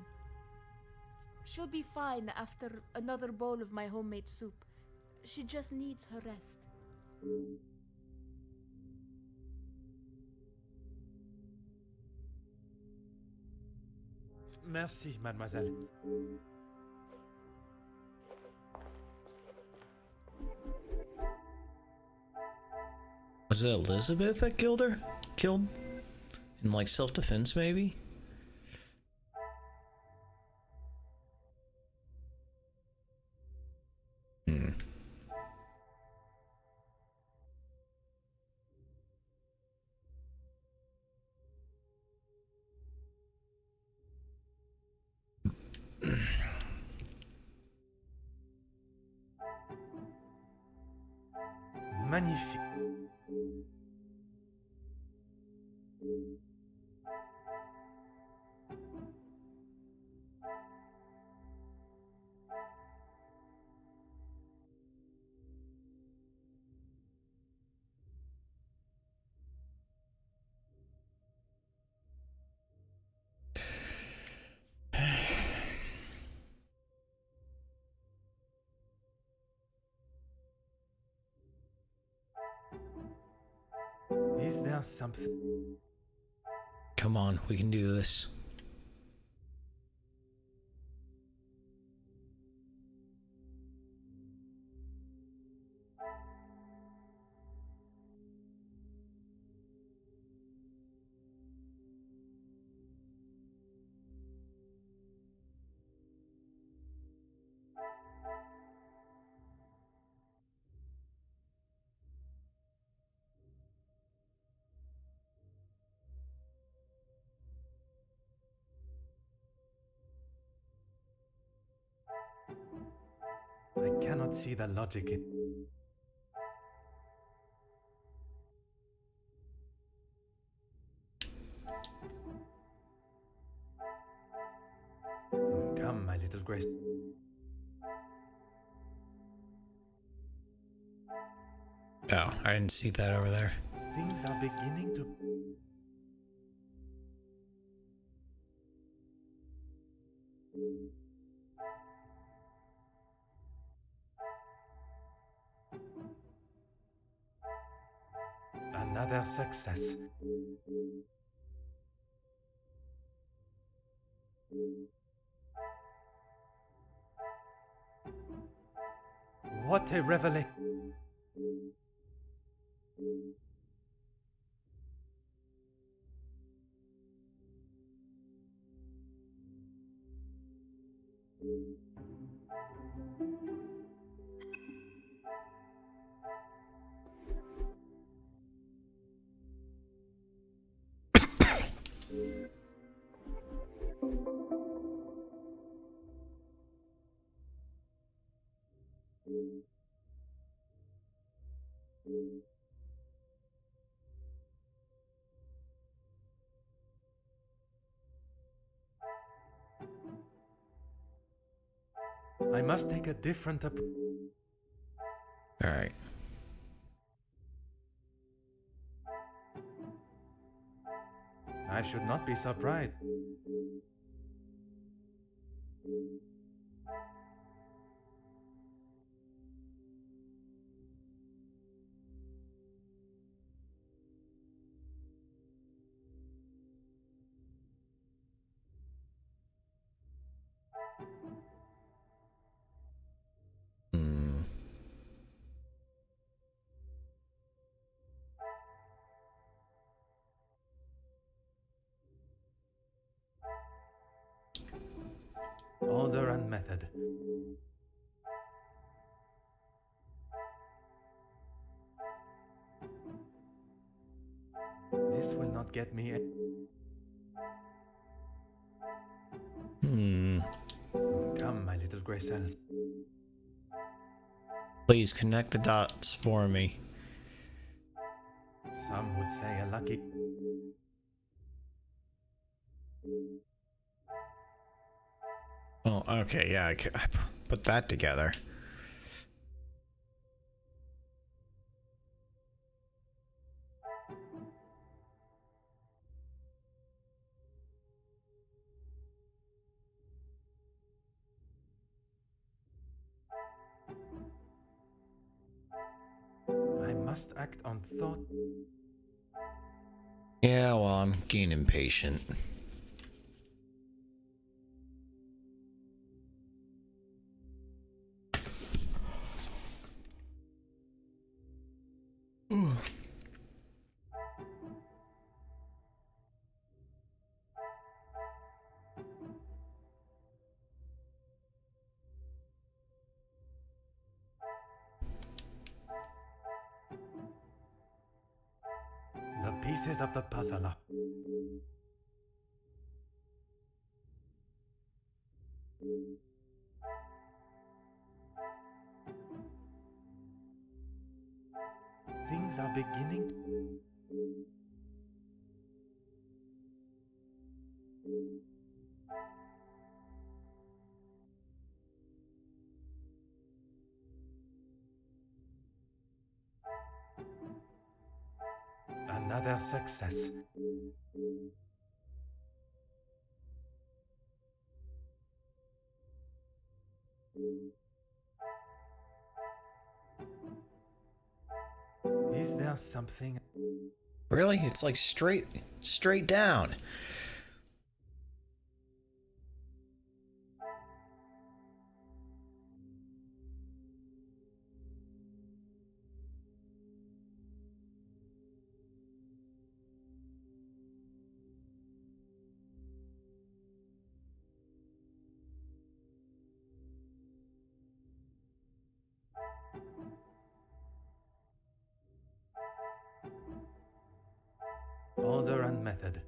She'll be fine after another bowl of my homemade soup. She just needs her rest. Merci, mademoiselle. Was it Elizabeth that killed her? Killed? In like self-defense, maybe? Magnifique. Is there something? Come on, we can do this. I cannot see the logic in... Come, my little Grace. Oh, I didn't see that over there. Things are beginning to... Another success. What a revelation. I must take a different approach. All right. I should not be surprised. Order and method. This will not get me. Come, my little gray cells. Please connect the dots for me. Some would say a lucky. Oh, okay, yeah, I put that together. I must act on thought. Yeah, well, I'm getting impatient. The pieces of the puzzle are... Things are beginning. Another success. Is there something? Really? It's like straight down. Order and method.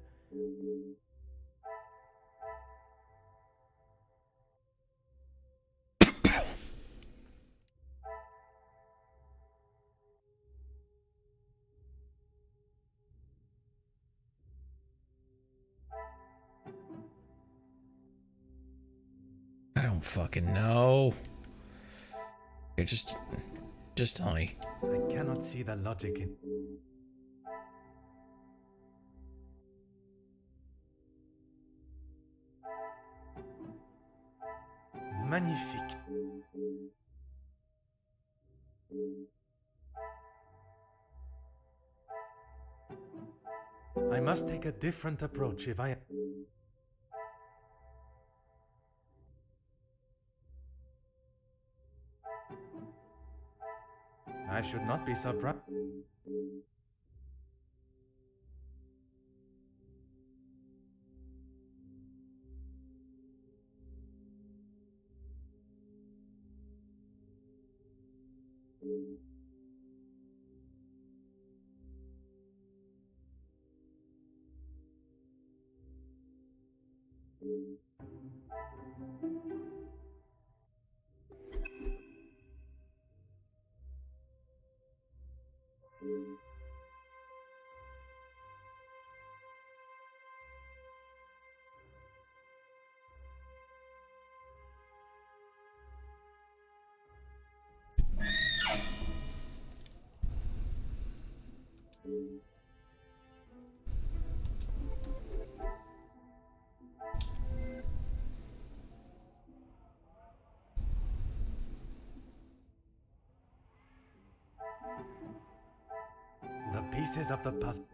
I don't fucking know. Okay, just tell me. I cannot see the logic in... Magnifique. I must take a different approach if I... I should not be surprised. The pieces of the puzzle.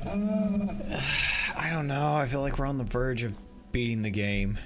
I don't know. I feel like we're on the verge of beating the game.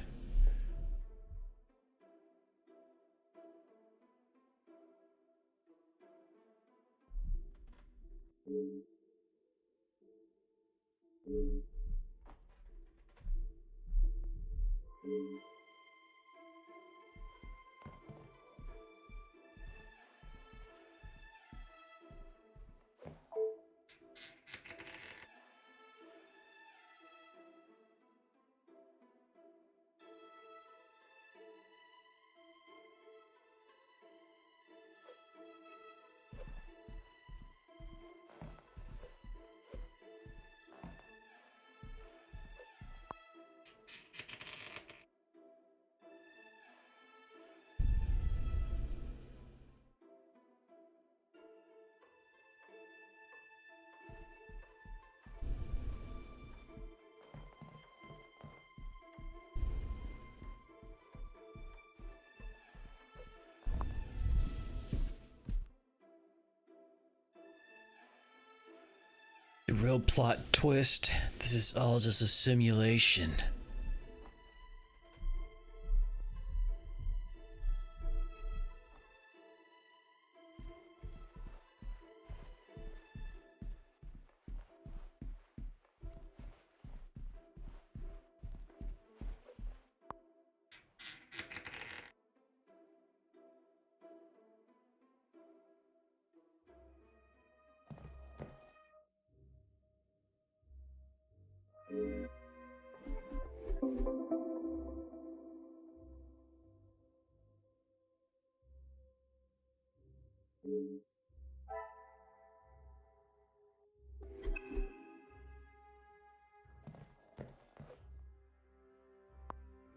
The real plot twist. This is all just a simulation.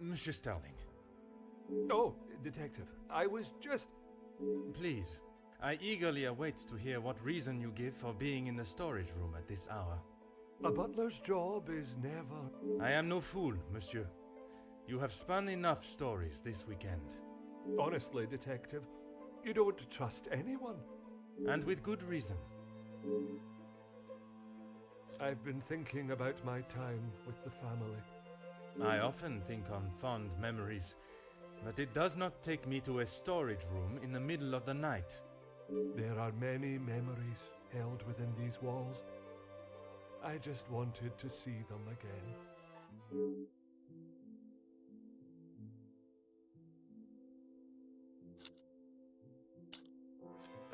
Monsieur Sterling. Oh, Detective, I was just... Please, I eagerly await to hear what reason you give for being in the storage room at this hour. A butler's job is never... I am no fool, monsieur. You have spun enough stories this weekend. Honestly, Detective, you don't trust anyone. And with good reason. I've been thinking about my time with the family. I often think on fond memories, but it does not take me to a storage room in the middle of the night. There are many memories held within these walls. I just wanted to see them again.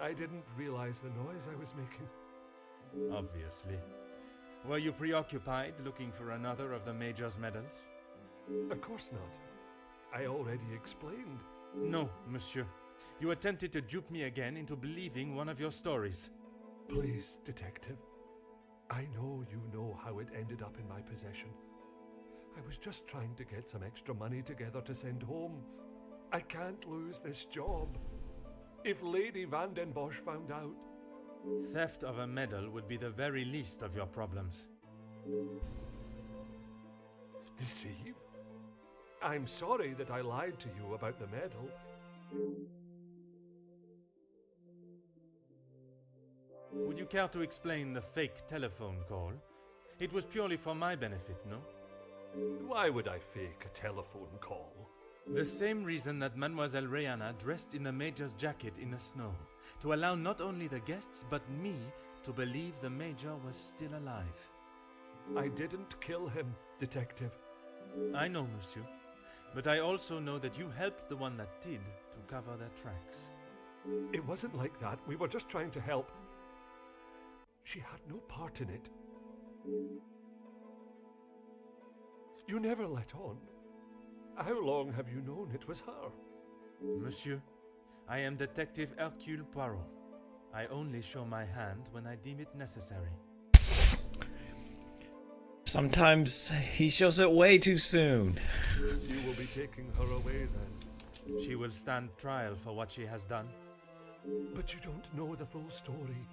I didn't realize the noise I was making. Obviously. Were you preoccupied looking for another of the Major's medals? Of course not. I already explained. No, monsieur. You attempted to dupe me again into believing one of your stories. Please, detective. I know you know how it ended up in my possession. I was just trying to get some extra money together to send home. I can't lose this job. If Lady Van den Bosch found out... Theft of a medal would be the very least of your problems. Deceive? I'm sorry that I lied to you about the medal. Would you care to explain the fake telephone call? It was purely for my benefit, no? Why would I fake a telephone call? The same reason that Mademoiselle Rihanna dressed in the Major's jacket in the snow, to allow not only the guests but me to believe the Major was still alive. I didn't kill him, detective. I know, monsieur, but I also know that you helped the one that did to cover their tracks. It wasn't like that. We were just trying to help. She had no part in it. You never let on. How long have you known it was her? Monsieur, I am Detective Hercule Poirot. I only show my hand when I deem it necessary. Sometimes he shows it way too soon. You will be taking her away then? She will stand trial for what she has done. But you don't know the full story.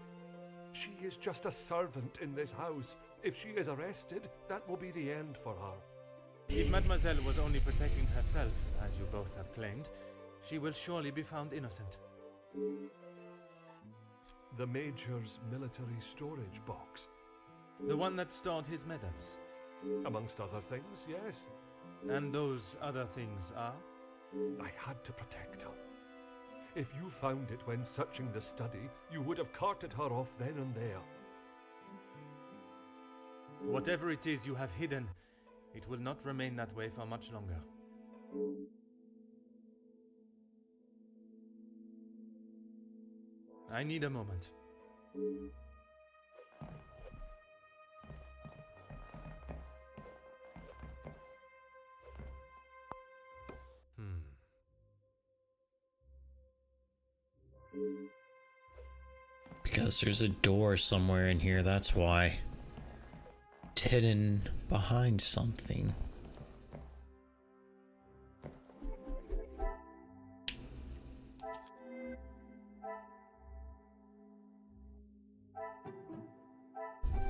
She is just a servant in this house. If she is arrested, that will be the end for her. If Mademoiselle was only protecting herself, as you both have claimed, she will surely be found innocent. The Major's military storage box. The one that stored his medals. Amongst other things, yes. And those other things are? I had to protect her. If you found it when searching the study, you would have carted her off then and there. Whatever it is you have hidden, it will not remain that way for much longer. I need a moment. Because there's a door somewhere in here, that's why. It's hidden behind something.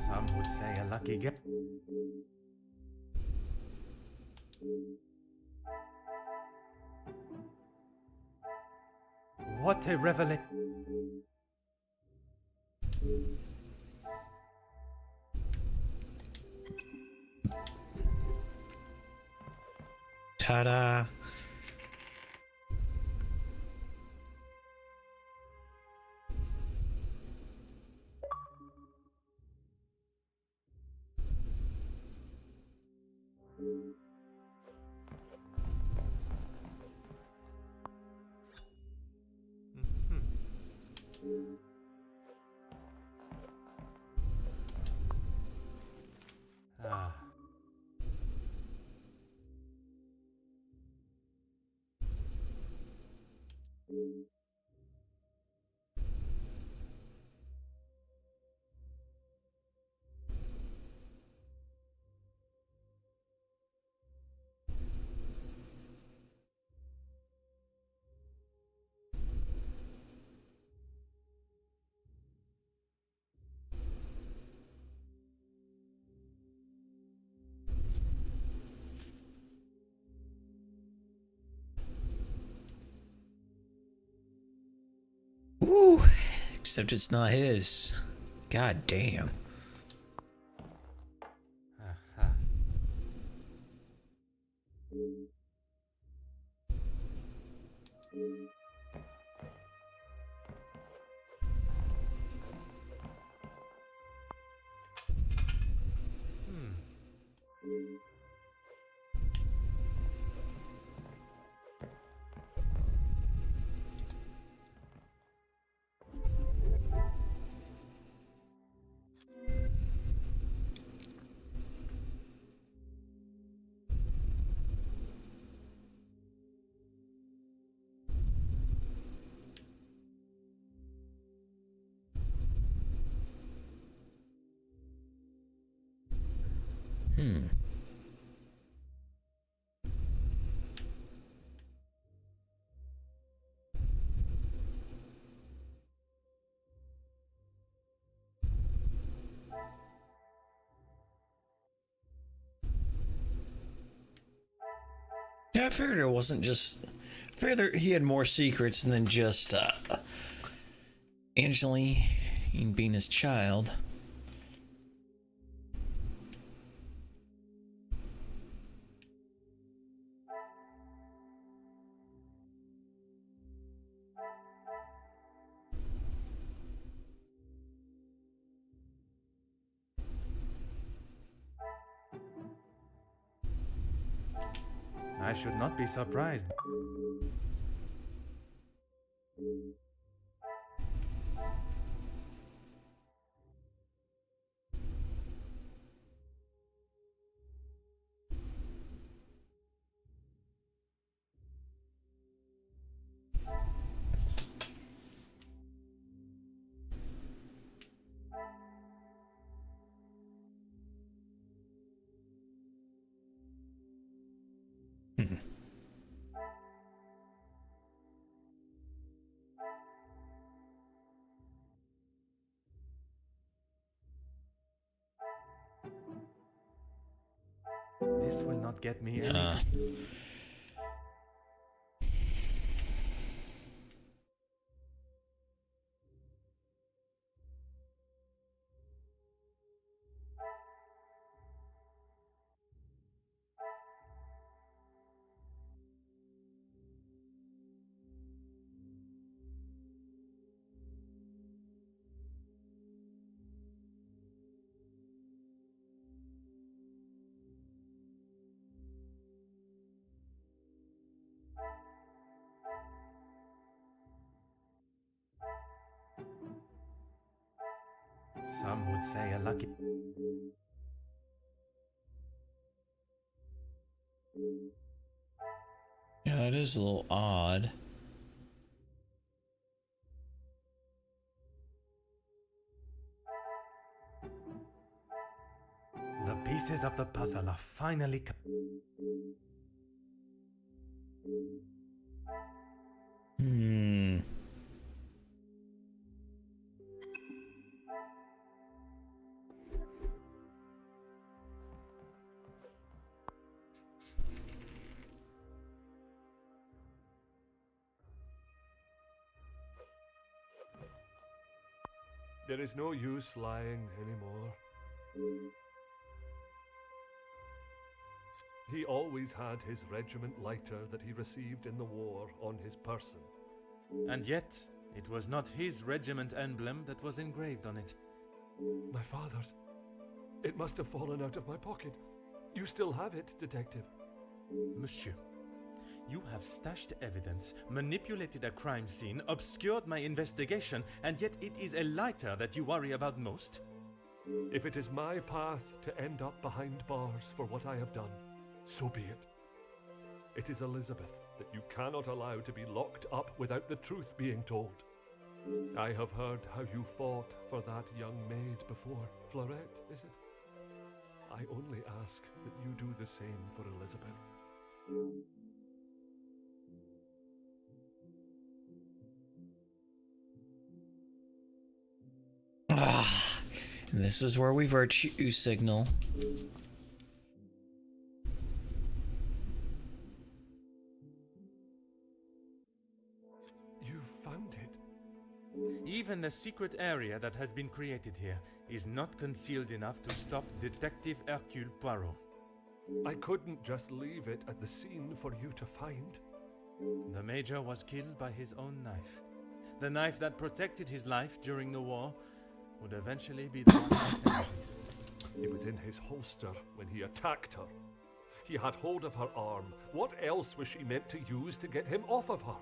Some would say a lucky get. What a revelation. Ta-da! Ah. Woo! Except it's not his. God damn. Yeah, I figured it wasn't just... I figured he had more secrets than just, Angeline being his child. I should not be surprised. This will not get me any. Some would say a lucky... Yeah, it is a little odd. The pieces of the puzzle are finally... There is no use lying anymore. He always had his regiment lighter that he received in the war on his person. And yet, it was not his regiment emblem that was engraved on it. My father's. It must have fallen out of my pocket. You still have it, detective. Monsieur, you have stashed evidence, manipulated a crime scene, obscured my investigation, and yet it is a lighter that you worry about most? If it is my path to end up behind bars for what I have done, so be it. It is Elizabeth that you cannot allow to be locked up without the truth being told. I have heard how you fought for that young maid before. Florette, is it? I only ask that you do the same for Elizabeth. And this is where we virtue signal. You found it. Even the secret area that has been created here is not concealed enough to stop Detective Hercule Poirot. I couldn't just leave it at the scene for you to find. The Major was killed by his own knife. The knife that protected his life during the war would eventually be the one that ended it. It was in his holster when he attacked her. He had hold of her arm. What else was she meant to use to get him off of her?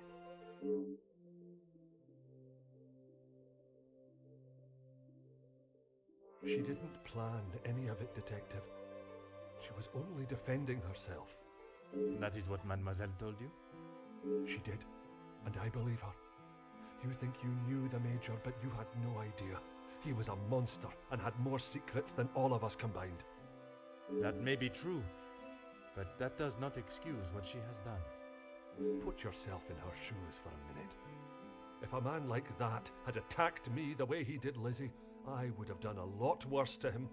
She didn't plan any of it, Detective. She was only defending herself. That is what Mademoiselle told you? She did, and I believe her. You think you knew the Major, but you had no idea. He was a monster and had more secrets than all of us combined. That may be true, but that does not excuse what she has done. Put yourself in her shoes for a minute. If a man like that had attacked me the way he did Lizzie, I would have done a lot worse to him.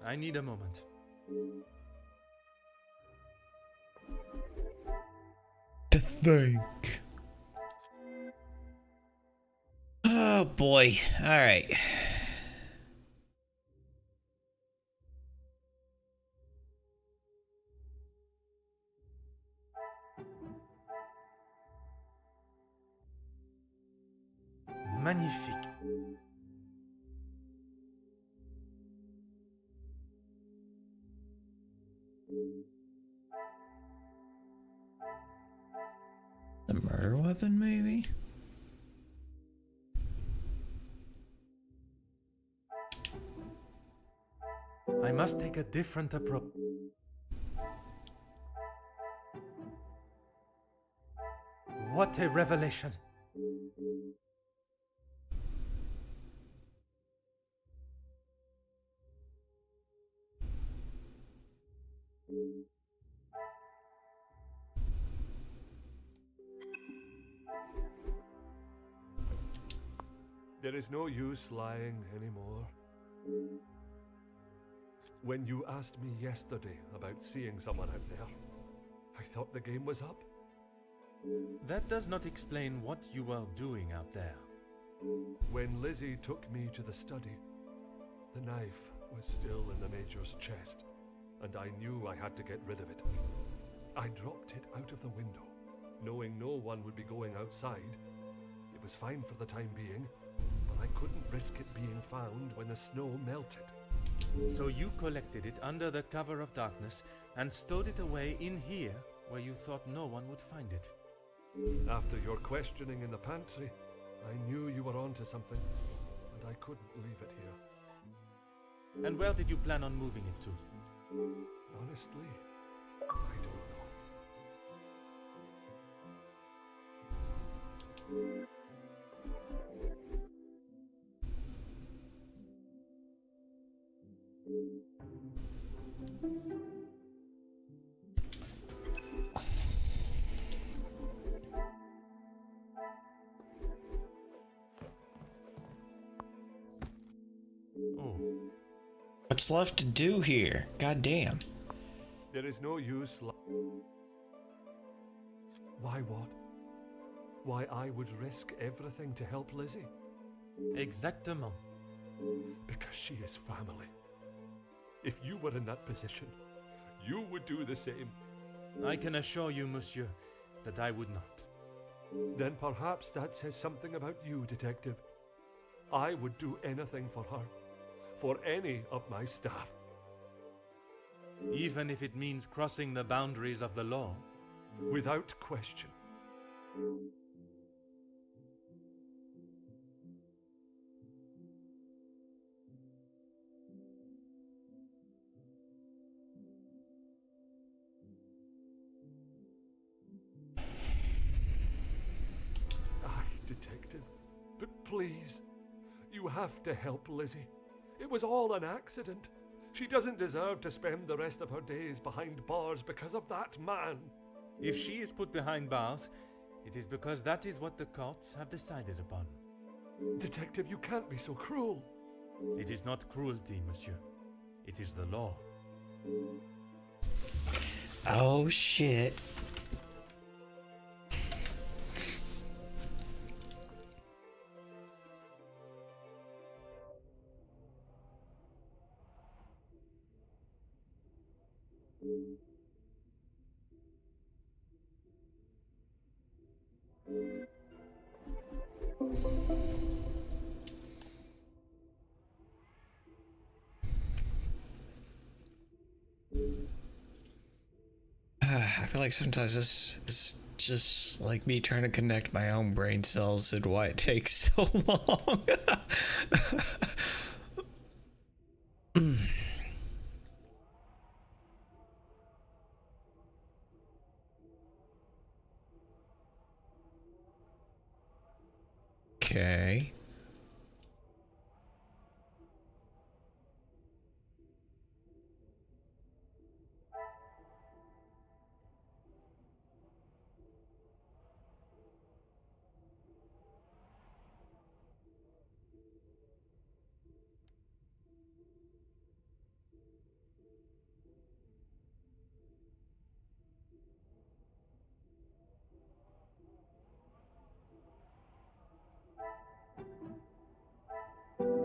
I need a moment. To think. Oh boy. Alright. Magnifique. The murder weapon, maybe? I must take a different approach. What a revelation! There is no use lying anymore. When you asked me yesterday about seeing someone out there, I thought the game was up. That does not explain what you were doing out there. When Lizzie took me to the study, the knife was still in the Major's chest, and I knew I had to get rid of it. I dropped it out of the window, knowing no one would be going outside. It was fine for the time being, but I couldn't risk it being found when the snow melted. So you collected it under the cover of darkness and stowed it away in here where you thought no one would find it. After your questioning in the pantry, I knew you were onto something, and I couldn't leave it here. And where did you plan on moving it to? Honestly, I don't know. What's left to do here? God damn. There is no use. Why what? Why I would risk everything to help Lizzie? Exactement. Because she is family. If you were in that position, you would do the same. I can assure you, monsieur, that I would not. Then perhaps that says something about you, Detective. I would do anything for her. For any of my staff. Even if it means crossing the boundaries of the law? Without question. Aye, Detective, but please, you have to help Lizzie. It was all an accident. She doesn't deserve to spend the rest of her days behind bars because of that man. If she is put behind bars, it is because that is what the courts have decided upon. Detective, you can't be so cruel. It is not cruelty, monsieur. It is the law. Oh shit. feel like sometimes this is just like me trying to connect my own brain cells and why it takes so long. Okay.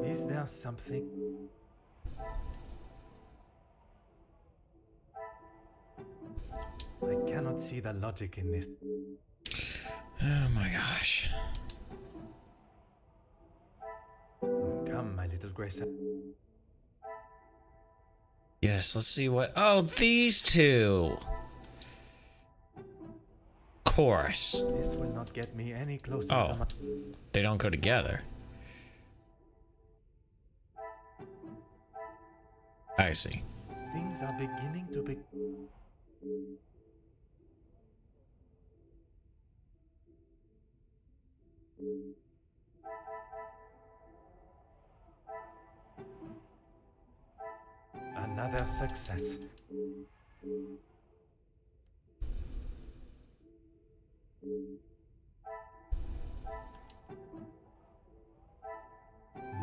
Is there something? I cannot see the logic in this. Oh my gosh. Come, my little Grace. Yes, let's see what. Oh, these two. Of course. This will not get me any closer Oh, to my... they don't go together. I see. Things are beginning to be... Another success.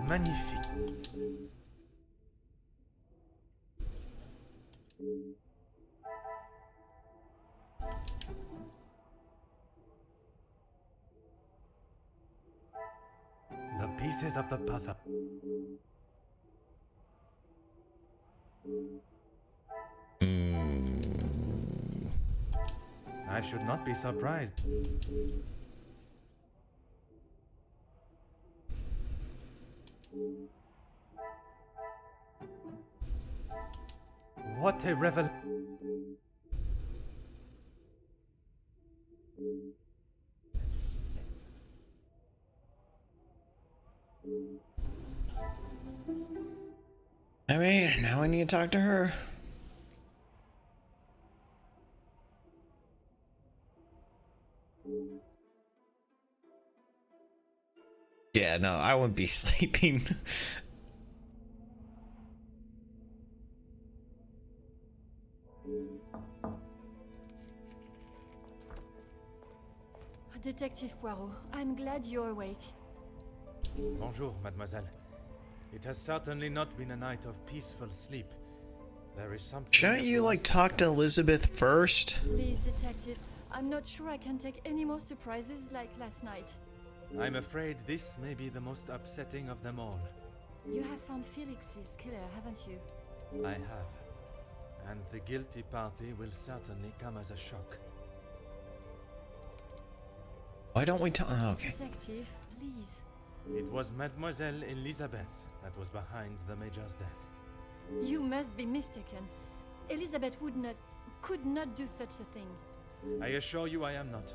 Magnifique. The pieces of the puzzle. I should not be surprised. What a revel... I mean, now I need to talk to her. Yeah, no, I wouldn't be sleeping. Detective Poirot, I'm glad you're awake. Bonjour, mademoiselle. It has certainly not been a night of peaceful sleep. There is something... Shouldn't you, like, talk to Elizabeth first? Please, detective, I'm not sure I can take any more surprises like last night. I'm afraid this may be the most upsetting of them all. You have found Felix's killer, haven't you? I have. And the guilty party will certainly come as a shock. Why don't we talk? Oh, okay. Detective, please. It was Mademoiselle Elizabeth that was behind the Major's death. You must be mistaken. Elizabeth could not do such a thing. I assure you I am not.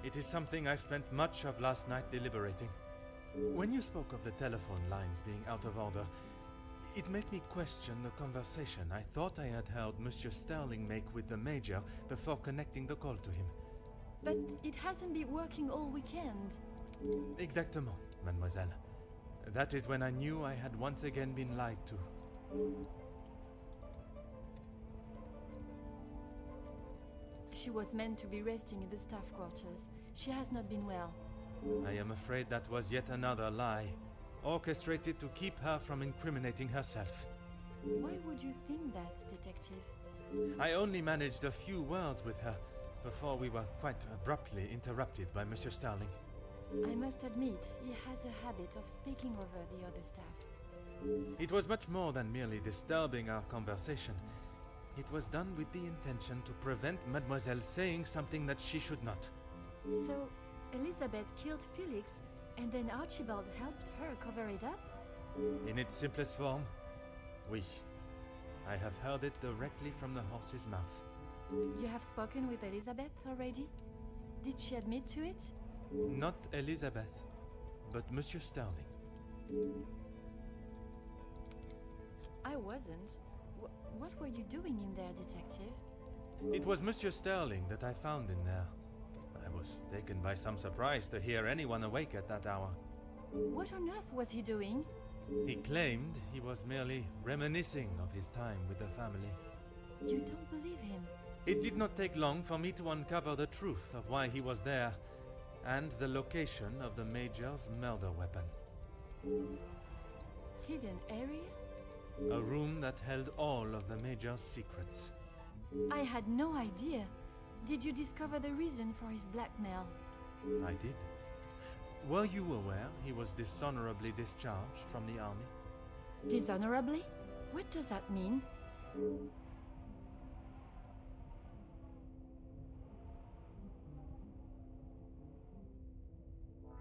It is something I spent much of last night deliberating. When you spoke of the telephone lines being out of order, it made me question the conversation I thought I had heard Monsieur Sterling make with the Major before connecting the call to him. But it hasn't been working all weekend. Exactement, mademoiselle. That is when I knew I had once again been lied to. She was meant to be resting in the staff quarters. She has not been well. I am afraid that was yet another lie, orchestrated to keep her from incriminating herself. Why would you think that, detective? I only managed a few words with her before we were quite abruptly interrupted by Monsieur Starling. I must admit, he has a habit of speaking over the other staff. It was much more than merely disturbing our conversation. It was done with the intention to prevent Mademoiselle saying something that she should not. So, Elizabeth killed Felix, and then Archibald helped her cover it up? In its simplest form, oui. I have heard it directly from the horse's mouth. You have spoken with Elizabeth already? Did she admit to it? Not Elizabeth, but Monsieur Sterling. I wasn't. What were you doing in there, detective? It was Monsieur Sterling that I found in there. I was taken by some surprise to hear anyone awake at that hour. What on earth was he doing? He claimed he was merely reminiscing of his time with the family. You don't believe him? It did not take long for me to uncover the truth of why he was there, and the location of the Major's murder weapon. Hidden area? A room that held all of the Major's secrets. I had no idea. Did you discover the reason for his blackmail? I did. Were you aware he was dishonorably discharged from the army? Dishonorably? What does that mean?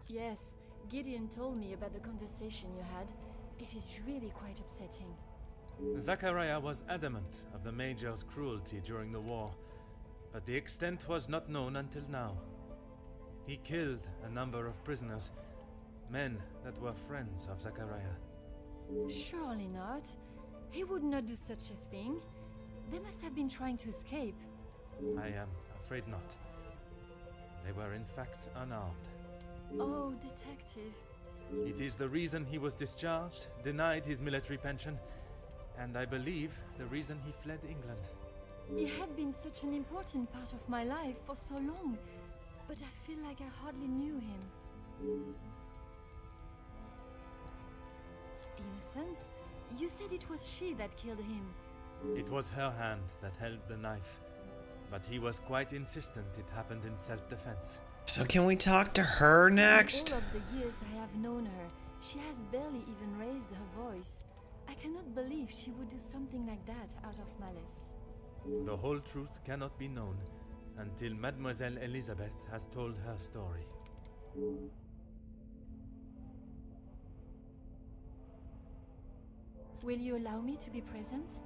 Yes, Gideon told me about the conversation you had. It is really quite upsetting. Zachariah was adamant of the Major's cruelty during the war, but the extent was not known until now. He killed a number of prisoners, men that were friends of Zachariah. Surely not. He would not do such a thing. They must have been trying to escape. I am afraid not. They were in fact unarmed. Oh, detective. It is the reason he was discharged, denied his military pension, and I believe the reason he fled England. He had been such an important part of my life for so long, but I feel like I hardly knew him. In a sense, you said it was she that killed him. It was her hand that held the knife, but he was quite insistent it happened in self-defense. So can we talk to her next? In all of the years I have known her, she has barely even raised her voice. I cannot believe she would do something like that out of malice. The whole truth cannot be known until Mademoiselle Elizabeth has told her story. Will you allow me to be present?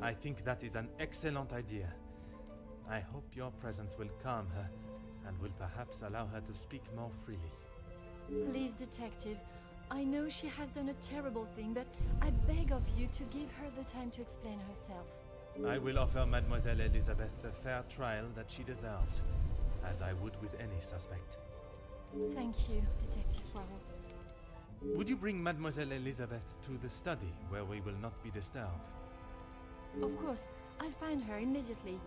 I think that is an excellent idea. I hope your presence will calm her and will perhaps allow her to speak more freely. Please, detective. I know she has done a terrible thing, but I beg of you to give her the time to explain herself. I will offer Mademoiselle Elizabeth the fair trial that she deserves, as I would with any suspect. Thank you, Detective Poirot. Would you bring Mademoiselle Elizabeth to the study where we will not be disturbed? Of course, I'll find her immediately.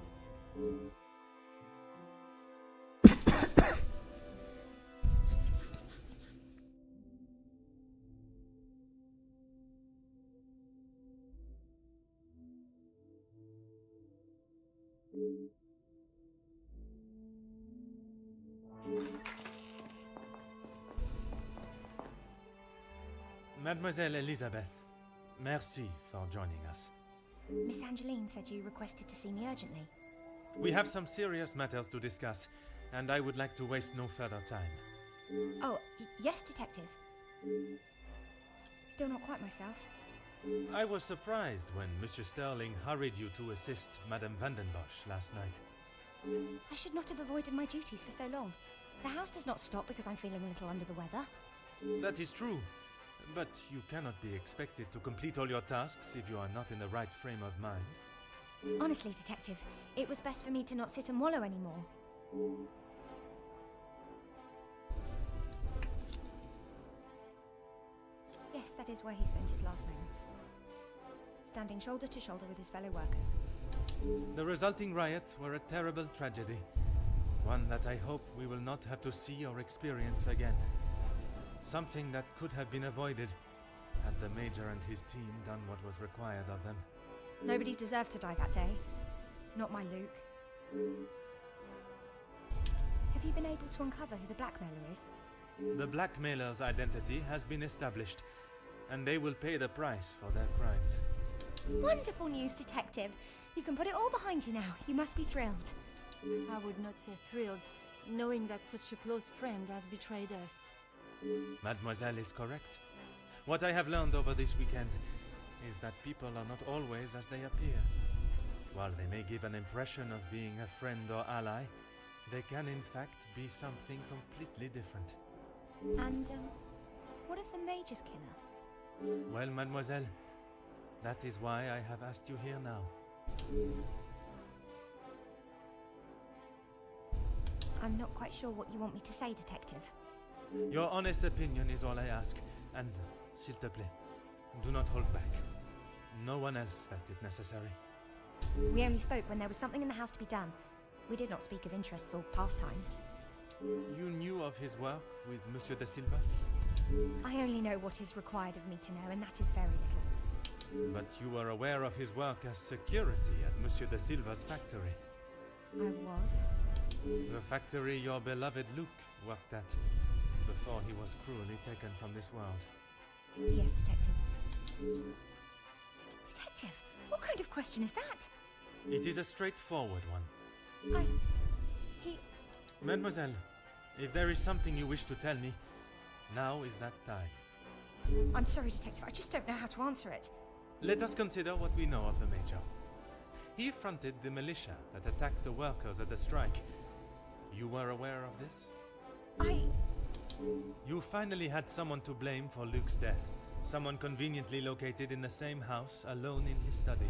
Mademoiselle Elizabeth, merci for joining us. Miss Angeline said you requested to see me urgently. We have some serious matters to discuss, and I would like to waste no further time. Oh, yes, Detective. Still not quite myself. I was surprised when Monsieur Sterling hurried you to assist Madame Vandenbosch last night. I should not have avoided my duties for so long. The house does not stop because I'm feeling a little under the weather. That is true, but you cannot be expected to complete all your tasks if you are not in the right frame of mind. Honestly, Detective, it was best for me to not sit and wallow anymore. Yes, that is where he spent his last moments. Standing shoulder to shoulder with his fellow workers. The resulting riots were a terrible tragedy. One that I hope we will not have to see or experience again. Something that could have been avoided had the Major and his team done what was required of them. Nobody deserved to die that day. Not my Luke. Have you been able to uncover who the blackmailer is? The blackmailer's identity has been established, and they will pay the price for their crimes. Wonderful news, Detective. You can put it all behind you now. You must be thrilled. I would not say thrilled, knowing that such a close friend has betrayed us. Mademoiselle is correct. What I have learned over this weekend is that people are not always as they appear. While they may give an impression of being a friend or ally, they can in fact be something completely different. And, what of the Major's killer? Well, mademoiselle, that is why I have asked you here now. I'm not quite sure what you want me to say, Detective. Your honest opinion is all I ask, and, s'il te plaît, do not hold back. No one else felt it necessary. We only spoke when there was something in the house to be done. We did not speak of interests or pastimes. You knew of his work with Monsieur de Silva? I only know what is required of me to know, and that is very little. But you were aware of his work as security at Monsieur de Silva's factory. I was. The factory your beloved Luke worked at, before he was cruelly taken from this world. Yes, Detective. Detective? What kind of question is that? It is a straightforward one. Mademoiselle, if there is something you wish to tell me, now is that time. I'm sorry, Detective, I just don't know how to answer it. Let us consider what we know of the Major. He fronted the militia that attacked the workers at the strike. You were aware of this? You finally had someone to blame for Luke's death. Someone conveniently located in the same house, alone in his study.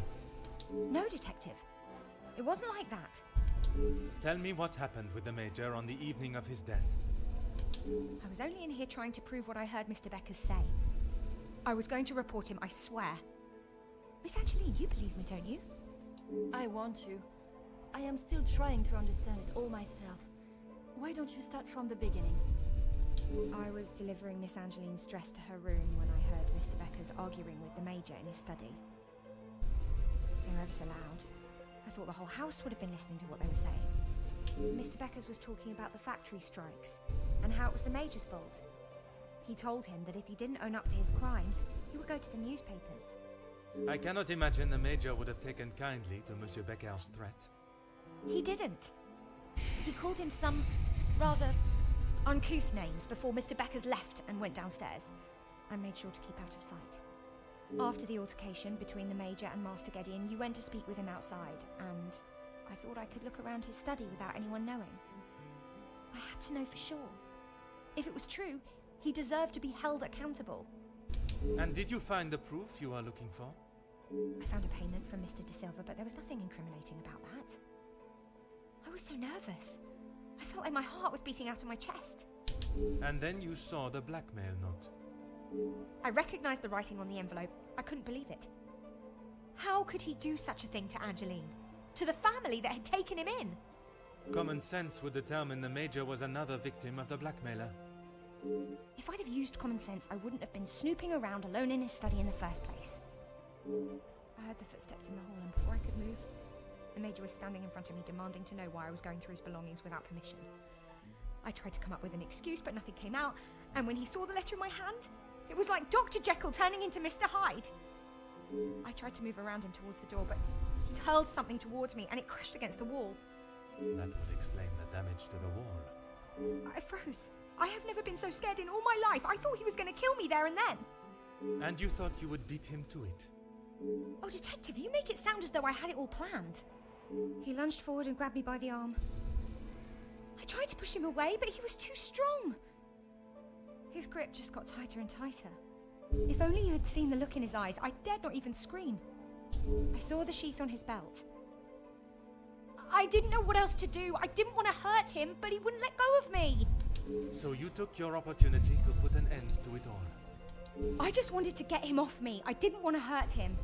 No, Detective. It wasn't like that. Tell me what happened with the Major on the evening of his death. I was only in here trying to prove what I heard Mr. Beckers say. I was going to report him, I swear. Miss Angeline, you believe me, don't you? I want to. I am still trying to understand it all myself. Why don't you start from the beginning? I was delivering Miss Angeline's dress to her room when I heard Mr. Beckers arguing with the Major in his study. They were ever so loud. I thought the whole house would have been listening to what they were saying. Mr. Beckers was talking about the factory strikes and how it was the Major's fault. He told him that if he didn't own up to his crimes, he would go to the newspapers. I cannot imagine the Major would have taken kindly to Monsieur Becker's threat. He didn't. He called him some rather uncouth names before Mr. Beckers left and went downstairs, and made sure to keep out of sight. After the altercation between the Major and Master Gideon, you went to speak with him outside, and I thought I could look around his study without anyone knowing. I had to know for sure. If it was true, he deserved to be held accountable. And did you find the proof you are looking for? I found a payment from Mr. De Silva, but there was nothing incriminating about that. I was so nervous. I felt like my heart was beating out of my chest. And then you saw the blackmail note. I recognized the writing on the envelope. I couldn't believe it. How could he do such a thing to Angeline? To the family that had taken him in? Common sense would determine the Major was another victim of the blackmailer. If I'd have used common sense, I wouldn't have been snooping around alone in his study in the first place. I heard the footsteps in the hall, and before I could move, the Major was standing in front of me, demanding to know why I was going through his belongings without permission. I tried to come up with an excuse, but nothing came out, and when he saw the letter in my hand, it was like Dr. Jekyll turning into Mr. Hyde. I tried to move around him towards the door, but he hurled something towards me, and it crashed against the wall. That would explain the damage to the wall. I froze. I have never been so scared in all my life. I thought he was going to kill me there and then. And you thought you would beat him to it? Oh, Detective, you make it sound as though I had it all planned. He lunged forward and grabbed me by the arm. I tried to push him away, but he was too strong. His grip just got tighter and tighter. If only you had seen the look in his eyes, I dared not even scream. I saw the sheath on his belt. I didn't know what else to do. I didn't want to hurt him, but he wouldn't let go of me. So you took your opportunity to put an end to it all. I just wanted to get him off me. I didn't want to hurt him.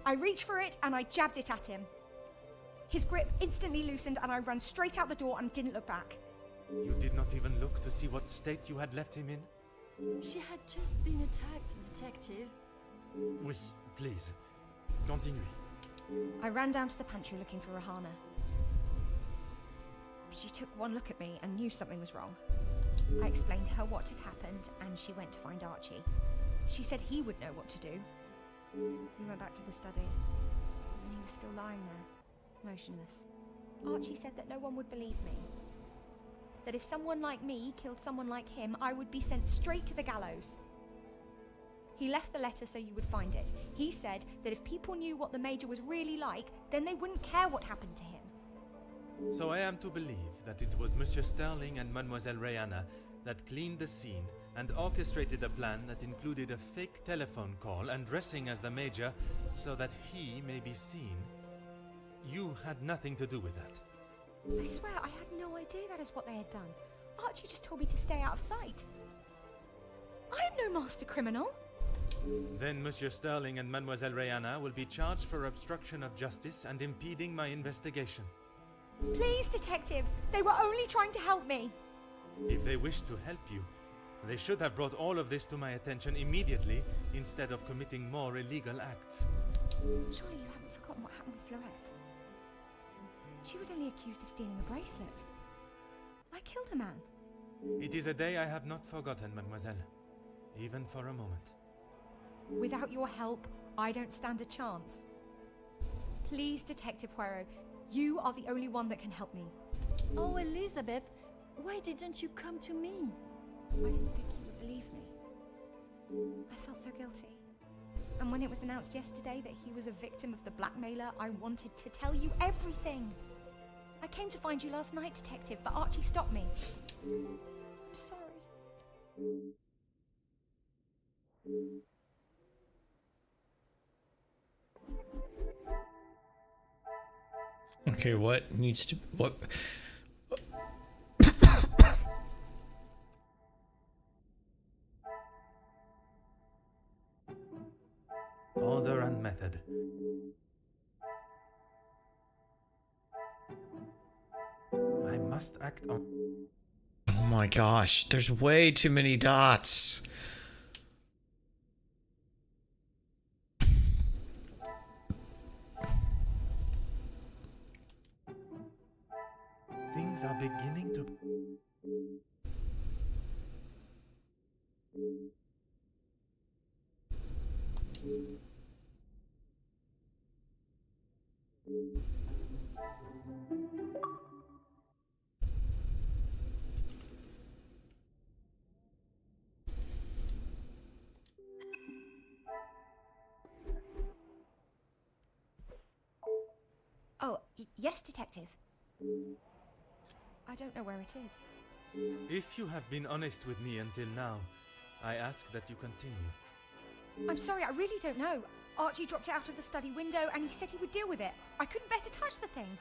I reached for it and I jabbed it at him. His grip instantly loosened and I ran straight out the door and didn't look back. You did not even look to see what state you had left him in? She had just been attacked, Detective. Oui, please. Continue. I ran down to the pantry looking for Rahana. She took one look at me and knew something was wrong. I explained to her what had happened and she went to find Archie. She said he would know what to do. We went back to the study and he was still lying there, motionless. Archie said that no one would believe me. That if someone like me killed someone like him, I would be sent straight to the gallows. He left the letter so you would find it. He said that if people knew what the Major was really like, then they wouldn't care what happened to him. So I am to believe that it was Monsieur Sterling and Mademoiselle Rihanna that cleaned the scene and orchestrated a plan that included a fake telephone call and dressing as the Major so that he may be seen. You had nothing to do with that. I swear I had no idea that is what they had done. Archie just told me to stay out of sight. I am no master criminal. Then Monsieur Sterling and Mademoiselle Rihanna will be charged for obstruction of justice and impeding my investigation. Please, Detective. They were only trying to help me. If they wished to help you, they should have brought all of this to my attention immediately instead of committing more illegal acts. Surely you haven't forgotten what happened with Fleurette. She was only accused of stealing a bracelet. I killed a man. It is a day I have not forgotten, mademoiselle. Even for a moment. Without your help, I don't stand a chance. Please, Detective Poirot, you are the only one that can help me. Oh, Elizabeth, why didn't you come to me? I didn't think you would believe me. I felt so guilty. And when it was announced yesterday that he was a victim of the blackmailer, I wanted to tell you everything. I came to find you last night, Detective, but Archie stopped me. I'm sorry. Okay, what needs to... what... Order and method. I must act on... Oh my gosh, there's way too many dots. Things are beginning to... Oh, yes, Detective. I don't know where it is. If you have been honest with me until now, I ask that you continue. I'm sorry, I really don't know. Archie dropped it out of the study window and he said he would deal with it. I couldn't bear to touch the thing.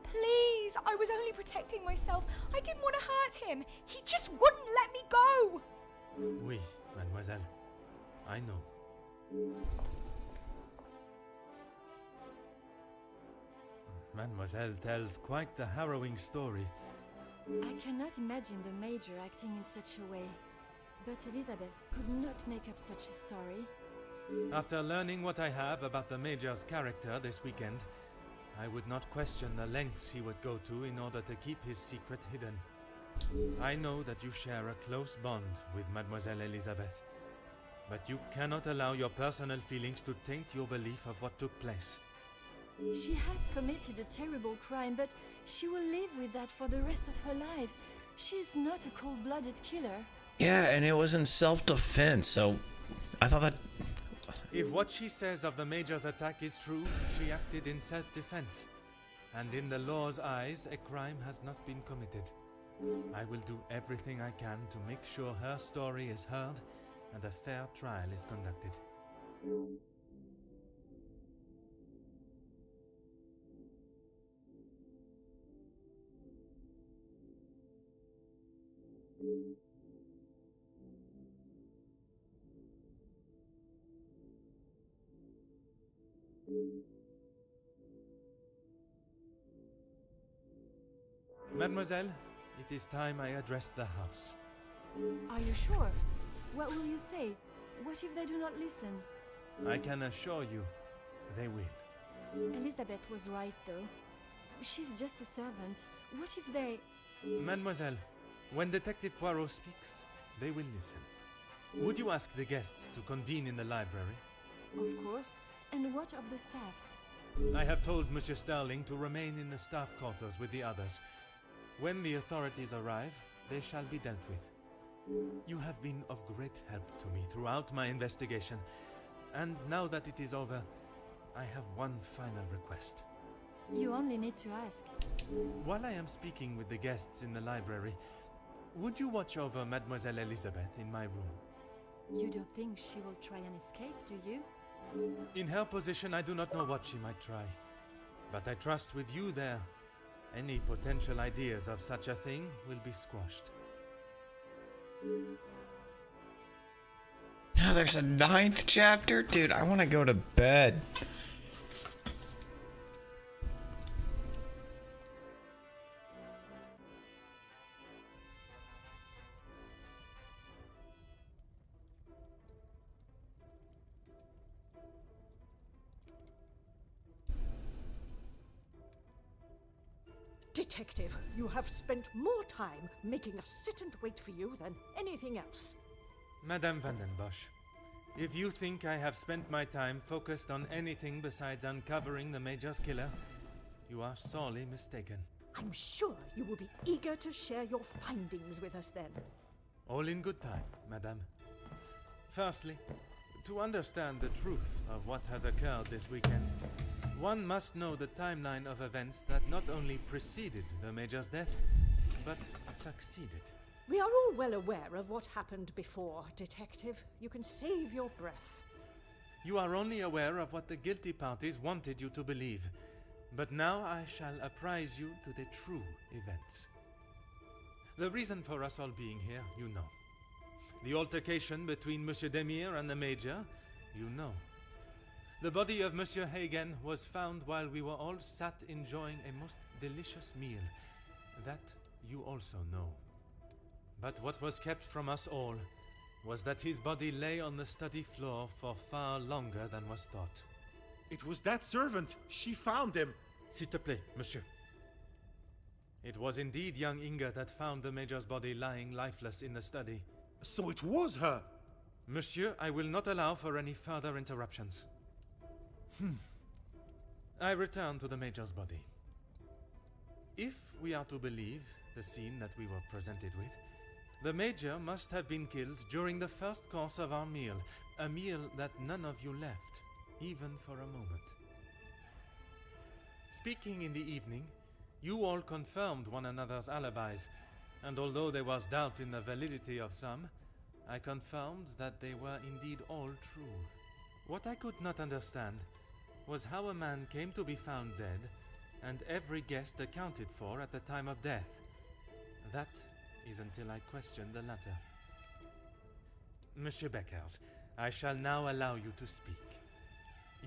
Please, I was only protecting myself. I didn't want to hurt him. He just wouldn't let me go. Oui, mademoiselle. I know. Mademoiselle tells quite the harrowing story. I cannot imagine the Major acting in such a way. But Elizabeth could not make up such a story. After learning what I have about the Major's character this weekend, I would not question the lengths he would go to in order to keep his secret hidden. I know that you share a close bond with Mademoiselle Elizabeth, but you cannot allow your personal feelings to taint your belief of what took place. She has committed a terrible crime, but she will live with that for the rest of her life. She's not a cold-blooded killer. Yeah, and it was in self-defense, so I thought that... If what she says of the Major's attack is true, she acted in self-defense. And in the law's eyes, a crime has not been committed. I will do everything I can to make sure her story is heard and a fair trial is conducted. Mademoiselle, it is time I address the house. Are you sure? What will you say? What if they do not listen? I can assure you, they will. Elizabeth was right, though. She's just a servant. What if they... Mademoiselle, when Detective Poirot speaks, they will listen. Would you ask the guests to convene in the library? Of course. And what of the staff? I have told Monsieur Starling to remain in the staff quarters with the others. When the authorities arrive, they shall be dealt with. You have been of great help to me throughout my investigation, and now that it is over, I have one final request. You only need to ask. While I am speaking with the guests in the library, would you watch over Mademoiselle Elizabeth in my room? You don't think she will try and escape, do you? In her position, I do not know what she might try. But I trust with you there, any potential ideas of such a thing will be squashed. Now there's a 9th chapter? Dude, I want to go to bed. Detective, you have spent more time making us sit and wait for you than anything else. Madame Van den Bosch, if you think I have spent my time focused on anything besides uncovering the Major's killer, you are sorely mistaken. I'm sure you will be eager to share your findings with us then. All in good time, Madame. Firstly, to understand the truth of what has occurred this weekend, one must know the timeline of events that not only preceded the Major's death, but succeeded. We are all well aware of what happened before, Detective. You can save your breath. You are only aware of what the guilty parties wanted you to believe, but now I shall apprise you to the true events. The reason for us all being here, you know. The altercation between Monsieur Demire and the Major, you know. The body of Monsieur Hagen was found while we were all sat enjoying a most delicious meal. That you also know. But what was kept from us all was that his body lay on the study floor for far longer than was thought. It was that servant. She found him. S'il te plaît, monsieur. It was indeed young Inga that found the Major's body lying lifeless in the study. So it was her. Monsieur, I will not allow for any further interruptions. I return to the Major's body. If we are to believe the scene that we were presented with, the Major must have been killed during the first course of our meal, a meal that none of you left, even for a moment. Speaking in the evening, you all confirmed one another's alibis, and although there was doubt in the validity of some, I confirmed that they were indeed all true. What I could not understand was how a man came to be found dead, and every guest accounted for at the time of death. That is until I questioned the latter. Monsieur Beckers, I shall now allow you to speak.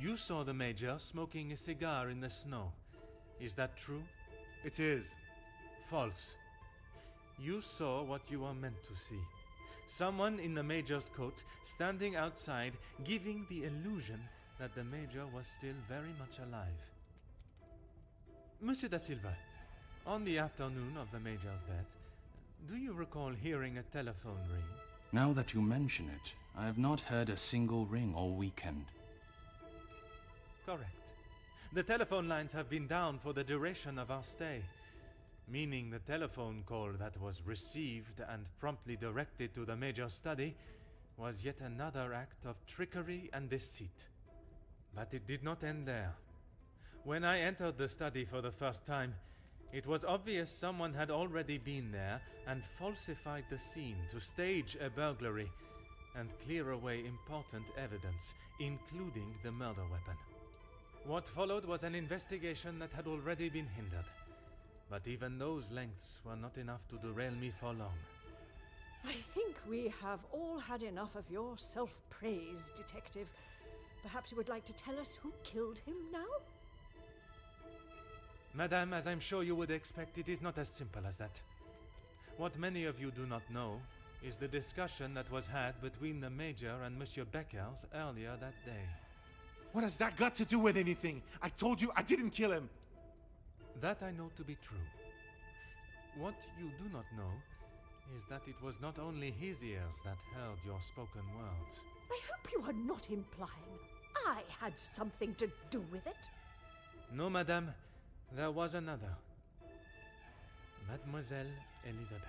You saw the Major smoking a cigar in the snow. Is that true? It is. False. You saw what you were meant to see. Someone in the Major's coat standing outside, giving the illusion that the Major was still very much alive. Monsieur da Silva, on the afternoon of the Major's death, do you recall hearing a telephone ring? Now that you mention it, I have not heard a single ring all weekend. Correct. The telephone lines have been down for the duration of our stay, meaning the telephone call that was received and promptly directed to the Major's study was yet another act of trickery and deceit. But it did not end there. When I entered the study for the first time, it was obvious someone had already been there and falsified the scene to stage a burglary and clear away important evidence, including the murder weapon. What followed was an investigation that had already been hindered. But even those lengths were not enough to derail me for long. I think we have all had enough of your self-praise, Detective. Perhaps you would like to tell us who killed him now? Madame, as I'm sure you would expect, it is not as simple as that. What many of you do not know is the discussion that was had between the Major and Monsieur Beckers earlier that day. What has that got to do with anything? I told you I didn't kill him. That I know to be true. What you do not know is that it was not only his ears that heard your spoken words. I hope you are not implying I had something to do with it. No, madame. There was another. Mademoiselle Elizabeth.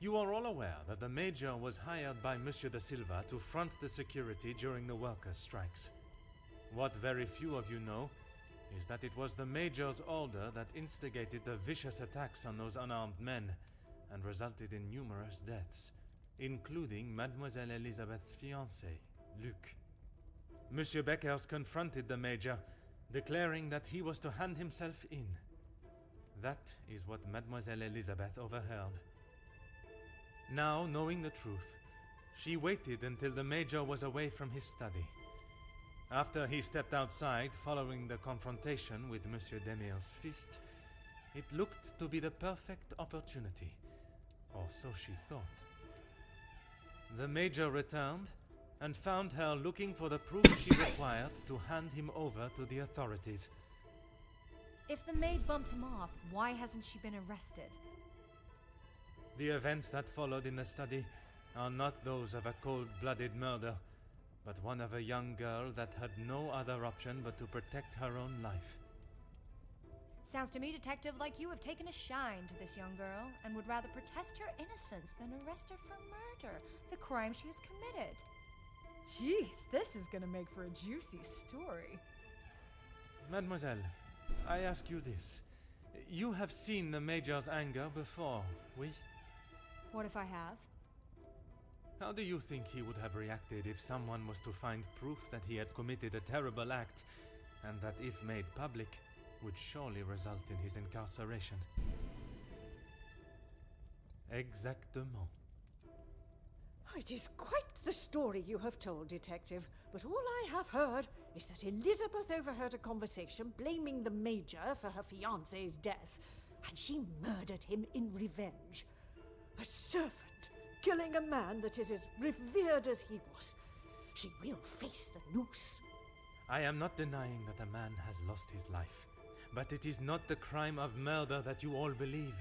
You are all aware that the Major was hired by Monsieur de Silva to front the security during the workers' strikes. What very few of you know is that it was the Major's order that instigated the vicious attacks on those unarmed men and resulted in numerous deaths, including Mademoiselle Elizabeth's fiancé, Luc. Monsieur Beckers confronted the Major, declaring that he was to hand himself in. That is what Mademoiselle Elizabeth overheard. Now, knowing the truth, she waited until the Major was away from his study. After he stepped outside following the confrontation with Monsieur Demir's fist, it looked to be the perfect opportunity, or so she thought. The Major returned and found her looking for the proof she required to hand him over to the authorities. If the maid bumped him off, why hasn't she been arrested? The events that followed in the study are not those of a cold-blooded murder, but one of a young girl that had no other option but to protect her own life. Sounds to me, Detective, like you have taken a shine to this young girl and would rather protest her innocence than arrest her for murder, the crime she has committed. Jeez, this is gonna make for a juicy story. Mademoiselle, I ask you this. You have seen the Major's anger before, oui? What if I have? How do you think he would have reacted if someone was to find proof that he had committed a terrible act, and that if made public, would surely result in his incarceration? Exactement. It is quite the story you have told, Detective, but all I have heard is that Elizabeth overheard a conversation blaming the Major for her fiancé's death, and she murdered him in revenge. A servant killing a man that is as revered as he was. She will face the noose. I am not denying that a man has lost his life, but it is not the crime of murder that you all believe.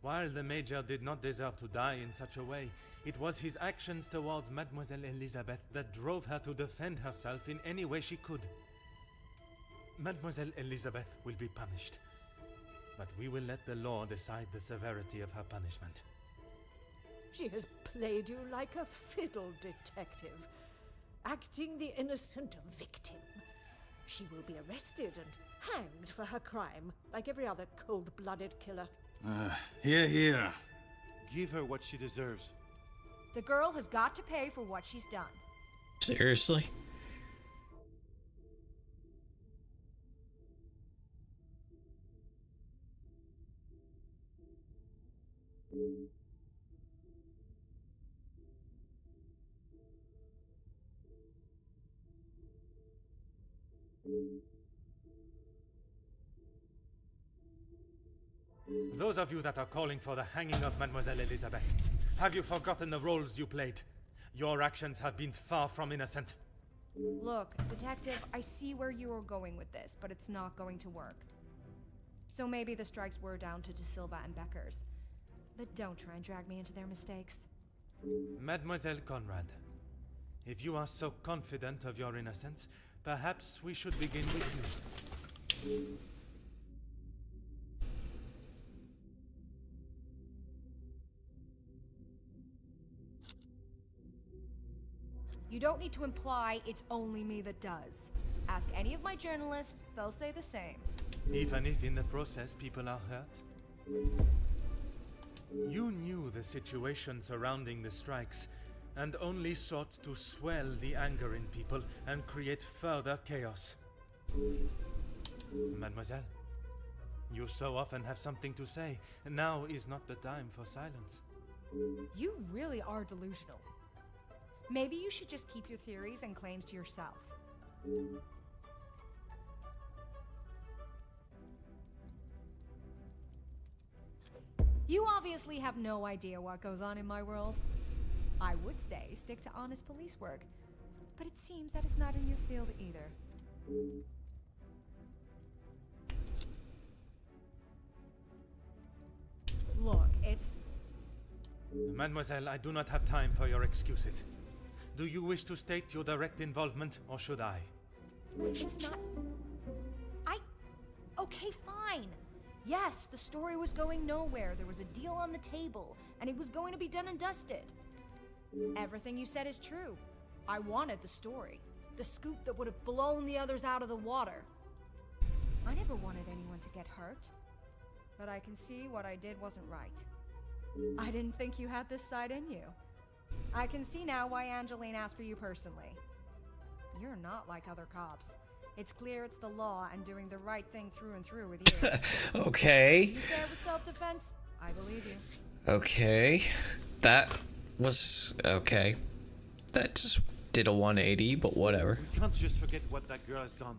While the Major did not deserve to die in such a way, it was his actions towards Mademoiselle Elizabeth that drove her to defend herself in any way she could. Mademoiselle Elizabeth will be punished, but we will let the law decide the severity of her punishment. She has played you like a fiddle, Detective, acting the innocent victim. She will be arrested and hanged for her crime, like every other cold-blooded killer. Here. Give her what she deserves. The girl has got to pay for what she's done. Seriously? Those of you that are calling for the hanging of Mademoiselle Elizabeth, have you forgotten the roles you played? Your actions have been far from innocent. Look, Detective, I see where you are going with this, but it's not going to work. So maybe the strikes were down to De Silva and Beckers. But don't try and drag me into their mistakes. Mademoiselle Conrad, if you are so confident of your innocence, perhaps we should begin with you. You don't need to imply it's only me that does. Ask any of my journalists, they'll say the same. Even if in the process people are hurt? You knew the situation surrounding the strikes and only sought to swell the anger in people and create further chaos. Mademoiselle, you so often have something to say, and now is not the time for silence. You really are delusional. Maybe you should just keep your theories and claims to yourself. You obviously have no idea what goes on in my world. I would say stick to honest police work, but it seems that it's not in your field either. Look, it's... Mademoiselle, I do not have time for your excuses. Do you wish to state your direct involvement, or should I? It's not... Okay, fine. Yes, the story was going nowhere. There was a deal on the table, and it was going to be done and dusted. Everything you said is true. I wanted the story. The scoop that would have blown the others out of the water. I never wanted anyone to get hurt. But I can see what I did wasn't right. I didn't think you had this side in you. I can see now why Angeline asked for you personally. You're not like other cops. It's clear it's the law and doing the right thing through and through with you. Okay. You say it was self-defense? I believe you. Okay. That was... okay. That just did a 180, but whatever. We can't just forget what that girl has done.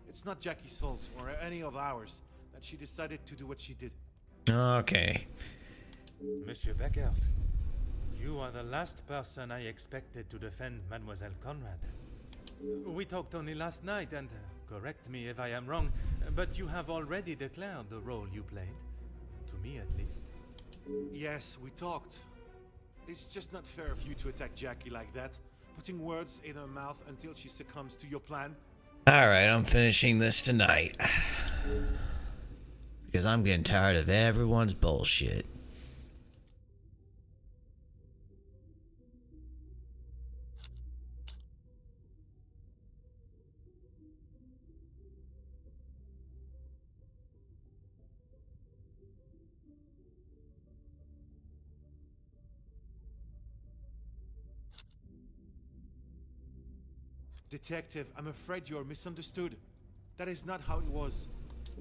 It's not Jackie's fault, or any of ours, that she decided to do what she did. Okay. Monsieur Beckers, you are the last person I expected to defend Mademoiselle Conrad. We talked only last night, and correct me if I am wrong, but you have already declared the role you played. To me, at least. Yes, we talked. It's just not fair of you to attack Jackie like that, putting words in her mouth until she succumbs to your plan. Alright, I'm finishing this tonight. Because I'm getting tired of everyone's bullshit. Detective, I'm afraid you're misunderstood. That is not how it was.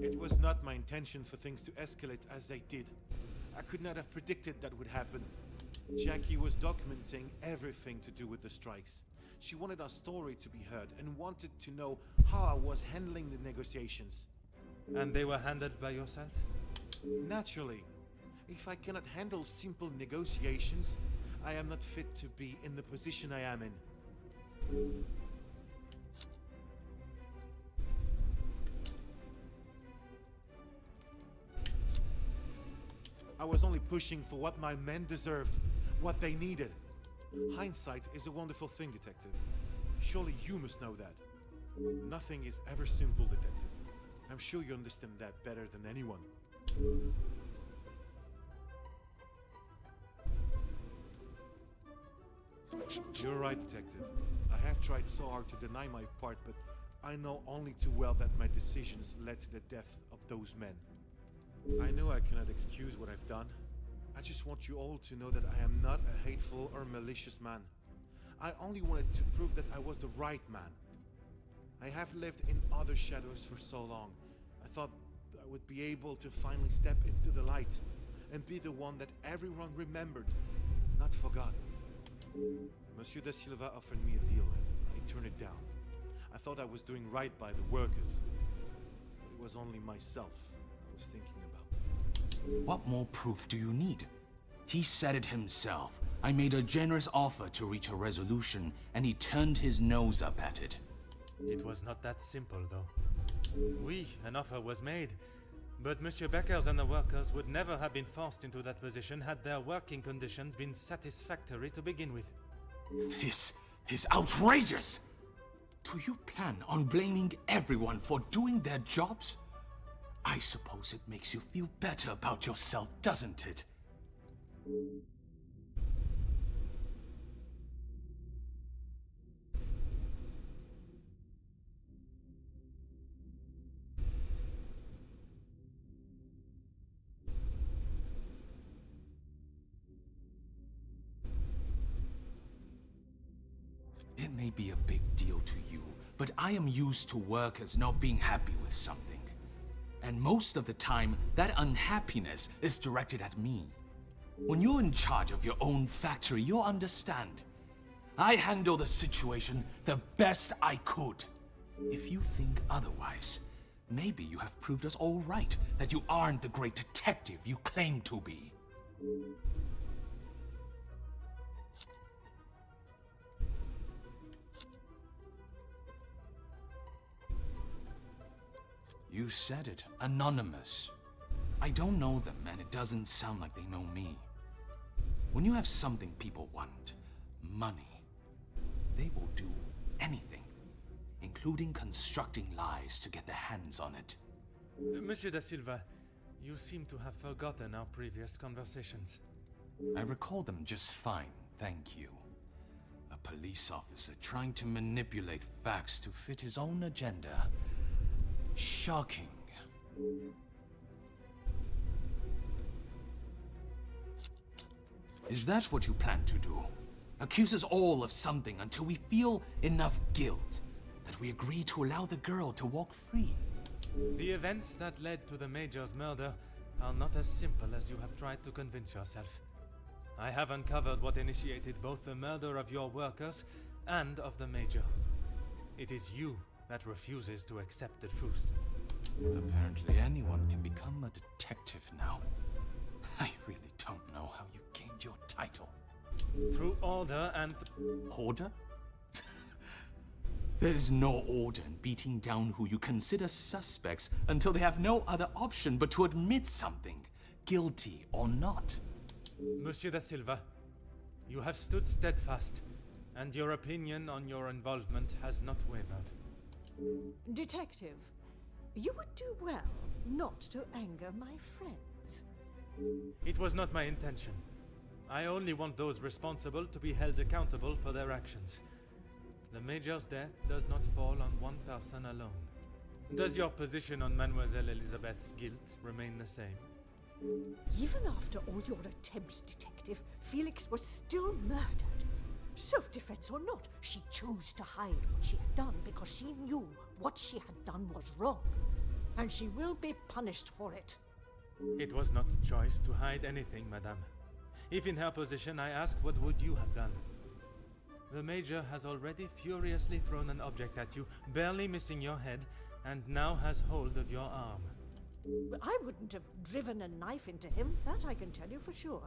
It was not my intention for things to escalate as they did. I could not have predicted that would happen. Jackie was documenting everything to do with the strikes. She wanted our story to be heard and wanted to know how I was handling the negotiations. And they were handled by yourself? Naturally. If I cannot handle simple negotiations, I am not fit to be in the position I am in. I was only pushing for what my men deserved, what they needed. Hindsight is a wonderful thing, Detective. Surely you must know that. Nothing is ever simple, Detective. I'm sure you understand that better than anyone. You're right, Detective. I have tried so hard to deny my part, but I know only too well that my decisions led to the death of those men. I know I cannot excuse what I've done. I just want you all to know that I am not a hateful or malicious man. I only wanted to prove that I was the right man. I have lived in other shadows for so long. I thought I would be able to finally step into the light and be the one that everyone remembered, not forgot. Monsieur da Silva offered me a deal and I turned it down. I thought I was doing right by the workers, but it was only myself I was thinking about. What more proof do you need? He said it himself. I made a generous offer to reach a resolution, and he turned his nose up at it. It was not that simple, though. An offer was made, but Monsieur Beckers and the workers would never have been forced into that position had their working conditions been satisfactory to begin with. This is outrageous! Do you plan on blaming everyone for doing their jobs? I suppose it makes you feel better about yourself, doesn't it? It may be a big deal to you, but I am used to workers not being happy with something. And most of the time, that unhappiness is directed at me. When you're in charge of your own factory, you'll understand. I handle the situation the best I could. If you think otherwise, maybe you have proved us all right, that you aren't the great detective you claim to be. You said it. Anonymous. I don't know them, and it doesn't sound like they know me. When you have something people want, money, they will do anything, including constructing lies to get their hands on it. Monsieur da Silva, you seem to have forgotten our previous conversations. I recall them just fine, thank you. A police officer trying to manipulate facts to fit his own agenda. Shocking. Is that what you plan to do? Accuse us all of something until we feel enough guilt that we agree to allow the girl to walk free? The events that led to the Major's murder are not as simple as you have tried to convince yourself. I have uncovered what initiated both the murder of your workers and of the Major. It is you that refuses to accept the truth. Apparently anyone can become a detective now. I really don't know how you gained your title. Through order and... Order? There's no order in beating down who you consider suspects until they have no other option but to admit something, guilty or not. Monsieur da Silva, you have stood steadfast, and your opinion on your involvement has not wavered. Detective, you would do well not to anger my friends. It was not my intention. I only want those responsible to be held accountable for their actions. The Major's death does not fall on one person alone. Does your position on Mademoiselle Elizabeth's guilt remain the same? Even after all your attempts, Detective, Felix was still murdered. Self-defense or not, she chose to hide what she had done because she knew what she had done was wrong. And she will be punished for it. It was not choice to hide anything, madame. If in her position, I ask, what would you have done? The Major has already furiously thrown an object at you, barely missing your head, and now has hold of your arm. I wouldn't have driven a knife into him, that I can tell you for sure.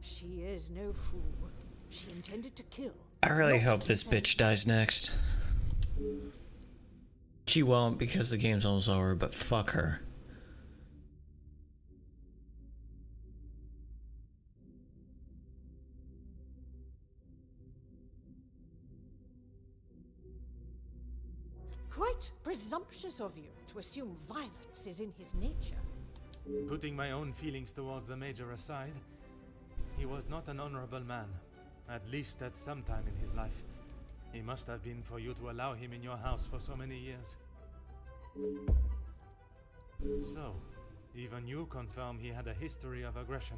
She is no fool. She intended to kill. I really hope this bitch dies next. She won't because the game's almost over, but fuck her. Quite presumptuous of you to assume violence is in his nature. Putting my own feelings towards the Major aside, he was not an honorable man, at least at some time in his life. He must have been for you to allow him in your house for so many years. So, even you confirm he had a history of aggression.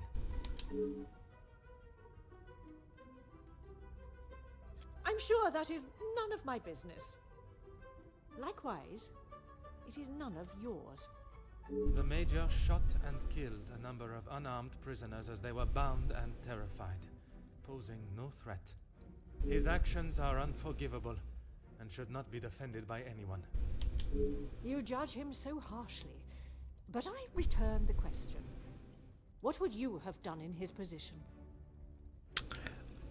I'm sure that is none of my business. Likewise, it is none of yours. The Major shot and killed a number of unarmed prisoners as they were bound and terrified, posing no threat. His actions are unforgivable and should not be defended by anyone. You judge him so harshly, but I return the question. What would you have done in his position?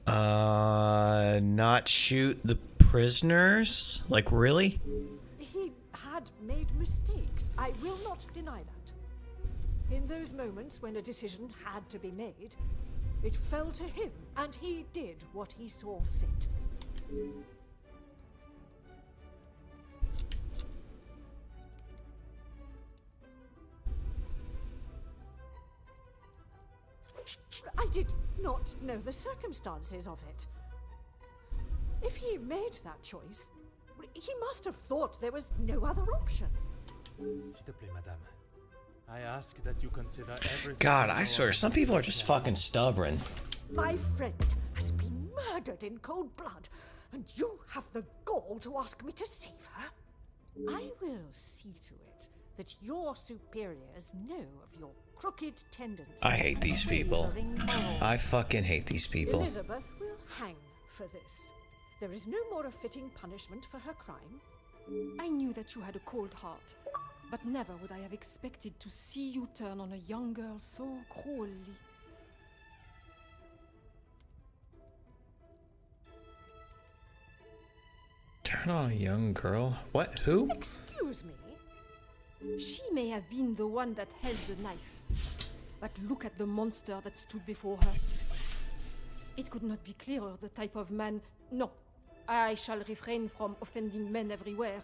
Not shoot the prisoners? Like, really? He had made mistakes. I will not deny that. In those moments when a decision had to be made, it fell to him, and he did what he saw fit. I did not know the circumstances of it. If he made that choice, he must have thought there was no other option. S'il te plaît, madame. I ask that you consider everything. God, I swear, some people are just fucking stubborn. My friend has been murdered in cold blood, and you have the gall to ask me to save her? I will see to it that your superiors know of your crooked tendencies. I hate these people. I fucking hate these people. Elizabeth will hang for this. There is no more a fitting punishment for her crime. I knew that you had a cold heart, but never would I have expected to see you turn on a young girl so cruelly. Turn on a young girl? What? Who? Excuse me? She may have been the one that held the knife, but look at the monster that stood before her. It could not be clearer the type of man, no, I shall refrain from offending men everywhere.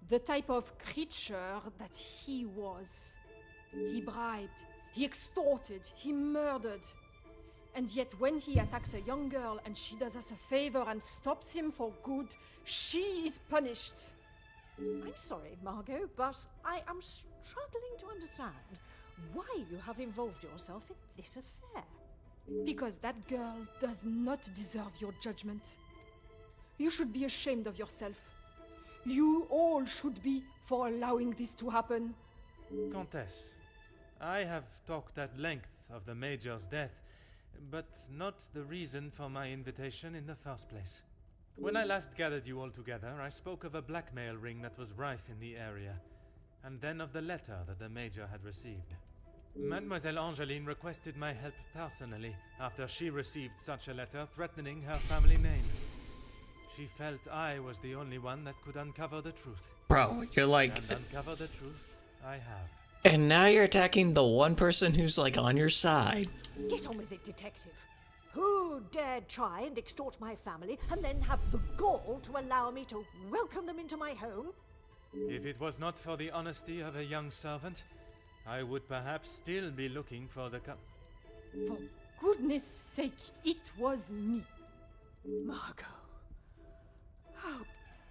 The type of creature that he was. He bribed, he extorted, he murdered. And yet when he attacks a young girl and she does us a favor and stops him for good, she is punished. I'm sorry, Margot, but I am struggling to understand why you have involved yourself in this affair. Because that girl does not deserve your judgment. You should be ashamed of yourself. You all should be for allowing this to happen. Countess, I have talked at length of the Major's death, but not the reason for my invitation in the first place. When I last gathered you all together, I spoke of a blackmail ring that was rife in the area, and then of the letter that the Major had received. Mademoiselle Angeline requested my help personally after she received such a letter threatening her family name. She felt I was the only one that could uncover the truth. Bro, you're like... And uncover the truth, I have. And now you're attacking the one person who's like on your side. Get on with it, detective. Who dared try and extort my family and then have the gall to allow me to welcome them into my home? If it was not for the honesty of a young servant, I would perhaps still be looking for the For goodness sake, it was me. Margot, how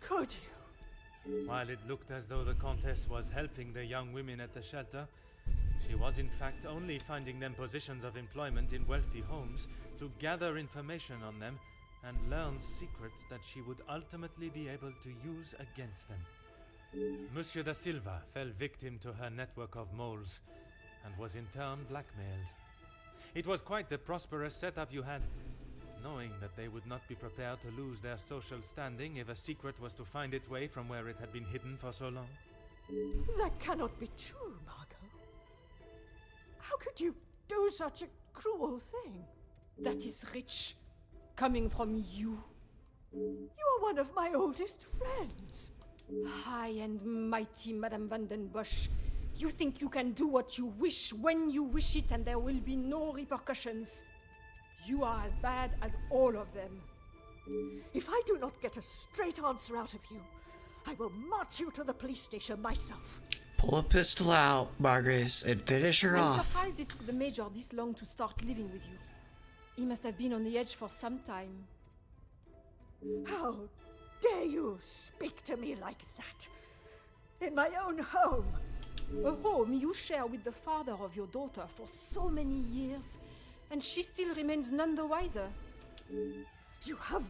could you? While it looked as though the Countess was helping the young women at the shelter, she was in fact only finding them positions of employment in wealthy homes to gather information on them and learn secrets that she would ultimately be able to use against them. Monsieur da Silva fell victim to her network of moles and was in turn blackmailed. It was quite the prosperous setup you had, knowing that they would not be prepared to lose their social standing if a secret was to find its way from where it had been hidden for so long. That cannot be true, Margot. How could you do such a cruel thing? That is rich, coming from you. You are one of my oldest friends. High and mighty Madame van den Bosch. You think you can do what you wish when you wish it and there will be no repercussions. You are as bad as all of them. If I do not get a straight answer out of you, I will march you to the police station myself. Pull a pistol out, Margaret, and finish her I'm off. surprised it took the Major this long to start living with you. He must have been on the edge for some time. How dare you speak to me like that? In my own home. A home you share with the father of your daughter for so many years, and she still remains none the wiser. You have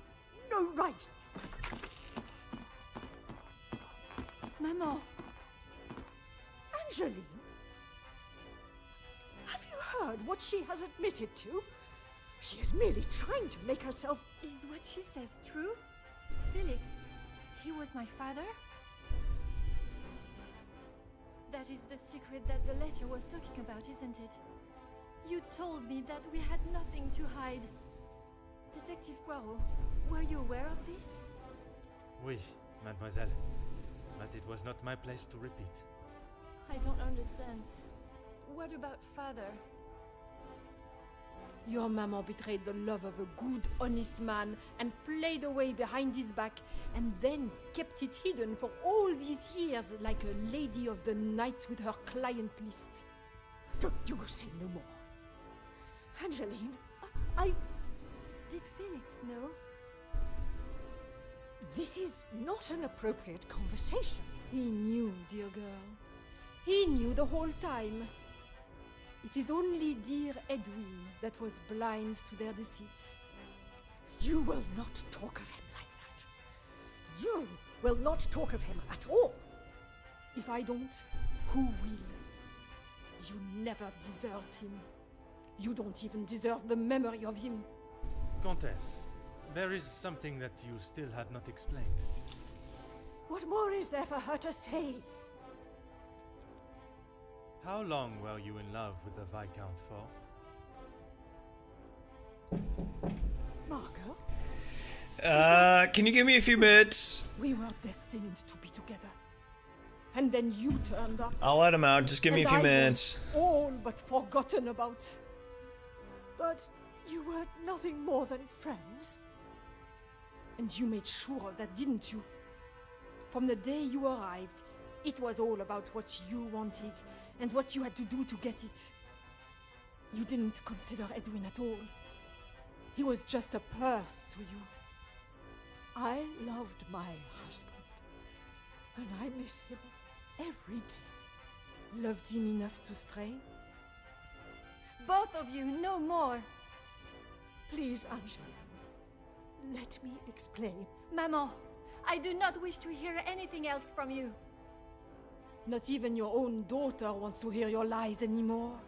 no right. Maman. Angeline? Have you heard what she has admitted to? She is merely trying to make herself... Is what she says true? Felix, he was my father? That is the secret that the letter was talking about, isn't it? You told me that we had nothing to hide. Detective Poirot, were you aware of this? Oui, mademoiselle. But it was not my place to repeat. I don't understand. What about father? Your maman betrayed the love of a good, honest man and played away behind his back and then kept it hidden for all these years like a lady of the night with her client list. You will say no more. Angeline, I... Did Felix know? This is not an appropriate conversation. He knew, dear girl. He knew the whole time. It is only dear Edwin that was blind to their deceit. You will not talk of him like that. You will not talk of him at all. If I don't, who will? You never deserved him. You don't even deserve the memory of him. Countess, there is something that you still have not explained. What more is there for her to say? How long were you in love with the Viscount for? Margot? Can you give me a few minutes? We were destined to be together. And then you turned up. I'll let him out. Just give me a few minutes. All but forgotten about. But you were nothing more than friends. And you made sure of that, didn't you? From the day you arrived, it was all about what you wanted and what you had to do to get it. You didn't consider Edwin at all. He was just a purse to you. I loved my husband, and I miss him every day. Loved him enough to stray? Both of you, no more. Please, Angeline, let me explain. Maman, I do not wish to hear anything else from you. Not even your own daughter wants to hear your lies anymore.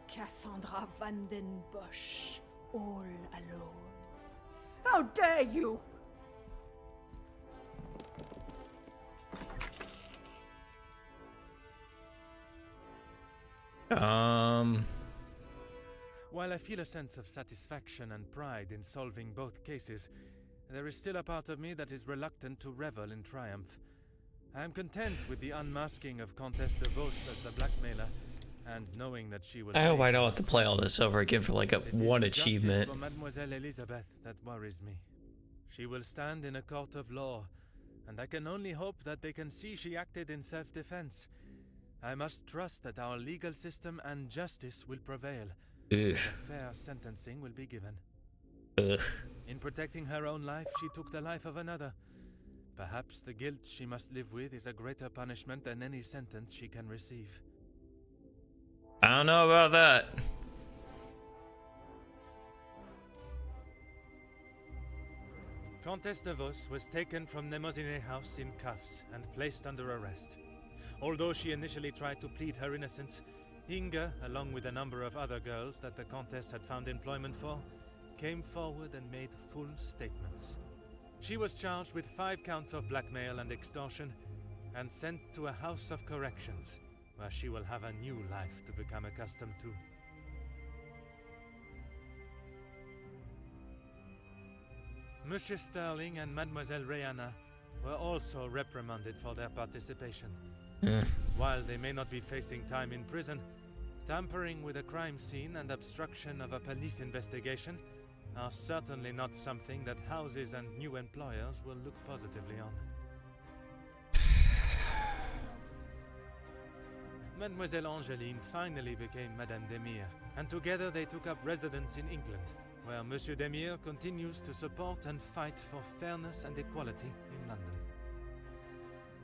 Cassandra Van den Bosch, all alone. How dare you! While I feel a sense of satisfaction and pride in solving both cases, there is still a part of me that is reluctant to revel in triumph. I am content with the unmasking of Countess de Vos as the blackmailer, and knowing that she will... I hope I don't have to play all this over again for like one achievement. It is Mademoiselle Elizabeth that worries me. She will stand in a court of law, and I can only hope that they can see she acted in self-defense. I must trust that our legal system and justice will prevail. A fair sentencing will be given. In protecting her own life, she took the life of another. Perhaps the guilt she must live with is a greater punishment than any sentence she can receive. I don't know about that. Countess de Vos was taken from Nemozine House in cuffs and placed under arrest. Although she initially tried to plead her innocence, Inga, along with a number of other girls that the Countess had found employment for, came forward and made full statements. She was charged with 5 counts of blackmail and extortion and sent to a house of corrections, where she will have a new life to become accustomed to. Monsieur Sterling and Mademoiselle Rihanna were also reprimanded for their participation. While they may not be facing time in prison, tampering with a crime scene and obstruction of a police investigation are certainly not something that houses and new employers will look positively on. Mademoiselle Angeline finally became Madame Demire, and together they took up residence in England, where Monsieur Demire continues to support and fight for fairness and equality in London.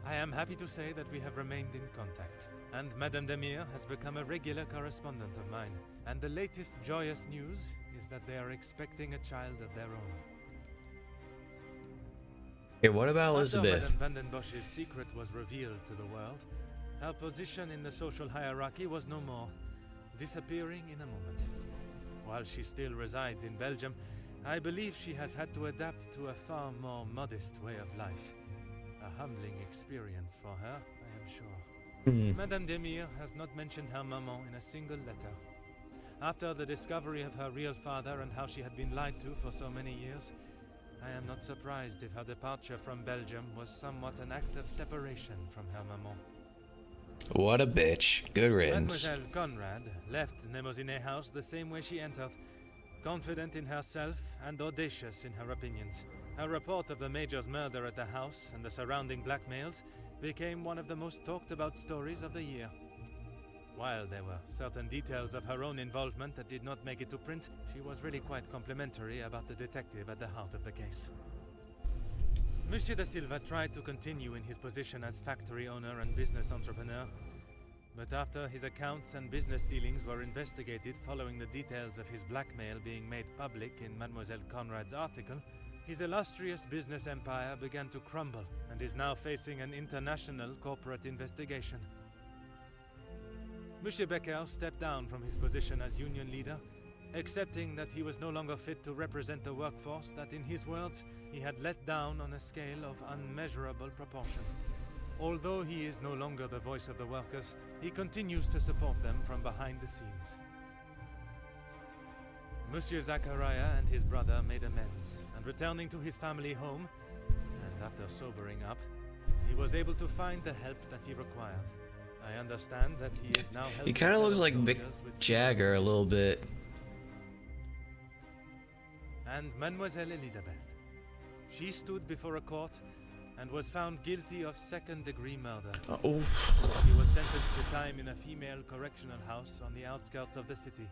I am happy to say that we have remained in contact, and Madame Demire has become a regular correspondent of mine, and the latest joyous news is that they are expecting a child of their own. Hey, what about Elizabeth? After Madame Van den Bosch's secret was revealed to the world, her position in the social hierarchy was no more, disappearing in a moment. While she still resides in Belgium, I believe she has had to adapt to a far more modest way of life. A humbling experience for her, I am sure. Madame Demire has not mentioned her maman in a single letter. After the discovery of her real father and how she had been lied to for so many years, I am not surprised if her departure from Belgium was somewhat an act of separation from her maman. What a bitch. Good riddance. Mademoiselle Conrad left Nemozine House the same way she entered, confident in herself and audacious in her opinions. Her report of the Major's murder at the house and the surrounding blackmails became one of the most talked about stories of the year. While there were certain details of her own involvement that did not make it to print, she was really quite complimentary about the detective at the heart of the case. Monsieur da Silva tried to continue in his position as factory owner and business entrepreneur, but after his accounts and business dealings were investigated following the details of his blackmail being made public in Mademoiselle Conrad's article, his illustrious business empire began to crumble and is now facing an international corporate investigation. Monsieur Becker stepped down from his position as union leader, accepting that he was no longer fit to represent the workforce that, in his words, he had let down on a scale of unmeasurable proportion. Although he is no longer the voice of the workers, he continues to support them from behind the scenes. Monsieur Zachariah and his brother made amends, and returning to his family home, and after sobering up, he was able to find the help that he required. I understand that he is now helping... He kind of looks like Mick Jagger a little bit. And Mademoiselle Elizabeth. She stood before a court and was found guilty of second-degree murder. Oh. She was sentenced to time in a female correctional house on the outskirts of the city.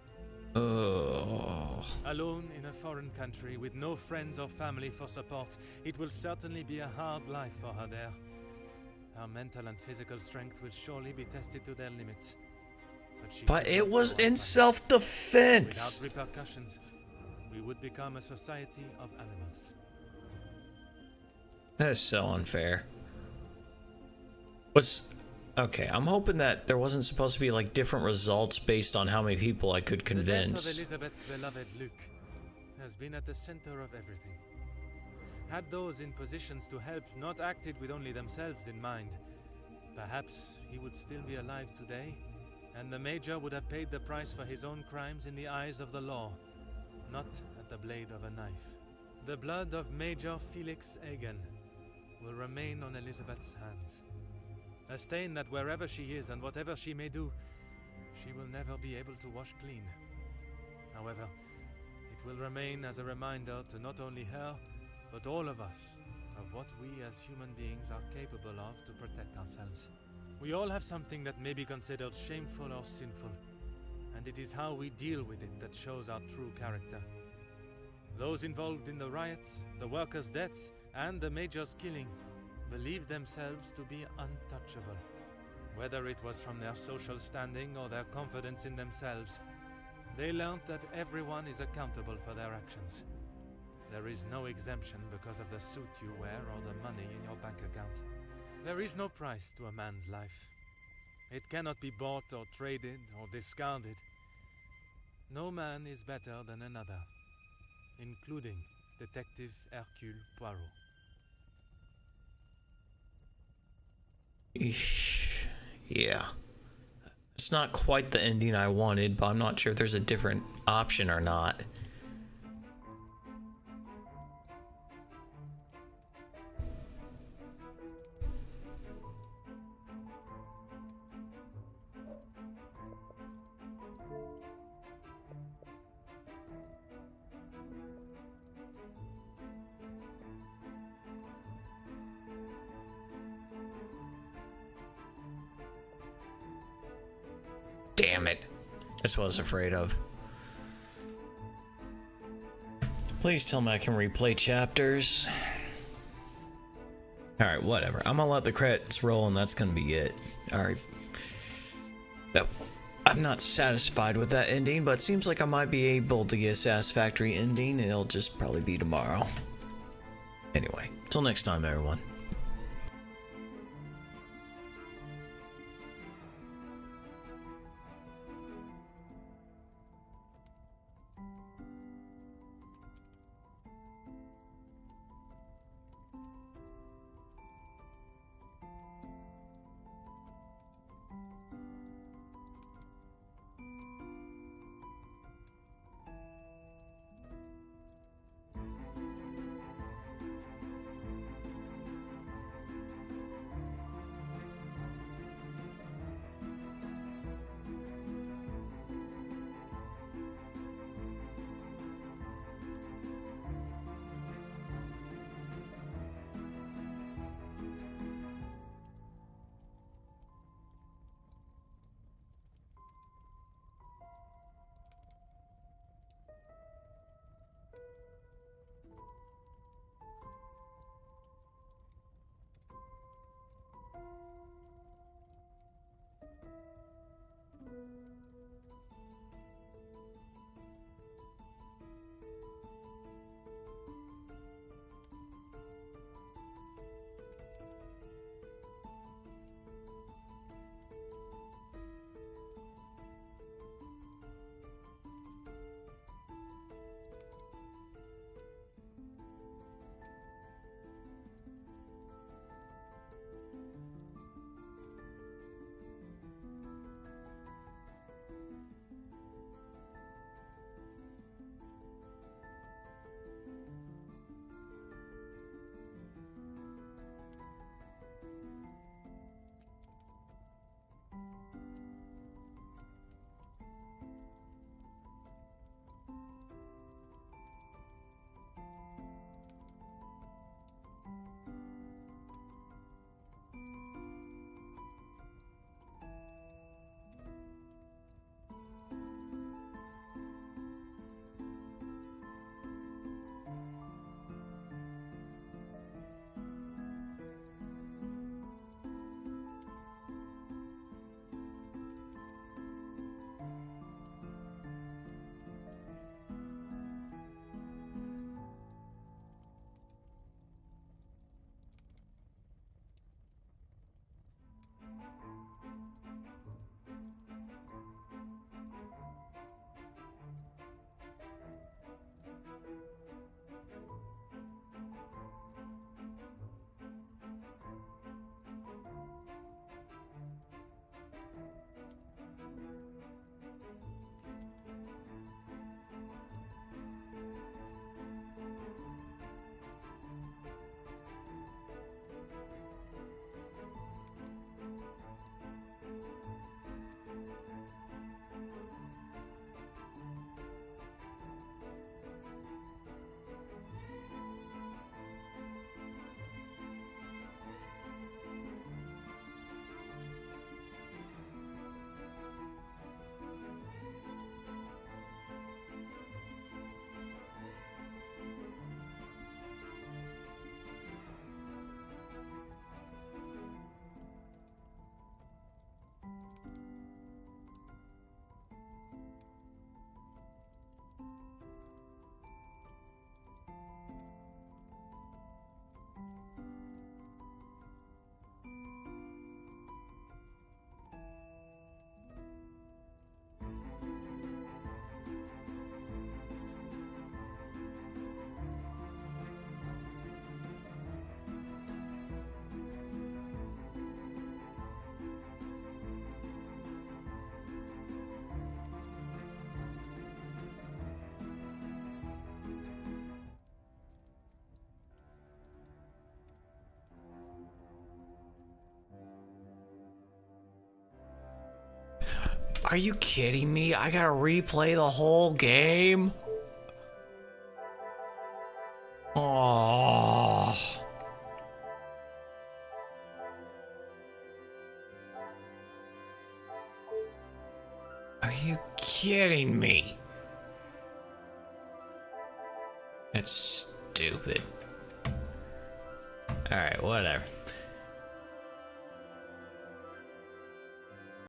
Oh. Alone in a foreign country with no friends or family for support, it will certainly be a hard life for her there. Her mental and physical strength will surely be tested to their limits. But it was in self-defense. Without repercussions, we would become a society of animals. That is so unfair. Okay, I'm hoping that there wasn't supposed to be like different results based on how many people I could convince. The death of Elizabeth's beloved Luke has been at the center of everything. Had those in positions to help not acted with only themselves in mind, perhaps he would still be alive today, and the Major would have paid the price for his own crimes in the eyes of the law, not at the blade of a knife. The blood of Major Felix Egan will remain on Elizabeth's hands. A stain that wherever she is and whatever she may do, she will never be able to wash clean. However, it will remain as a reminder to not only her, but all of us, of what we as human beings are capable of to protect ourselves. We all have something that may be considered shameful or sinful, and it is how we deal with it that shows our true character. Those involved in the riots, the workers' deaths, and the Major's killing believed themselves to be untouchable. Whether it was from their social standing or their confidence in themselves, they learned that everyone is accountable for their actions. There is no exemption because of the suit you wear or the money in your bank account. There is no price to a man's life. It cannot be bought or traded or discarded. No man is better than another, including Detective Hercule Poirot. Yeah. It's not quite the ending I wanted, but I'm not sure if there's a different option or not. Damn it. That's what I was afraid of. Please tell me I can replay chapters. Alright, whatever. I'm gonna let the credits roll and that's gonna be it. Alright. I'm not satisfied with that ending, but it seems like I might be able to get a satisfactory ending, and it'll just probably be tomorrow. Anyway, till next time, everyone. Are you kidding me? I gotta replay the whole game? Oh. Are you kidding me? That's stupid. Alright, whatever.